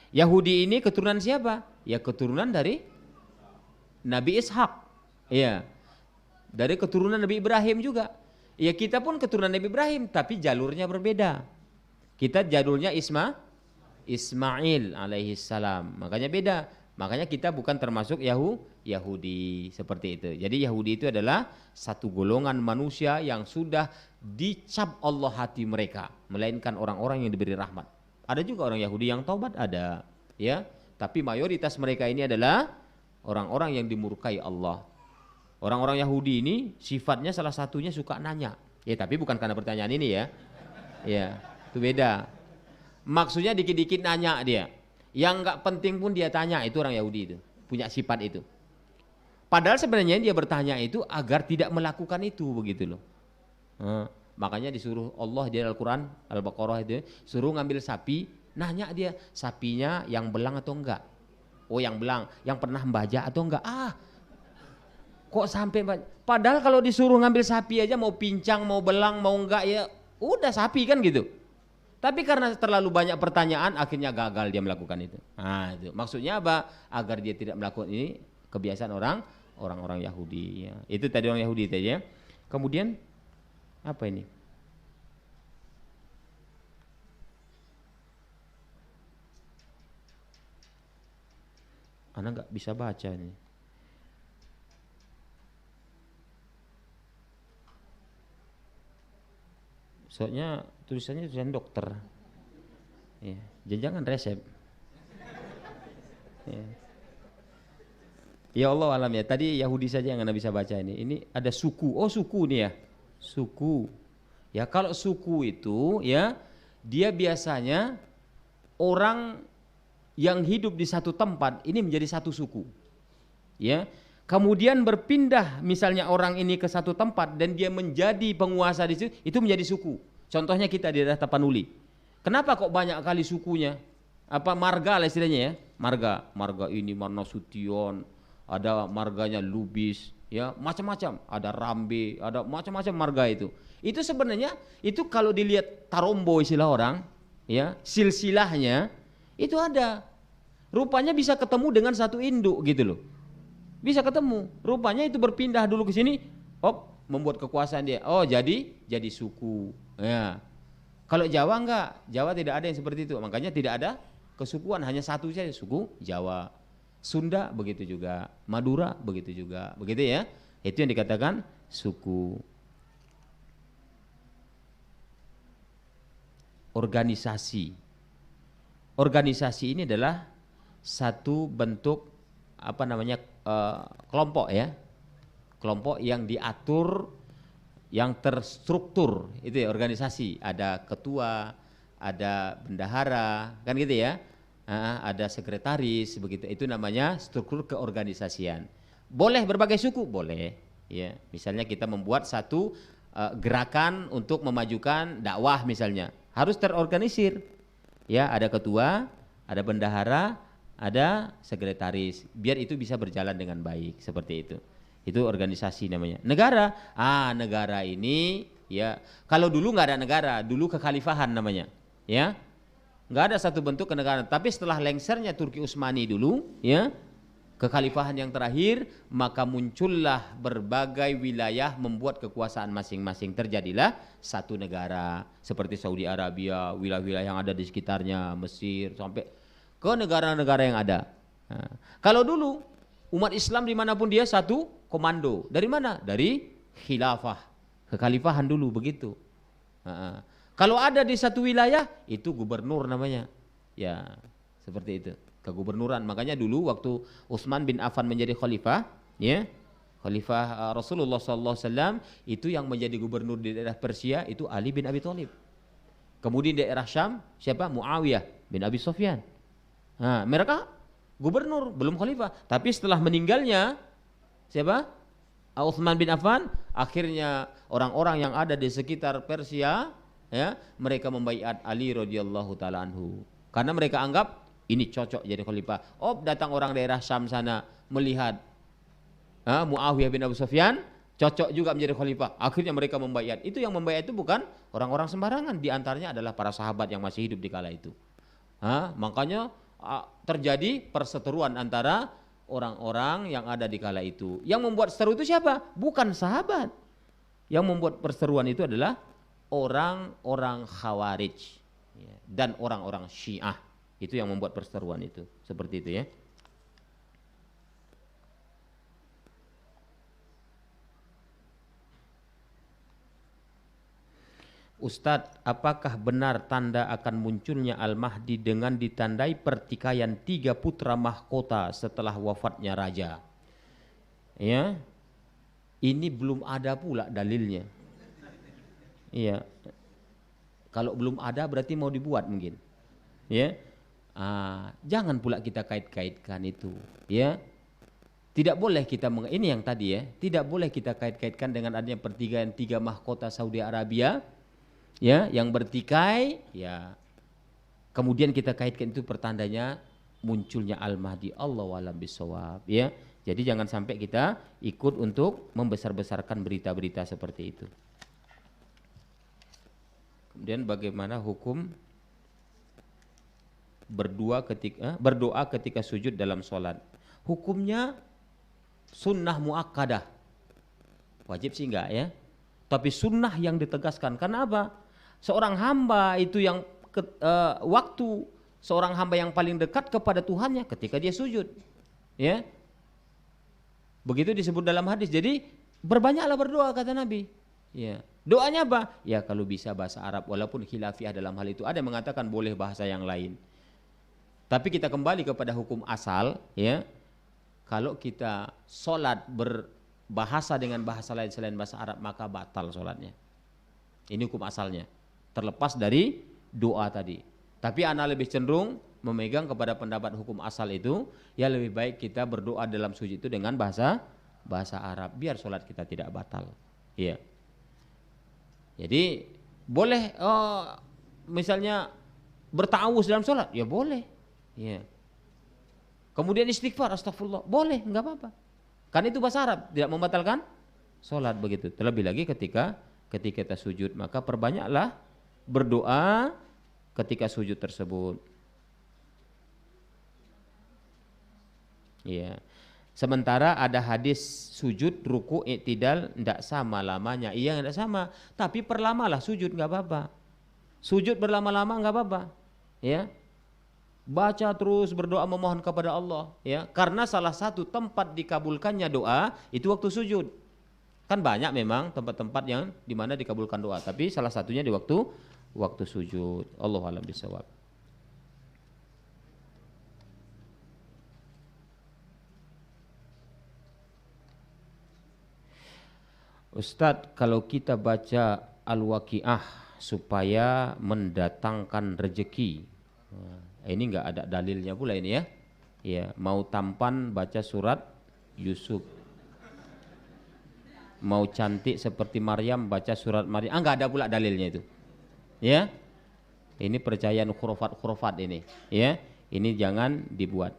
Yahudi ini keturunan siapa? Ya keturunan dari Nabi Ishak. Ya. Dari keturunan Nabi Ibrahim juga. Ya kita pun keturunan Nabi Ibrahim tapi jalurnya berbeda. Kita jalurnya Ismail alaihi salam. Makanya beda. Makanya kita bukan termasuk Yahudi seperti itu. Jadi Yahudi itu adalah satu golongan manusia yang sudah dicap Allah hati mereka, melainkan orang-orang yang diberi rahmat. Ada juga orang Yahudi yang taubat ada, ya. Tapi mayoritas mereka ini adalah orang-orang yang dimurkai Allah. Orang-orang Yahudi ini sifatnya salah satunya suka nanya. Ya tapi bukan karena pertanyaan ini ya. Ya, itu beda. Maksudnya dikit-dikit nanya dia. Yang enggak penting pun dia tanya, itu orang Yahudi itu. Punya sifat itu. Padahal sebenarnya dia bertanya itu agar tidak melakukan itu begitu loh. Makanya disuruh Allah di Al-Quran, Al-Baqarah itu, suruh ngambil sapi, nanya dia, sapinya yang belang atau enggak? Oh yang belang, yang pernah membaja atau enggak? Kok sampai, padahal kalau disuruh ngambil sapi aja mau pincang, mau belang, mau enggak ya udah sapi kan gitu. Tapi karena terlalu banyak pertanyaan akhirnya gagal dia melakukan itu. Nah itu maksudnya apa? Agar dia tidak melakukan ini kebiasaan orang-orang Yahudi. Ya. Itu tadi orang Yahudi tadi ya. Kemudian apa ini? Anak nggak bisa baca ini. Soalnya tulisannya tulisan dokter. Ya, jangan resep. Ya. Ya Allah alam ya. Tadi Yahudi saja yang Anda bisa baca ini. Ini ada suku. Oh suku nih ya. Suku. Ya kalau suku itu ya dia biasanya orang yang hidup di satu tempat ini menjadi satu suku. Ya. Kemudian berpindah misalnya orang ini ke satu tempat dan dia menjadi penguasa di situ, itu menjadi suku. Contohnya kita di daerah Tapanuli. Kenapa kok banyak kali sukunya? Apa marga lah istilahnya ya? Marga ini Marga Sution, ada marganya Lubis, ya macam-macam. Ada Rambe, ada macam-macam marga itu. Itu sebenarnya itu kalau dilihat tarombo istilah orang, ya silsilahnya itu ada. Rupanya bisa ketemu dengan satu induk gitu loh. Bisa ketemu. Rupanya itu berpindah dulu ke sini, membuat kekuasaan dia. Oh, jadi suku. Ya. Kalau Jawa enggak, Jawa tidak ada yang seperti itu. Makanya tidak ada kesukuan, hanya satu saja suku Jawa. Sunda begitu juga, Madura begitu juga. Begitu ya. Itu yang dikatakan suku. Organisasi. Organisasi ini adalah satu bentuk kelompok ya, kelompok yang diatur, yang terstruktur itu ya organisasi. Ada ketua, ada bendahara, kan gitu ya. Ada sekretaris begitu. Itu namanya struktur keorganisasian. Boleh berbagai suku, boleh. Ya, misalnya kita membuat satu gerakan untuk memajukan dakwah misalnya, harus terorganisir. Ya, ada ketua, ada bendahara, ada sekretaris, biar itu bisa berjalan dengan baik seperti itu. Itu organisasi namanya. Negara, negara ini ya kalau dulu nggak ada negara, dulu kekhalifahan namanya, ya nggak ada satu bentuk kenegaraan. Tapi setelah lengsernya Turki Utsmani dulu, ya kekhalifahan yang terakhir, maka muncullah berbagai wilayah membuat kekuasaan masing-masing. Terjadilah satu negara seperti Saudi Arabia, wilayah-wilayah yang ada di sekitarnya, Mesir sampai ke negara-negara yang ada. Nah, kalau dulu umat Islam dimanapun dia satu komando. Dari mana? Dari khilafah, kekhalifahan dulu begitu. Nah, kalau ada di satu wilayah itu gubernur namanya. Ya seperti itu, kegubernuran. Makanya dulu waktu Utsman bin Affan menjadi khalifah, ya khalifah Rasulullah SAW, itu yang menjadi gubernur di daerah Persia itu Ali bin Abi Thalib. Kemudian di daerah Syam siapa? Muawiyah bin Abi Sufyan. Nah, mereka gubernur, belum khalifah. Tapi setelah meninggalnya siapa? Utsman bin Affan, akhirnya orang-orang yang ada di sekitar Persia, ya, mereka membaiat Ali radhiyallahu taala anhu. Karena mereka anggap ini cocok jadi khalifah. Oh, datang orang daerah Syam sana melihat Muawiyah bin Abu Sufyan cocok juga menjadi khalifah. Akhirnya mereka membaiat. Itu yang membaiat itu bukan orang-orang sembarangan. Di antaranya adalah para sahabat yang masih hidup di kala itu. Makanya terjadi perseteruan antara orang-orang yang ada di kala itu. Yang membuat seteru itu siapa? Bukan sahabat. Yang membuat perseteruan itu adalah orang-orang Khawarij dan orang-orang Syiah. Itu yang membuat perseteruan itu. Seperti itu ya. Ustadz, apakah benar tanda akan munculnya Al-Mahdi dengan ditandai pertikaian 3 putra mahkota setelah wafatnya raja? Ya, ini belum ada pula dalilnya. Iya, kalau belum ada berarti mau dibuat mungkin. Ya, jangan pula kita kait-kaitkan itu. Ya, tidak boleh kita ini yang tadi ya, tidak boleh kita kait-kaitkan dengan adanya pertikaian 3 mahkota Saudi Arabia. Ya, yang bertikai, ya, kemudian kita kaitkan itu pertandanya munculnya Al-Mahdi. Allahu a'lam bishawab, ya. Jadi jangan sampai kita ikut untuk membesar-besarkan berita-berita seperti itu. Kemudian bagaimana hukum berdoa ketika sujud dalam sholat? Hukumnya sunnah muakkadah. Wajib sih enggak ya, tapi sunnah yang ditegaskan. Karena apa? Seorang hamba itu yang waktu seorang hamba yang paling dekat kepada Tuhannya ketika dia sujud, ya. Begitu disebut dalam hadis. Jadi berbanyaklah berdoa kata Nabi. Ya. Doanya apa? Ya kalau bisa bahasa Arab, walaupun khilafiyah dalam hal itu. Ada yang mengatakan boleh bahasa yang lain. Tapi kita kembali kepada hukum asal, ya. Kalau kita sholat berbahasa dengan bahasa lain selain bahasa Arab, maka batal sholatnya. Ini hukum asalnya. Terlepas dari doa tadi. Tapi ana lebih cenderung memegang kepada pendapat hukum asal itu, ya lebih baik kita berdoa dalam sujud itu dengan bahasa Arab, biar sholat kita tidak batal. Iya. Jadi boleh misalnya bertawuz dalam sholat, ya boleh. Iya. Kemudian istighfar, astagfirullah, boleh, nggak apa-apa. Kan itu bahasa Arab, tidak membatalkan sholat begitu. Terlebih lagi ketika kita sujud, maka perbanyaklah berdoa ketika sujud tersebut. Ya. Sementara ada hadis sujud, ruku, i'tidal tidak sama lamanya. Iya tidak sama, tapi perlamalah sujud nggak apa-apa. Sujud berlama-lama nggak apa-apa. Ya. Baca terus berdoa memohon kepada Allah, ya. Karena salah satu tempat dikabulkannya doa itu waktu sujud. Kan banyak memang tempat-tempat yang dimana dikabulkan doa, tapi salah satunya di waktu sujud. Allahu a'lam bishawab. Ustadz, kalau kita baca Al-Waqiah supaya mendatangkan rezeki, ini enggak ada dalilnya pula ini ya. Ya, mau tampan baca surat Yusuf. Mau cantik seperti Maryam baca surat Maryam. Enggak ada pula dalilnya itu. Ya. Ini percayaan khurafat ini, ya. Ini jangan dibuat.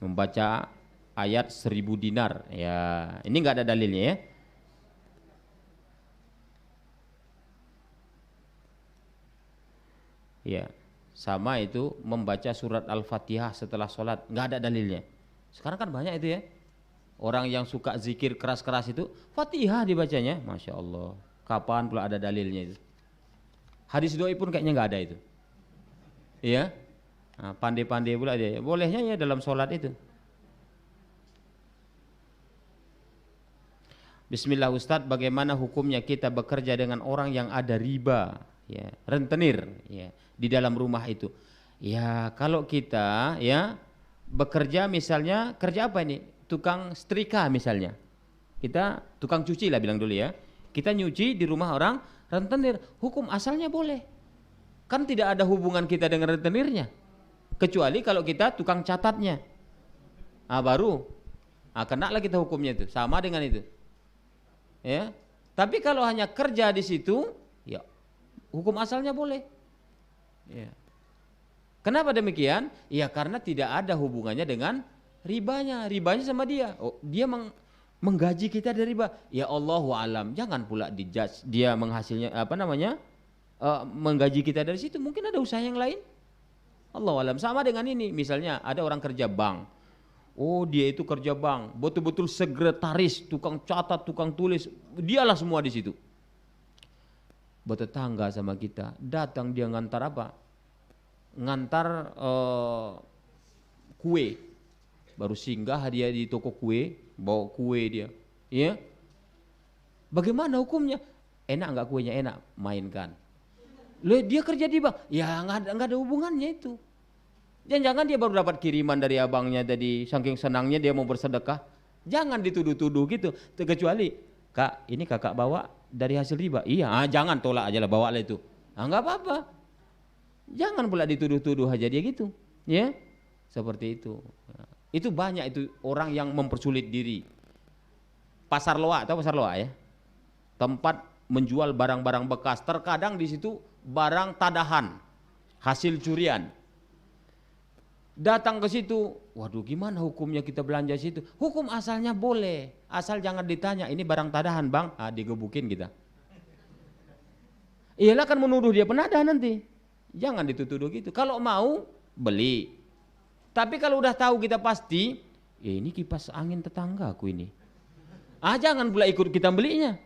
Membaca ayat 1000 dinar, ya. Ini enggak ada dalilnya ya. Ya. Sama itu membaca surat Al-Fatihah setelah sholat, enggak ada dalilnya. Sekarang kan banyak itu ya. Orang yang suka zikir keras-keras itu Fatihah dibacanya, Masya Allah. Kapan pula ada dalilnya itu? Hadis doi pun kayaknya nggak ada itu. Iya, nah, pandai-pandai pula dia. Bolehnya ya dalam sholat itu. Bismillah Ustadz, bagaimana hukumnya kita bekerja dengan orang yang ada riba, ya, rentenir, ya, di dalam rumah itu? Ya kalau kita ya bekerja misalnya kerja apa ini? Tukang setrika misalnya. Kita tukang cuci lah bilang dulu ya. Kita nyuci di rumah orang rentenir. Hukum asalnya boleh. Kan tidak ada hubungan kita dengan rentenirnya. Kecuali kalau kita tukang catatnya. Baru kena lah kita hukumnya itu, sama dengan itu. Ya. Tapi kalau hanya kerja di situ, ya hukum asalnya boleh. Ya. Kenapa demikian? Ya karena tidak ada hubungannya dengan ribanya. Ribanya sama dia. Dia menggaji kita dari riba. Ya Allahu alam. Jangan pula dijudge dia menghasilnya menggaji kita dari situ. Mungkin ada usaha yang lain. Allahu alam. Sama dengan ini. Misalnya ada orang kerja bank. Dia itu kerja bank, betul-betul sekretaris, tukang catat, tukang tulis, dialah semua di situ. Bertetangga sama kita, datang dia ngantar apa? Ngantar kue. Baru singgah dia di toko kue, bawa kue dia. Ya. Bagaimana hukumnya? Enak nggak kuenya? Enak, mainkan. Loh, dia kerja di bank, ya nggak ada hubungannya itu. Jangan-jangan dia baru dapat kiriman dari abangnya, jadi saking senangnya dia mau bersedekah. Jangan dituduh-tuduh gitu. Kecuali, Kak, ini kakak bawa dari hasil riba. Iya, jangan, tolak aja lah, bawa lah itu. Nggak apa-apa. Jangan pula dituduh-tuduh aja dia gitu. Ya, seperti itu. Itu banyak itu orang yang mempersulit diri. Pasar Loak, tahu pasar Loak ya? Tempat menjual barang-barang bekas. Terkadang di situ barang tadahan, hasil curian. Datang ke situ, waduh gimana hukumnya kita belanja situ? Hukum asalnya boleh, asal jangan ditanya ini barang tadahan bang, digebukin kita. Iyalah kan menuduh dia penadah nanti. Jangan dituduh gitu. Kalau mau beli, tapi kalau udah tahu kita pasti, ini kipas angin tetanggaku ini. Jangan pula ikut kita belinya.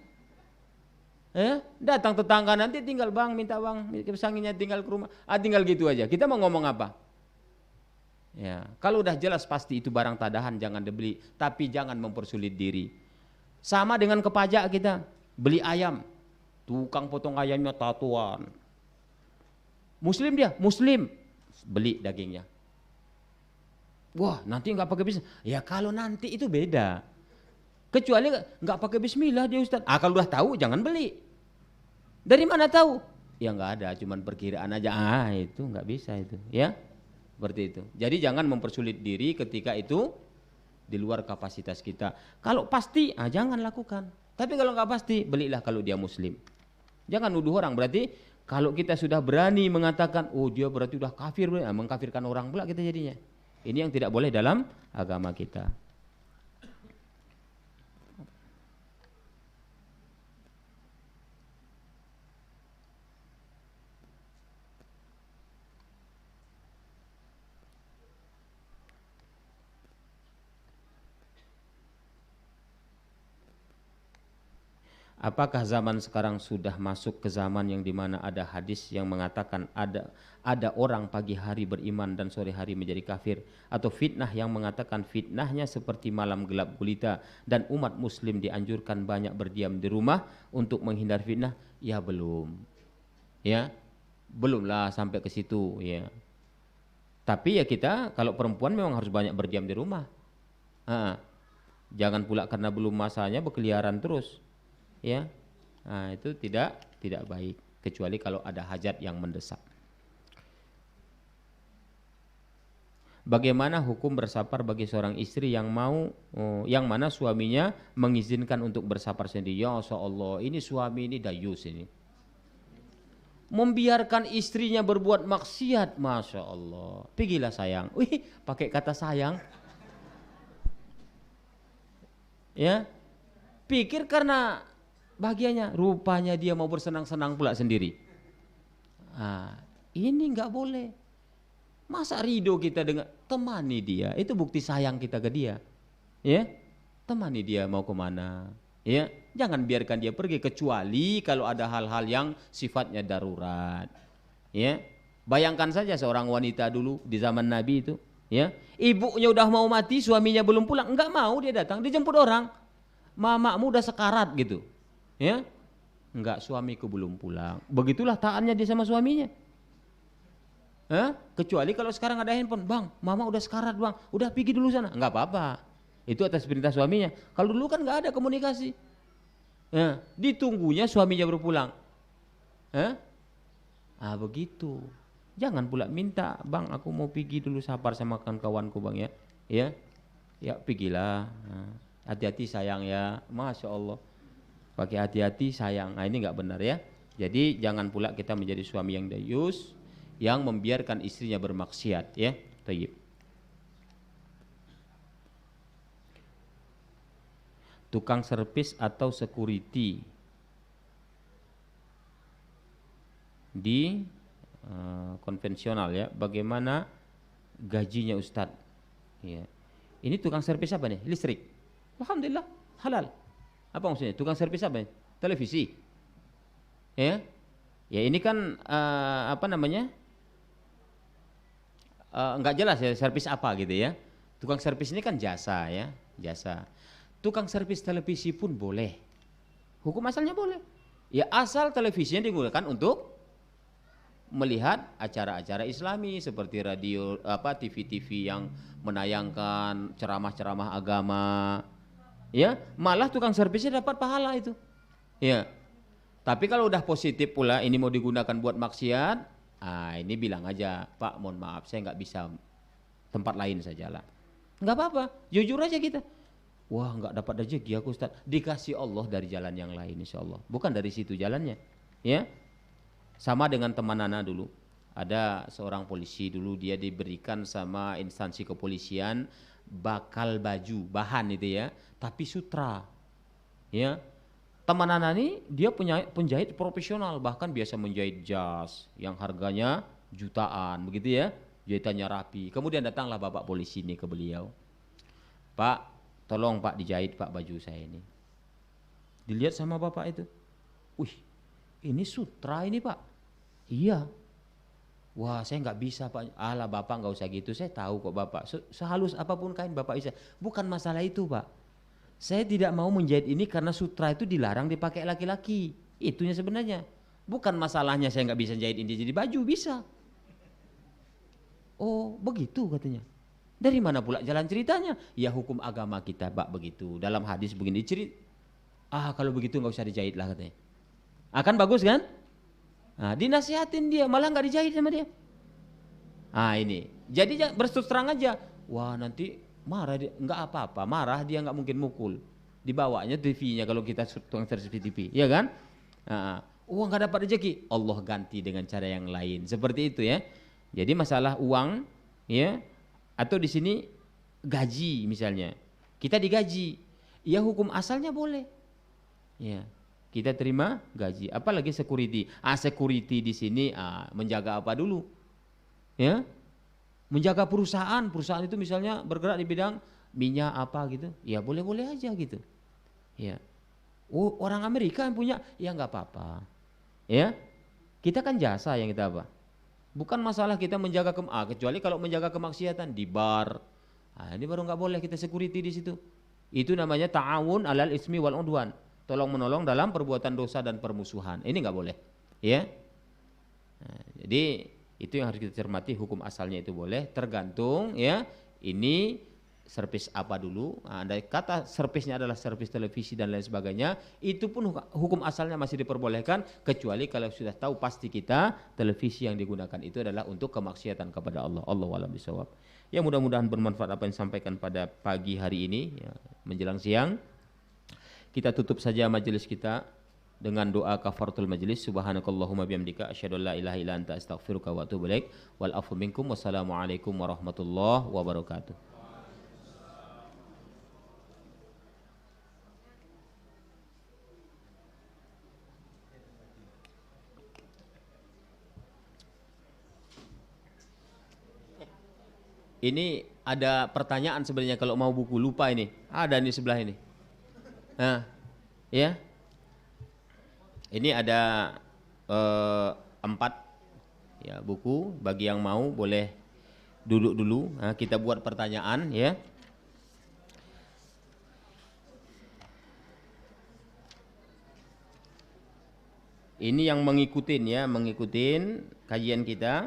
Datang tetangga nanti tinggal bang, minta bang, kipas anginnya tinggal ke rumah. Tinggal gitu aja. Kita mau ngomong apa? Ya, kalau udah jelas pasti itu barang tadahan jangan dibeli, tapi jangan mempersulit diri. Sama dengan ke pajak kita, beli ayam, tukang potong ayamnya tatuan. Muslim dia, Muslim, beli dagingnya. Wah, nanti nggak pakai bismillah. Ya kalau nanti itu beda. Kecuali nggak pakai bismillah dia Ustaz. Kalau udah tahu jangan beli. Dari mana tahu? Ya nggak ada, cuman perkiraan aja. Itu nggak bisa itu, ya. Seperti itu. Jadi jangan mempersulit diri ketika itu di luar kapasitas kita. Kalau pasti, jangan lakukan. Tapi kalau nggak pasti, belilah kalau dia Muslim. Jangan nuduh orang. Berarti kalau kita sudah berani mengatakan, dia berarti udah kafir, mengkafirkan orang pula kita jadinya. Ini yang tidak boleh dalam agama kita. Apakah zaman sekarang sudah masuk ke zaman yang dimana ada hadis yang mengatakan ada orang pagi hari beriman dan sore hari menjadi kafir, atau fitnah yang mengatakan fitnahnya seperti malam gelap gulita dan umat muslim dianjurkan banyak berdiam di rumah untuk menghindar fitnah? Ya belum, ya belumlah sampai ke situ ya. Tapi ya kita kalau perempuan memang harus banyak berdiam di rumah. Jangan pula karena belum masanya berkeliaran terus. Ya, itu tidak baik, kecuali kalau ada hajat yang mendesak. Bagaimana hukum bersafar bagi seorang istri yang mana suaminya mengizinkan untuk bersafar sendiri? Ya Allah, ini suami ini dayus ini, membiarkan istrinya berbuat maksiat, masya Allah. Pergilah sayang, pakai kata sayang, ya, pikir karena bahagianya, rupanya dia mau bersenang-senang pula sendiri. Ini nggak boleh. Masa ridho kita dengan temani dia, itu bukti sayang kita ke dia. Ya, temani dia mau kemana. Ya, jangan biarkan dia pergi kecuali kalau ada hal-hal yang sifatnya darurat. Ya, bayangkan saja seorang wanita dulu di zaman Nabi itu. Ya, ibunya udah mau mati, suaminya belum pulang, nggak mau dia datang, dijemput orang. Mamamu udah sekarat gitu. Ya, enggak, suamiku belum pulang. Begitulah taatnya dia sama suaminya. Kecuali kalau sekarang ada handphone, bang, mama udah sekarat bang, udah pergi dulu sana. Enggak apa-apa, itu atas perintah suaminya. Kalau dulu kan enggak ada komunikasi. Ditunggunya suaminya berpulang. Begitu. Jangan pula minta, bang, aku mau pergi dulu safar sama kawan-kawanku bang ya. Ya, Ya pergilah, hati-hati sayang ya, Masya Allah. Pakai hati-hati sayang, nah ini nggak benar ya. Jadi jangan pula kita menjadi suami yang dayus, yang membiarkan istrinya bermaksiat ya. Tayyib. Tukang servis atau security di konvensional ya, bagaimana gajinya Ustadz? Ya. Ini tukang servis apa nih? Listrik. Alhamdulillah halal. Apa maksudnya? Tukang servis apa nih? Televisi. Ya, ya ini kan apa namanya? Nggak jelas ya servis apa gitu ya. Tukang servis ini kan jasa ya, jasa. Tukang servis televisi pun boleh. Hukum asalnya boleh. Ya asal televisinya digunakan untuk melihat acara-acara Islami seperti radio apa TV-TV yang menayangkan ceramah-ceramah agama. Ya, malah tukang servisnya dapat pahala itu. Ya. Tapi kalau udah positif pula ini mau digunakan buat maksiat, ini bilang aja, Pak, mohon maaf saya nggak bisa, tempat lain sajalah. Nggak apa-apa, jujur aja kita. Wah, nggak dapat rezeki aku Ustaz. Dikasih Allah dari jalan yang lain insya Allah. Bukan dari situ jalannya. Ya. Sama dengan teman Nana dulu. Ada seorang polisi dulu, dia diberikan sama instansi kepolisian bakal baju, bahan itu ya, tapi sutra. Ya. Teman Nana ini dia punya penjahit profesional, bahkan biasa menjahit jas yang harganya jutaan begitu ya. Jahitannya rapi. Kemudian datanglah bapak polisi ini ke beliau. Pak, tolong Pak dijahit Pak baju saya ini. Dilihat sama bapak itu. Wih, ini sutra ini Pak. Iya. Wah saya nggak bisa Pak. Alah Bapak nggak usah gitu. Saya tahu kok Bapak. Sehalus apapun kain Bapak bisa. Bukan masalah itu Pak. Saya tidak mau menjahit ini karena sutra itu dilarang dipakai laki-laki. Itunya sebenarnya. Bukan masalahnya saya nggak bisa jahit ini jadi baju. Bisa. Oh begitu katanya. Dari mana pula jalan ceritanya? Ya hukum agama kita Pak begitu. Dalam hadis begini cerit. Kalau begitu nggak usah dijahit lah katanya. Akan bagus kan? Nah, dinasihatin dia, malah nggak dijahit sama dia. Ini, jadi berterus terang aja. Wah nanti marah dia, nggak apa-apa, marah dia nggak mungkin mukul. Dibawanya TV-nya kalau kita tukang servis TV, ya kan? Nggak dapat rezeki, Allah ganti dengan cara yang lain, seperti itu ya. Jadi masalah uang, ya, atau di sini gaji misalnya, kita digaji, ya hukum asalnya boleh, ya. Kita terima gaji, apalagi security. Security di sini menjaga apa dulu? Ya. Menjaga perusahaan. Perusahaan itu misalnya bergerak di bidang minyak apa gitu. Ya boleh-boleh aja gitu. Ya. Orang Amerika yang punya, ya nggak apa-apa. Ya. Kita kan jasa yang kita apa? Bukan masalah kita menjaga kecuali kalau menjaga kemaksiatan di bar. Ini baru nggak boleh kita security di situ. Itu namanya ta'awun 'alal ismi wal 'udwan. Tolong menolong dalam perbuatan dosa dan permusuhan. Ini nggak boleh, ya. Jadi itu yang harus kita cermati, hukum asalnya itu boleh, tergantung ya. Ini servis apa dulu? Andai kata servisnya adalah servis televisi dan lain sebagainya, itu pun hukum asalnya masih diperbolehkan, kecuali kalau sudah tahu pasti kita televisi yang digunakan itu adalah untuk kemaksiatan kepada Allah. Allahu a'lam bishawab. Ya mudah-mudahan bermanfaat apa yang disampaikan pada pagi hari ini, ya, menjelang siang. Kita tutup saja majelis kita dengan doa kafaratul majelis. Subhanakallahumma bihamdika asyhadu an la ilaha illa anta astaghfiruka wa atubu ilaik. Wal afu minkum. Wassalamualaikum warahmatullahi wabarakatuh. Ini ada pertanyaan sebenarnya kalau mau buku, lupa ini. Ada di sebelah ini. Ya. Ini ada 4 ya buku, bagi yang mau boleh duduk dulu. Kita buat pertanyaan ya. Ini yang mengikutin kajian kita.